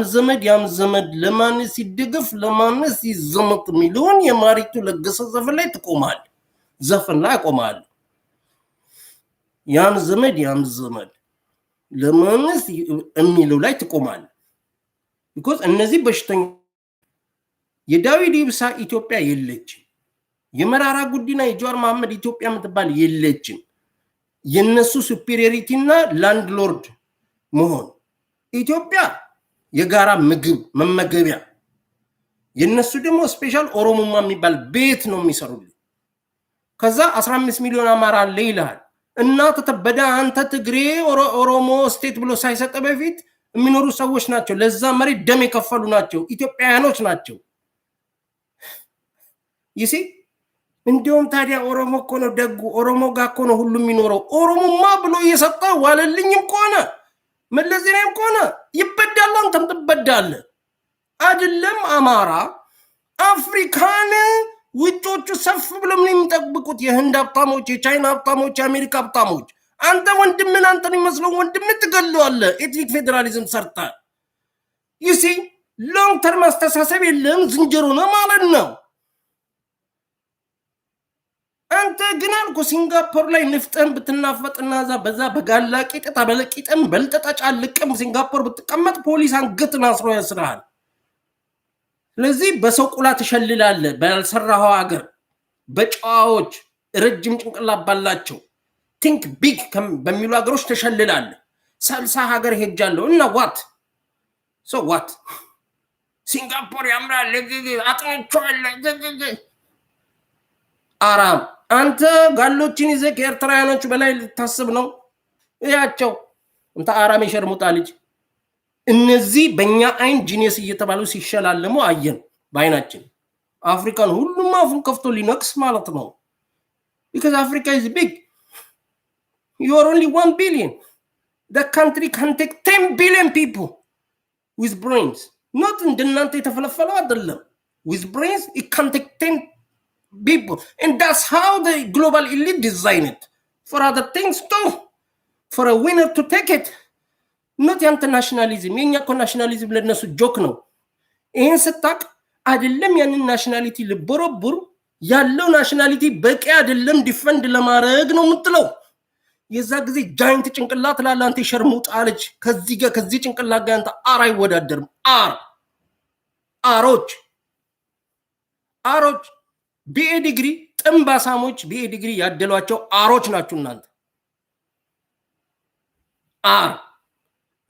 ዘመድ ለማንስ ይደገፍ ለማንስ ይዘመት ሚሊዮን የማሪቱ ለገሰ ዘፈን ላይ ትቆማል። ዘፈን ላይ ቆማል። ያም ዘመድ ለማንስ የሚለው ላይ ትቆማል። because እነዚህ በሽተኛ የዳዊት ኢብሳ ኢትዮጵያ የለችም። የመራራ ጉዲና የጆር መሐመድ ኢትዮጵያ የምትባል የለችም። የነሱ ሱፒሪዮሪቲ እና ላንድሎርድ መሆን ኢትዮጵያ የጋራ ምግብ መመገቢያ፣ የነሱ ደግሞ ስፔሻል ኦሮሞማ የሚባል ቤት ነው የሚሰሩልኝ። ከዛ 15 ሚሊዮን አማራ አለ ይላል እና ተተበዳ አንተ ትግሬ ኦሮሞ ስቴት ብሎ ሳይሰጥ በፊት የሚኖሩ ሰዎች ናቸው። ለዛ መሬት ደም የከፈሉ ናቸው። ኢትዮጵያውያኖች ናቸው። ይሲ እንዲሁም ታዲያ ኦሮሞ እኮ ነው ደጉ፣ ኦሮሞ ጋር እኮ ነው ሁሉም የሚኖረው። ኦሮሞማ ብሎ እየሰጠ ዋለልኝም ከሆነ መለስ ዜናዊም ከሆነ ይበዳል፣ አንተም ትበዳለህ። አይደለም አማራ አፍሪካን ውጮቹ ሰፍ ብለው ምን የሚጠብቁት የህንድ ሀብታሞች፣ የቻይና ሀብታሞች፣ የአሜሪካ ሀብታሞች። አንተ ወንድምን አንተን የሚመስለው ወንድምን ትገለዋለህ። ኤትኒክ ፌዴራሊዝም ሰርተ ይሲ ሎንግ ተርም አስተሳሰብ የለም፣ ዝንጀሮ ነው ማለት ነው። አንተ ግን አልኩ ሲንጋፖር ላይ ንፍጠን ብትናፈጥና በዛ በጋላ ቂጥታ በለቂጥም በልጠጣ ጫልቅም ሲንጋፖር ብትቀመጥ ፖሊስ አንገትን አስሮ ያስራል። ስለዚህ በሰው ቁላ ትሸልላለህ። ባልሰራኸው ሀገር በጨዋዎች ረጅም ጭንቅላት ባላቸው ቲንክ ቢግ በሚሉ ሀገሮች ተሸልላለህ። 60 ሀገር ሄጃለሁ እና ዋት ሶ ዋት ሲንጋፖር ያምራል አጥንቻለሁ። አራም አንተ ጋሎችን ይዘህ ከኤርትራውያኖች በላይ ልታስብ ነው። ያቸው እንተ አራም የሸርሙጣ ልጅ እነዚህ በእኛ አይን ጂኒየስ እየተባሉ ሲሸላለሙ አየን በአይናችን። አፍሪካን ሁሉም አፉን ከፍቶ ሊነቅስ ማለት ነው። because Africa is big. You are only 1 billion. The country can take 10 billion people with brains. Not እንደናንተ የተፈለፈለው አይደለም። with brains it can take 10 people, and that's how the global elite design it for other things too, for a winner to take it. not ያንተ ናሽናሊዝም የኛ እኮ ናሽናሊዝም ለነሱ ጆክ ነው። ይሄን ስታቅ አይደለም ያንን ናሽናሊቲ ልቦረቡር ያለው ናሽናሊቲ በቂ አይደለም ዲፈንድ ለማድረግ ነው የምትለው። የዛ ጊዜ ጃይንት ጭንቅላት ላላንተ ሸርሙጣ ልጅ ከዚህ ጋር ከዚህ ጭንቅላት ጋር አንተ አር አይወዳደርም። አሮች ቢኤ ዲግሪ ጥንባሳሞች ቢኤ ዲግሪ ያደሏቸው አሮች ናችሁ እናንተ።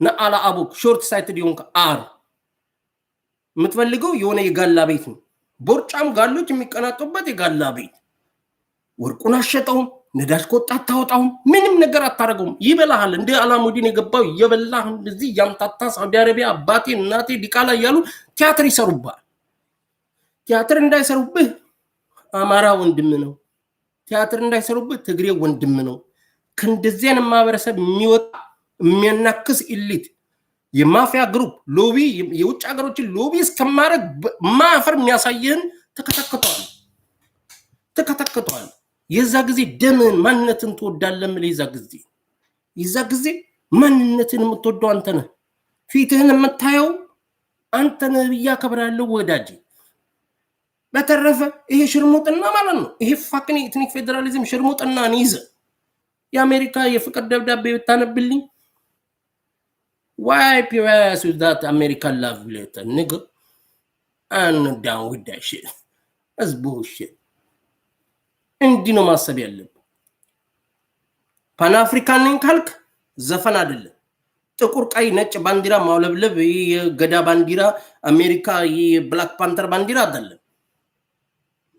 ነአላ አቡክ ሾርት ሳይትድ ይሆንክ የምትፈልገው የሆነ የጋላ ቤት ነው። ቦርጫም ጋሎች የሚቀናጡበት የጋላ ቤት። ወርቁን አሸጠውም፣ ነዳጅ ከወጣ አታወጣውም፣ ምንም ነገር አታረገውም። ይበላሃል። እንደ አላሙዲን የገባው እየበላህ እንደዚህ ያምታታ ሳውዲ አረቢያ አባቴ እናቴ ዲቃላ እያሉ ቲያትር ይሰሩብሃል። ቲያትር እንዳይሰሩብህ አማራ ወንድም ነው። ቲያትር እንዳይሰሩብህ ትግሬ ወንድም ነው። ከእንደዚያን ማህበረሰብ የሚወጣ የሚያናክስ ኢሊት የማፊያ ግሩፕ ሎቢ የውጭ ሀገሮችን ሎቢ እስከማድረግ ማፈር የሚያሳየህን ተከተከቷል። የዛ ጊዜ ደምን ማንነትን ትወዳለህ። የዛ ጊዜ ማንነትን የምትወደው አንተ ነህ። ፊትህን የምታየው አንተ ነህ ብዬ አከብራለሁ ወዳጅ። በተረፈ ይሄ ሽርሙጥና ማለት ነው። ይሄ ፋክኒ ኤትኒክ ፌዴራሊዝም ሽርሙጥና ይዘ የአሜሪካ የፍቅር ደብዳቤ ብታነብልኝ wipe your ass with that American love letter, nigga. I'm not down with that shit. That's bullshit. እንዲህ ነው ማሰብ ያለብህ። ፓን አፍሪካን ነኝ ካልክ ዘፈን አይደለም። ጥቁር ቀይ ነጭ ባንዲራ ማውለብለብ የገዳ ባንዲራ አሜሪካ የብላክ ፓንተር ባንዲራ አይደለም።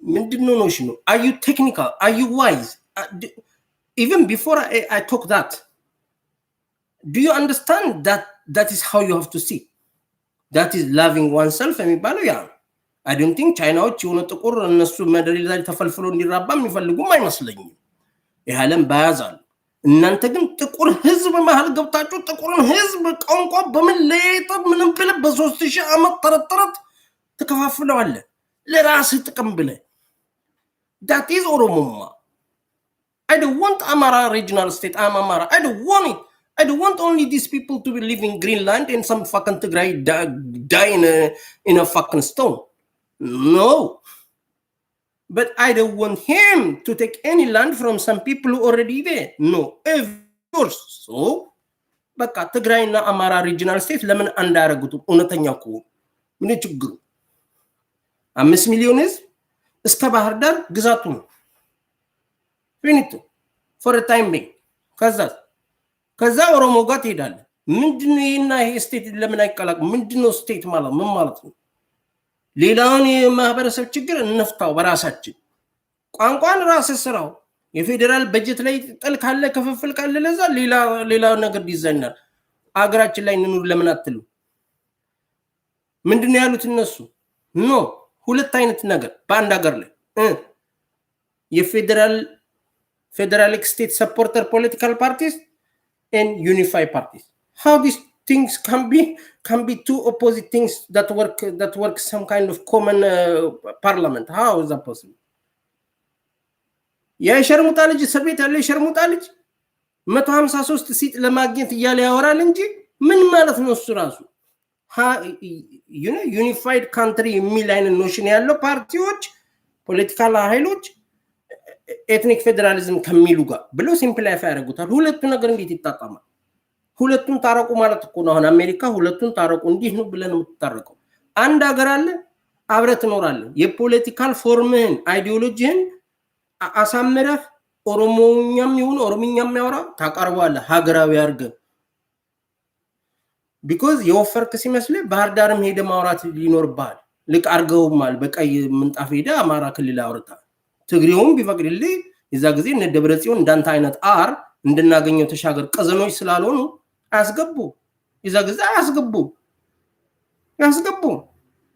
ምንድነው ነው? ነው are you technical? Are you wise? Even before I talk that, do you understand that is how you have to see? That is loving oneself የሚባለው ያ I don't think ቻይናዎች የሆነ ጥቁር እነሱ መደሪ ላይ ተፈልፍሎ እንዲራባ የሚፈልጉም አይመስለኝም። ይሄለም ባያዛል። እናንተ ግን ጥቁር ህዝብ መሃል ገብታችሁ ጥቁርን ህዝብ ቋንቋ በምን ለየት ምንም ብለህ በ3000 ዓመት ተረተረት ተከፋፍለዋል ለራስህ ጥቅም ብለህ። that is Oromoma. I don't want Amara regional state. I'm Amara. I don't want it. I don't want only these people to be living Greenland and some fucking Tigray die in a fucking stone. No. But I don't want him to take any land from some people who already there. No. Of course. So, በቃ ትግራይና አማራ ሪጂናል ስቴት ለምን አንዳረጉት? እውነተኛው እኮ ምን ችግሩ? 5 ሚሊዮን ህዝብ እስከ ባህር ዳር ግዛቱ ነው። ፊኒቶ for a time being. ከዛ ኦሮሞ ጋር ትሄዳለህ። ምንድነው ይሄና ይሄ ስቴት ለምን አይቀላቅ? ምንድነው ስቴት ማለት ምን ማለት ነው? ሌላውን የማህበረሰብ ችግር እንፍታው በራሳችን። ቋንቋን ራስ ስራው የፌደራል በጀት ላይ ጥል ካለ ከፍፍል ካለ ለዛ ሌላ ነገር ዲዛይነር አገራችን ላይ እንኑር ለምን አትሉ? ምንድነው ያሉት እነሱ? ኖ ሁለት አይነት ነገር በአንድ ሀገር ላይ የፌደራሊክ ስቴት ሰፖርተር ፖለቲካል ፓርቲስ and unify parties. How these things can be two opposite things that work some kind of common parliament? How is that possible? የሸርሙጣ ልጅ እስር ቤት ያለ የሸርሙጣ ልጅ 153 ሲት ለማግኘት እያለ ያወራል እንጂ ምን ማለት ነው እሱ ራሱ? ዩኒፋይድ ካንትሪ የሚል አይነት ኖሽን ያለው ፓርቲዎች ፖለቲካል ኃይሎች ኤትኒክ ፌዴራሊዝም ከሚሉ ጋር ብሎ ሲምፕሊፋይ ያደርጉታል። ሁለቱ ነገር እንዴት ይጣጣማል? ሁለቱን ታረቁ ማለት እኮ ነው። አሁን አሜሪካ ሁለቱን ታረቁ እንዲህ ነው ብለን የምትታረቀው። አንድ ሀገር አለ፣ አብረህ ትኖራለህ። የፖለቲካል ፎርምህን አይዲዮሎጂህን አሳምረህ ኦሮሞኛም ይሁን ኦሮምኛም ያወራ ታቀርባለህ ሀገራዊ አድርገህ። ቢኮዝ የወፈርክ ሲመስልህ ባህር ዳርም ሄደ ማውራት ሊኖርብሃል። ልክ አርገውማል። በቀይ ምንጣፍ ሄደ አማራ ክልል አውርታ ትግሬውም ቢፈቅድልህ የዛ ጊዜ እነ ደብረጽዮን እንዳንተ አይነት አር እንድናገኘው ተሻገር ቀዘኖች ስላልሆኑ አያስገቡ። የዛ ጊዜ አያስገቡ።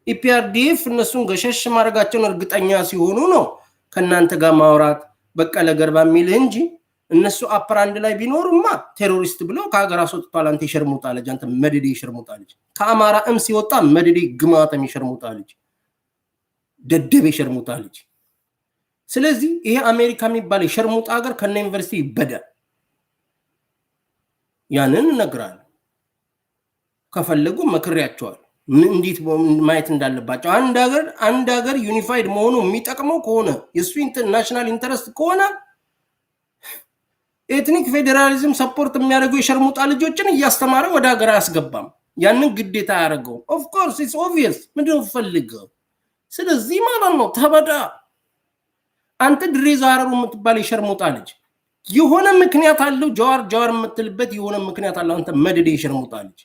ኢፒአርዲኤፍ እነሱን ገሸሽ ማድረጋቸውን እርግጠኛ ሲሆኑ ነው ከእናንተ ጋር ማውራት በቀለ ገርባ የሚል እንጂ እነሱ አፕር አንድ ላይ ቢኖሩማ ቴሮሪስት ብለው ከሀገር አስወጥቷል። አንተ የሸርሙጣ ልጅ፣ አንተ መደዴ የሸርሙጣ ልጅ፣ ከአማራ ሲወጣ መደዴ ግማተም የሸርሙጣ ልጅ፣ ደደብ የሸርሙጣ ልጅ። ስለዚህ ይሄ አሜሪካ የሚባል የሸርሙጣ ሀገር ከነ ዩኒቨርሲቲ ይበዳል። ያንን እነግራለሁ። ከፈለጉ መክሬያቸዋል እንዴት ማየት እንዳለባቸው። አንድ ሀገር ዩኒፋይድ መሆኑ የሚጠቅመው ከሆነ የሱ ኢንተርናሽናል ኢንተረስት ከሆነ ኤትኒክ ፌዴራሊዝም ሰፖርት የሚያደርገው የሸርሙጣ ልጆችን እያስተማረ ወደ ሀገር አያስገባም። ያንን ግዴታ ያደርገው ኦፍ ኮርስ ኢትስ ኦብቪየስ። ምንድነው ፈልገው? ስለዚህ ማለት ነው ተበዳ። አንተ ድሬዛ አረሩ የምትባል የሸርሙጣ ልጅ የሆነ ምክንያት አለው። ጀዋር የምትልበት የሆነ ምክንያት አለው። አንተ መደዴ የሸርሙጣ ልጅ፣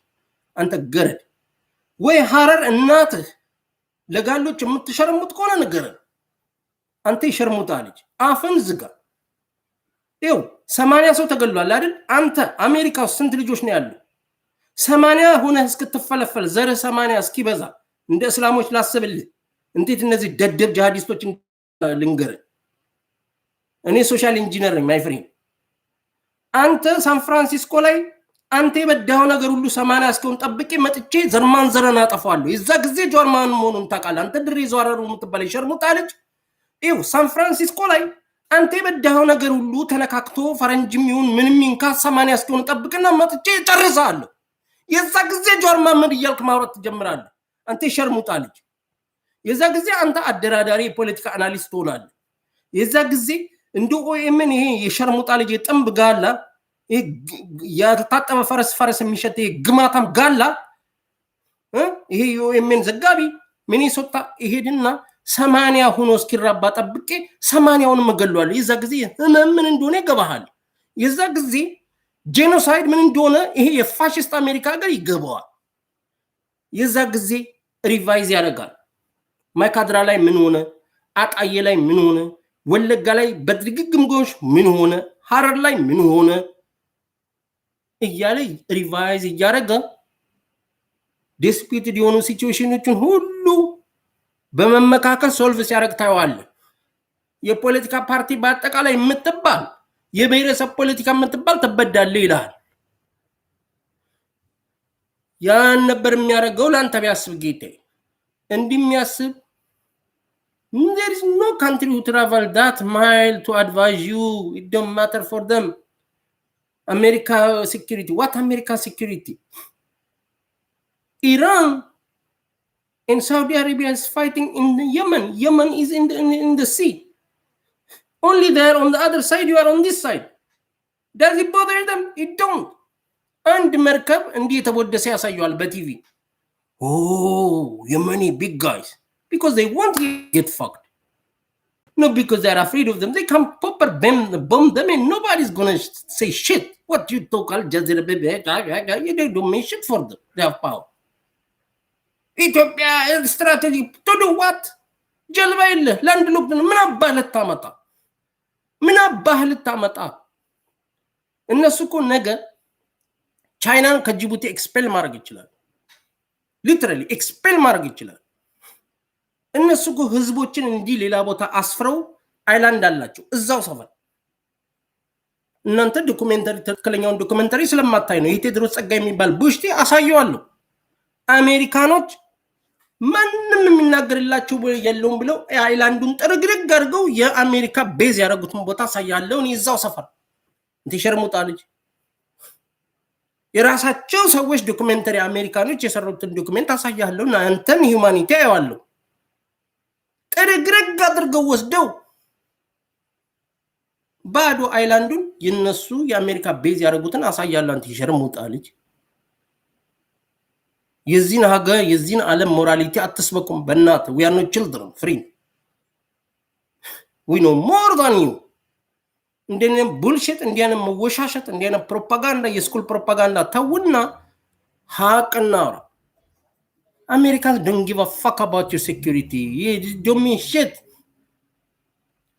አንተ ገረድ ወይ ሐረር እናትህ ለጋሎች የምትሸርሙት ከሆነ ንገረን። አንተ የሸርሙጣ ልጅ አፍን ዝጋ። ይው 80 ሰው ተገሏል አይደል? አንተ አሜሪካ ውስጥ ስንት ልጆች ነው ያሉ? 80 ሆነህ እስክትፈለፈል ዘር 80 እስኪበዛ እንደ እስላሞች ላስብልህ። እንዴት እነዚህ ደደብ ጂሃዲስቶች ልንገር። እኔ ሶሻል ኢንጂነር ነኝ ማይ ፍሬንድ። አንተ ሳን ፍራንሲስኮ ላይ አንተ የበዳው ነገር ሁሉ 80 እስኪሆን ጠብቄ መጥቼ ዘርማን ዘረን አጠፋለሁ። የዛ ጊዜ ጆርማን መሆኑን ታውቃለህ። አንተ ድሬ ዘዋረሩ የምትባል የሸርሙጣ ልጅ ይው ሳን ፍራንሲስኮ ላይ አንተ የበዳው ነገር ሁሉ ተነካክቶ ፈረንጅም ይሁን ምንም ይንካ 80 እስኪሆን ጠብቅና መጥቼ ጨርሳለሁ። የዛ ጊዜ ጆርማን ምን እያልክ ማውራት ትጀምራለህ። አንተ የሸርሙጣ ልጅ የዛ ጊዜ አንተ አደራዳሪ የፖለቲካ አናሊስት ትሆናለህ። የዛ ጊዜ እንደ ኦኤምን ይሄ የሸርሙጣ ልጅ የጥንብ ጋላ ያልታጠበ ፈረስ የሚሸት ግማታም ጋላ ይሄ የኦኤምን ዘጋቢ ሚኒሶታ ይሄድና 80 ሆኖ እስኪራባ ጠብቄ 80ውን መገሏል። የዛ ጊዜ ምን እንደሆነ ይገባሃል። የዛ ጊዜ ጄኖሳይድ ምን እንደሆነ ይሄ የፋሽስት አሜሪካ ሀገር ይገባዋል። የዛ ጊዜ ሪቫይዝ ያደርጋል። ማይካድራ ላይ ምን ሆነ፣ አጣዬ ላይ ምን ሆነ፣ ወለጋ ላይ በድግግምጎሽ ምን ሆነ፣ ሐረር ላይ ምን ሆነ እያለ ሪቫይዝ እያደረገ ዲስፒትድ የሆኑ ሲቹዌሽኖችን ሁሉ በመመካከል ሶልቭ ሲያደርግ ታየዋለህ። የፖለቲካ ፓርቲ በአጠቃላይ የምትባል የብሔረሰብ ፖለቲካ የምትባል ትበዳለህ ይላል። ያን ነበር የሚያደርገው። ለአንተ ቢያስብ ጌታ እንዲህ የሚያስብ there is no country who travel that mile to advise you. It don't matter for them. America security. What America security? Iran and Saudi Arabia is fighting in Yemen. Yemen is in the sea. Only there on the other side, you are on this side. Does it bother them? It don't. And Merkab እንዲህ የተወደሰ ያሳያል በቲቪ። Oh, Yemeni big guys. Because they want to get fucked. Not because they're afraid of them. They can bomb them and nobody's going to say shit. What you talk, Al Jazeera, baby. They don't mean shit for them. They have power. Ethiopia strategy. To do what? ጀልባ የለህ ላንድ ሎክ ምን አባህ ልታመጣ? ምን አባህ ልታመጣ? እነሱ እኮ ነገ ቻይናን ከጅቡቲ ኤክስፔል ማድረግ ይችላል። ሊትራሊ ኤክስፔል ማድረግ ይችላል። እነሱ እኮ ህዝቦችን እንዲህ ሌላ ቦታ አስፍረው አይላንድ አላቸው እዛው ሰፈር። እናንተ ዶክመንተሪ ትክክለኛውን ዶክመንተሪ ስለማታይ ነው። የቴድሮስ ጸጋይ የሚባል ቡሽቲ አሳየዋለሁ። አሜሪካኖች ማንም የሚናገርላቸው የለውም ብለው አይላንዱን ጥርግርግ አድርገው የአሜሪካ ቤዝ ያደረጉትን ቦታ አሳያለሁ። እዛው ሰፈር እንትሸርሙጣ ልጅ የራሳቸው ሰዎች ዶክመንተሪ አሜሪካኖች የሰሩትን ዶክመንት አሳያለሁ። አንተን ሂዩማኒቲ አየዋለሁ። ጥርግርግ አድርገው ወስደው ባዶ አይላንዱን የነሱ የአሜሪካ ቤዝ ያደረጉትን አሳያለሁ። አንተ ይሸርሙጣ ልጅ የዚህን ሀገር የዚህን ዓለም ሞራሊቲ አትስበኩም። በእናት we are not children free we know more than you። እንደነ ቡልሽት እንደነ መወሻሸት እንደነ ፕሮፓጋንዳ የስኩል ፕሮፓጋንዳ ተውና ሀቅና Americans don't give a fuck about your security. You don't mean shit.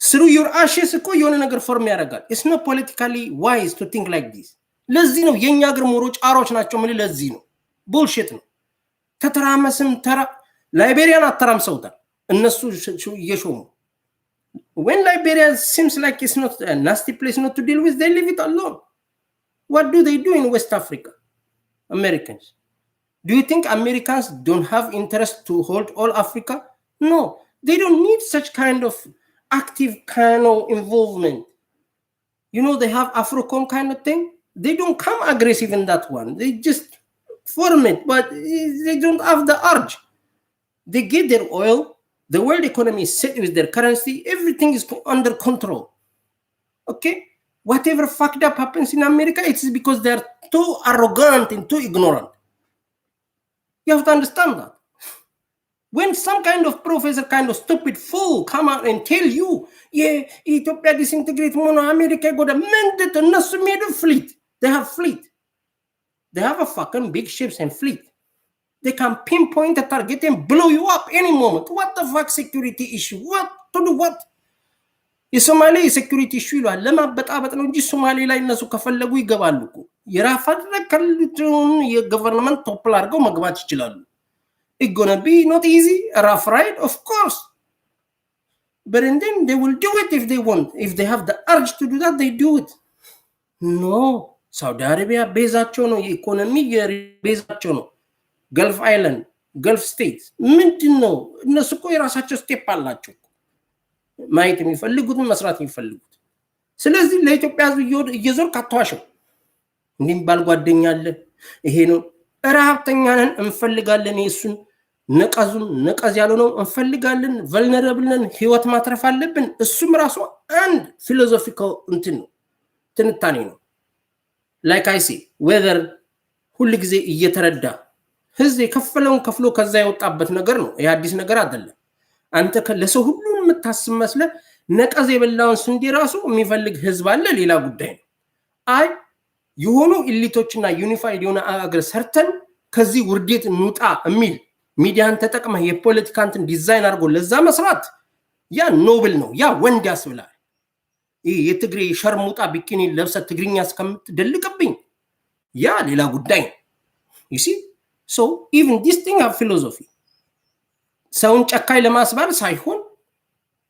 Through your ashes እኮ የሆነ ነገር ፎርም ያደርጋል። It's not politically wise to think like this። ለዚህ ነው የኛ ሀገር ሞሮች አሮች ናቸው። ምን ለዚህ ነው ቡልሽት ነው። ተተራመስም ተራ ላይቤሪያን አተራምሰውታል እነሱ እየሾሙ when Liberia seems like it's not a nasty place not to deal with, they leave it alone. What do they do in West Africa? Americans. Do you think Americans don't have interest to hold all Africa? No, they don't need such kind of active kind of involvement. You know, they have AFRICOM kind of thing. They don't come aggressive in that one. They just form it, but they don't have the urge. They get their oil. The world economy is set with their currency. Everything is under control. Okay? Whatever fucked up happens in America, it's because they're too arrogant and too ignorant. You have to understand that. When some kind of professor, kind of stupid fool come out and tell you, yeah, Ethiopia disintegrate, mono America got a mandate and not made a fleet. They have fleet. They have a fucking big ships and fleet. They can pinpoint a target and blow you up any moment. What the fuck security issue? What? To do what? የሶማሌ የሴኩሪቲ ኢሹ ይሏል። ለማበጣበጥ ነው እንጂ ሶማሌ ላይ እነሱ ከፈለጉ ይገባሉ እኮ። የራፋድረከልቱን የገቨርንመንት ቶፕል አድርገው መግባት ይችላሉ። It's gonna be not easy, a rough ride, of course. But then they will do it if they want. If they have the urge to do that, they do it. No. Saudi Arabia ቤዛቸው ነው፣ የኢኮኖሚ ቤዛቸው ነው። Gulf Island, Gulf States. ምንድን ነው? እነሱ እኮ የራሳቸው ስቴፕ አላቸው። ማየት የሚፈልጉትን መስራት የሚፈልጉት። ስለዚህ ለኢትዮጵያ ሕዝብ እየዞርክ አትዋሸው። እንዲህ ባል ጓደኛ አለ ይሄ ነው ረሃብተኛ ነን እንፈልጋለን፣ የሱን ነቀዙን ነቀዝ ያለው ነው እንፈልጋለን፣ vulnerable ነን፣ ህይወት ማትረፍ አለብን። እሱም ራሱ አንድ ፊሎሶፊካል እንትን ነው፣ ትንታኔ ነው። like I say whether ሁሉ ጊዜ እየተረዳ ህዝብ የከፈለውን ከፍሎ ከዛ የወጣበት ነገር ነው። ይሄ አዲስ ነገር አይደለም። አንተ ለሰው ሁሉ የምታስብ መስለ ነቀዝ የበላውን ስንዴ ራሱ የሚፈልግ ህዝብ አለ፣ ሌላ ጉዳይ ነው። አይ የሆኑ ኢሊቶችና ዩኒፋይድ የሆነ አገር ሰርተን ከዚህ ውርዴት እንውጣ የሚል ሚዲያን ተጠቅመህ የፖለቲካንትን ዲዛይን አድርጎ ለዛ መስራት ያ ኖብል ነው፣ ያ ወንድ ያስብላል። ይሄ የትግሬ ሸርሙጣ ቢኪኒ ለብሰ ትግርኛ እስከምትደልቅብኝ ያ ሌላ ጉዳይ ነው። you see so even this thing have philosophy። ሰውን ጨካይ ለማስባል ሳይሆን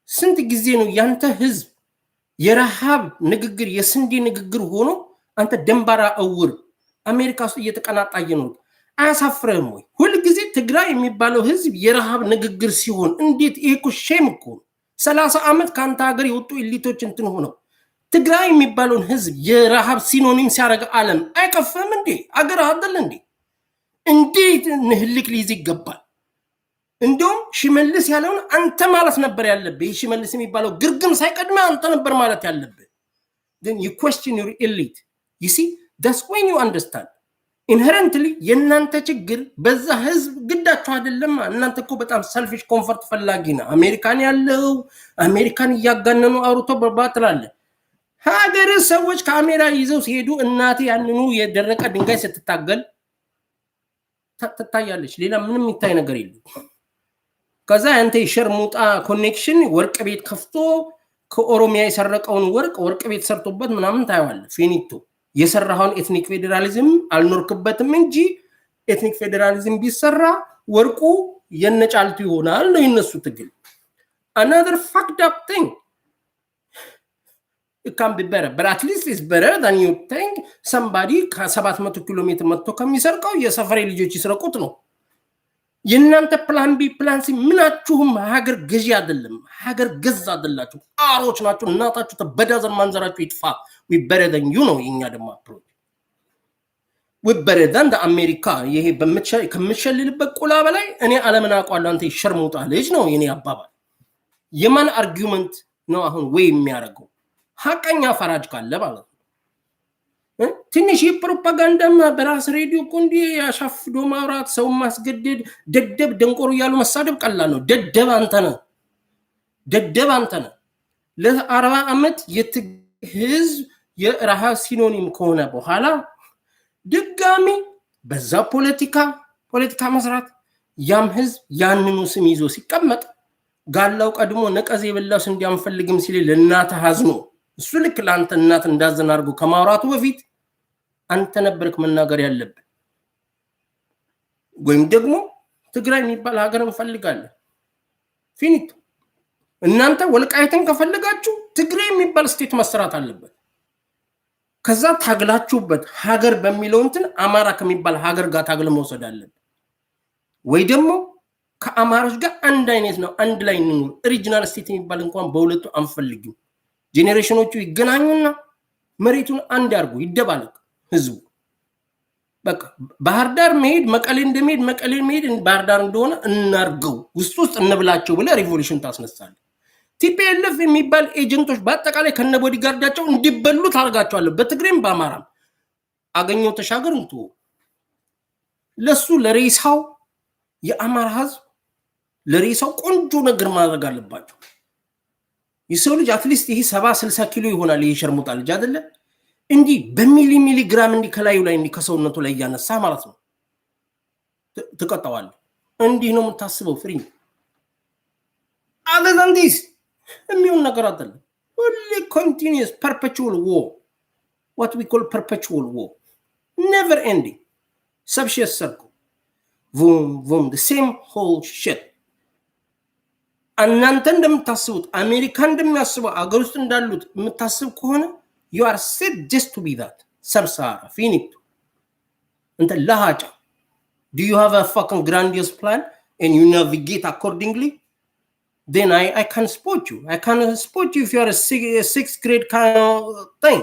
ስንት ጊዜ ነው ያንተ ህዝብ የረሃብ ንግግር የስንዴ ንግግር ሆኖ አንተ ደንባራ እውር አሜሪካ ውስጥ እየተቀናጣየ ነው። አያሳፍረህም ወይ? ሁሉ ጊዜ ትግራይ የሚባለው ህዝብ የረሃብ ንግግር ሲሆን እንዴት ይሄ እኮ ሼም እኮ 30 ዓመት ካንተ ሀገር የወጡ ኢሊቶች እንትን ሆነው ትግራይ የሚባለውን ህዝብ የረሃብ ሲኖኒም ሲያረጋ ዓለም አይቀፈም እንዴ? አገር አይደል እንዴ? እንዴት ንህልክ ሊይዝ ይገባል? እንደውም ሽመልስ ያለውን አንተ ማለት ነበር ያለብህ። ሽመልስ የሚባለው ግርግም ሳይቀድመ አንተ ነበር ማለት ያለብህ። then you question your elite. you see that's when you understand inherently የናንተ ችግር በዛ ህዝብ ግዳቸው አይደለም። እናንተ እኮ በጣም ሰልፊሽ ኮምፎርት ፈላጊ ነው። አሜሪካን ያለው አሜሪካን ያጋነኑ አውሮቶ በባትላለ ሀገር ሰዎች ካሜራ ይዘው ሲሄዱ እናቴ ያንኑ የደረቀ ድንጋይ ስትታገል ትታያለች። ሌላ ምንም ይታይ ነገር የለም። ከዛ አንተ ሸርሙጣ ኮኔክሽን ወርቅ ቤት ከፍቶ ከኦሮሚያ የሰረቀውን ወርቅ ቤት ሰርቶበት ምናምን ታያዋለ። ፊኒቶ የሰራውን ኤትኒክ ፌደራሊዝም አልኖርክበትም እንጂ ኤትኒክ ፌደራሊዝም ቢሰራ ወርቁ የነጫልቱ ይሆናል ነው የነሱ ትግል። another fucked up thing it can be better, but at least it's better than you think somebody ከ700 ኪሎ ሜትር መጥቶ ከሚሰርቀው የሰፈሬ ልጆች ይስረቁት ነው። የእናንተ ፕላን ቢ ፕላን ሲ ምናችሁም ሀገር ገዢ አይደለም፣ ሀገር ገዛ አይደላችሁ፣ አሮች ናችሁ። እናታችሁ ተበዳዘር ማንዘራችሁ ይጥፋ። we better than you ነው የኛ ደግሞ አፕሮች። we better than the አሜሪካ ይሄ ከምትሸልልበት ቁላ በላይ እኔ ዓለምን አውቀዋለሁ አንተ ይሸርሙጣ ልጅ ነው የኔ አባባል። የማን አርጊውመንት ነው አሁን ወይ የሚያደርገው? ሀቀኛ ፈራጅ ካለ ማለት ነው። ትንሽ የፕሮፓጋንዳ በራስ ሬዲዮ እኮ እንዲህ ያሻፍዶ ማውራት፣ ሰው ማስገደድ፣ ደደብ ደንቆሮ እያሉ መሳደብ ቀላል ነው። ደደብ አንተ ነህ፣ ደደብ አንተ ነህ። ለ40 ዓመት ህዝብ የረሃብ ሲኖኒም ከሆነ በኋላ ድጋሚ በዛ ፖለቲካ መስራት ያም ህዝብ ያንኑ ስም ይዞ ሲቀመጥ ጋላው ቀድሞ ነቀዝ የበላስ እንዲያንፈልግም ሲል ለእናተ ሀዝኖ እሱ ልክ ለአንተ እናት እንዳዘን አድርጎ ከማውራቱ በፊት አንተ ነበርክ መናገር ያለብን። ወይም ደግሞ ትግራይ የሚባል ሀገር እንፈልጋለን ፊኒት። እናንተ ወልቃይትን ከፈልጋችሁ ትግራይ የሚባል ስቴት መስራት አለበት። ከዛ ታግላችሁበት ሀገር በሚለው እንትን አማራ ከሚባል ሀገር ጋር ታግለ መውሰድ አለበት። ወይ ደግሞ ከአማራዎች ጋር አንድ አይነት ነው፣ አንድ ላይ እንኑር። ኦሪጂናል ስቴት የሚባል እንኳን በሁለቱ አንፈልግም። ጄኔሬሽኖቹ ይገናኙና መሬቱን አንድ ያርጉ፣ ይደባለቅ ህዝቡ። በቃ ባህር ዳር መሄድ መቀሌ እንደመሄድ መቀሌ መሄድ ባህር ዳር እንደሆነ እናርገው፣ ውስጥ እንብላቸው ብለ ሪቮሉሽን ታስነሳለ። ቲፒኤልኤፍ የሚባል ኤጀንቶች በአጠቃላይ ከነቦዲ ጋርዳቸው እንዲበሉ ታርጋቸዋለህ። በትግሬም በአማራም አገኘው ተሻገር እንቱ ለሱ ለሬሳው የአማራ ህዝብ ለሬሳው ቆንጆ ነገር ማድረግ አለባቸው። የሰው ልጅ አትሊስት ይሄ 70-60 ኪሎ ይሆናል። ይሄ ሸርሙጣ ልጅ አይደለ እንዲህ በሚሊ ግራም እንዲህ ከላዩ ላይ እንዲህ ከሰውነቱ ላይ ያነሳ ማለት ነው ትቀጣዋለህ። እንዲህ ነው የምታስበው ፍሪ አለዛንዲስ የሚሆን ነገር አይደለም። ሁሌ continuous perpetual war, what we call perpetual war, never ending subsidious circle, boom the same whole shit. እናንተ እንደምታስቡት አሜሪካ እንደሚያስበው አገር ውስጥ እንዳሉት የምታስብ ከሆነ you are set just to be that ሰብሳራ finito እንተ ለሃጫ. Do you have a fucking grandiose plan and you navigate accordingly? Then I can support you. I can support you if you are a sixth grade kind of thing.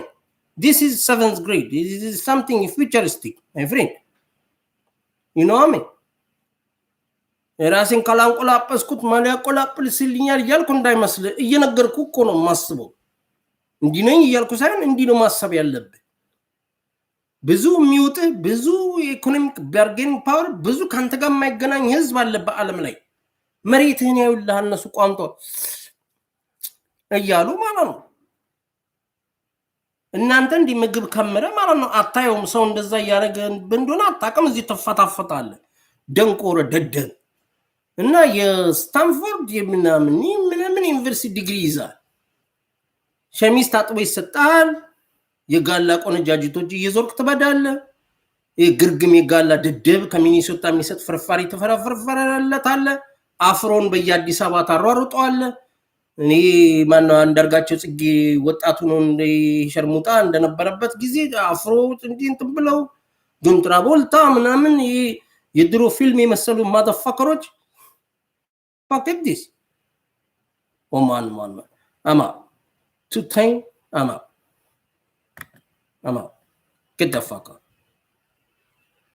This is 7th grade. This is something futuristic, my friend. You know what I mean? ራሴን ካላንቆላጳስኩት ማሊያ ቆላጵል ሲልኛል እያልኩ እንዳይመስል እየነገርኩ እኮ ነው ማስበው። እንዲህ ነኝ እያልኩ ሳይሆን እንዲህ ነው ማሰብ ያለብህ። ብዙ የሚውጥህ ብዙ ኢኮኖሚክ ባርጌኒንግ ፓወር ብዙ ካንተ ጋር የማይገናኝ ህዝብ አለ በዓለም ላይ። መሬትህን ያዩልህ እነሱ ቋምጦ እያሉ ማለት ነው። እናንተ እንዲህ ምግብ ከምረ ማለት ነው አታየውም። ሰው እንደዛ እያደረገ እንደሆነ አታውቅም። እዚህ ተፈታፈታለህ ደንቆረ ደደብ እና የስታንፎርድ የምናምን ዩኒቨርሲቲ ዲግሪ ይዛል። ሸሚዝ ታጥቦ ይሰጣል። የጋላ ቆነጃጅቶች እየዞርክ ትበዳለህ። የግርግም የጋላ ደደብ ከሚኒሶታ የሚሰጥ ፍርፋሪ ተፈረፈረለታለህ። አፍሮን በየአዲስ አበባ ታሯሩጠዋለህ። እኔ ማነው አንዳርጋቸው ጽጌ ወጣቱ ነው እንደ ሸርሙጣ እንደነበረበት ጊዜ አፍሮ እንትን ብለው ጆን ትራቮልታ ምናምን የድሮ ፊልም የመሰሉ ማደፋከሮች fuck this. Oh man. I'm out. I'm out. Get the fuck up.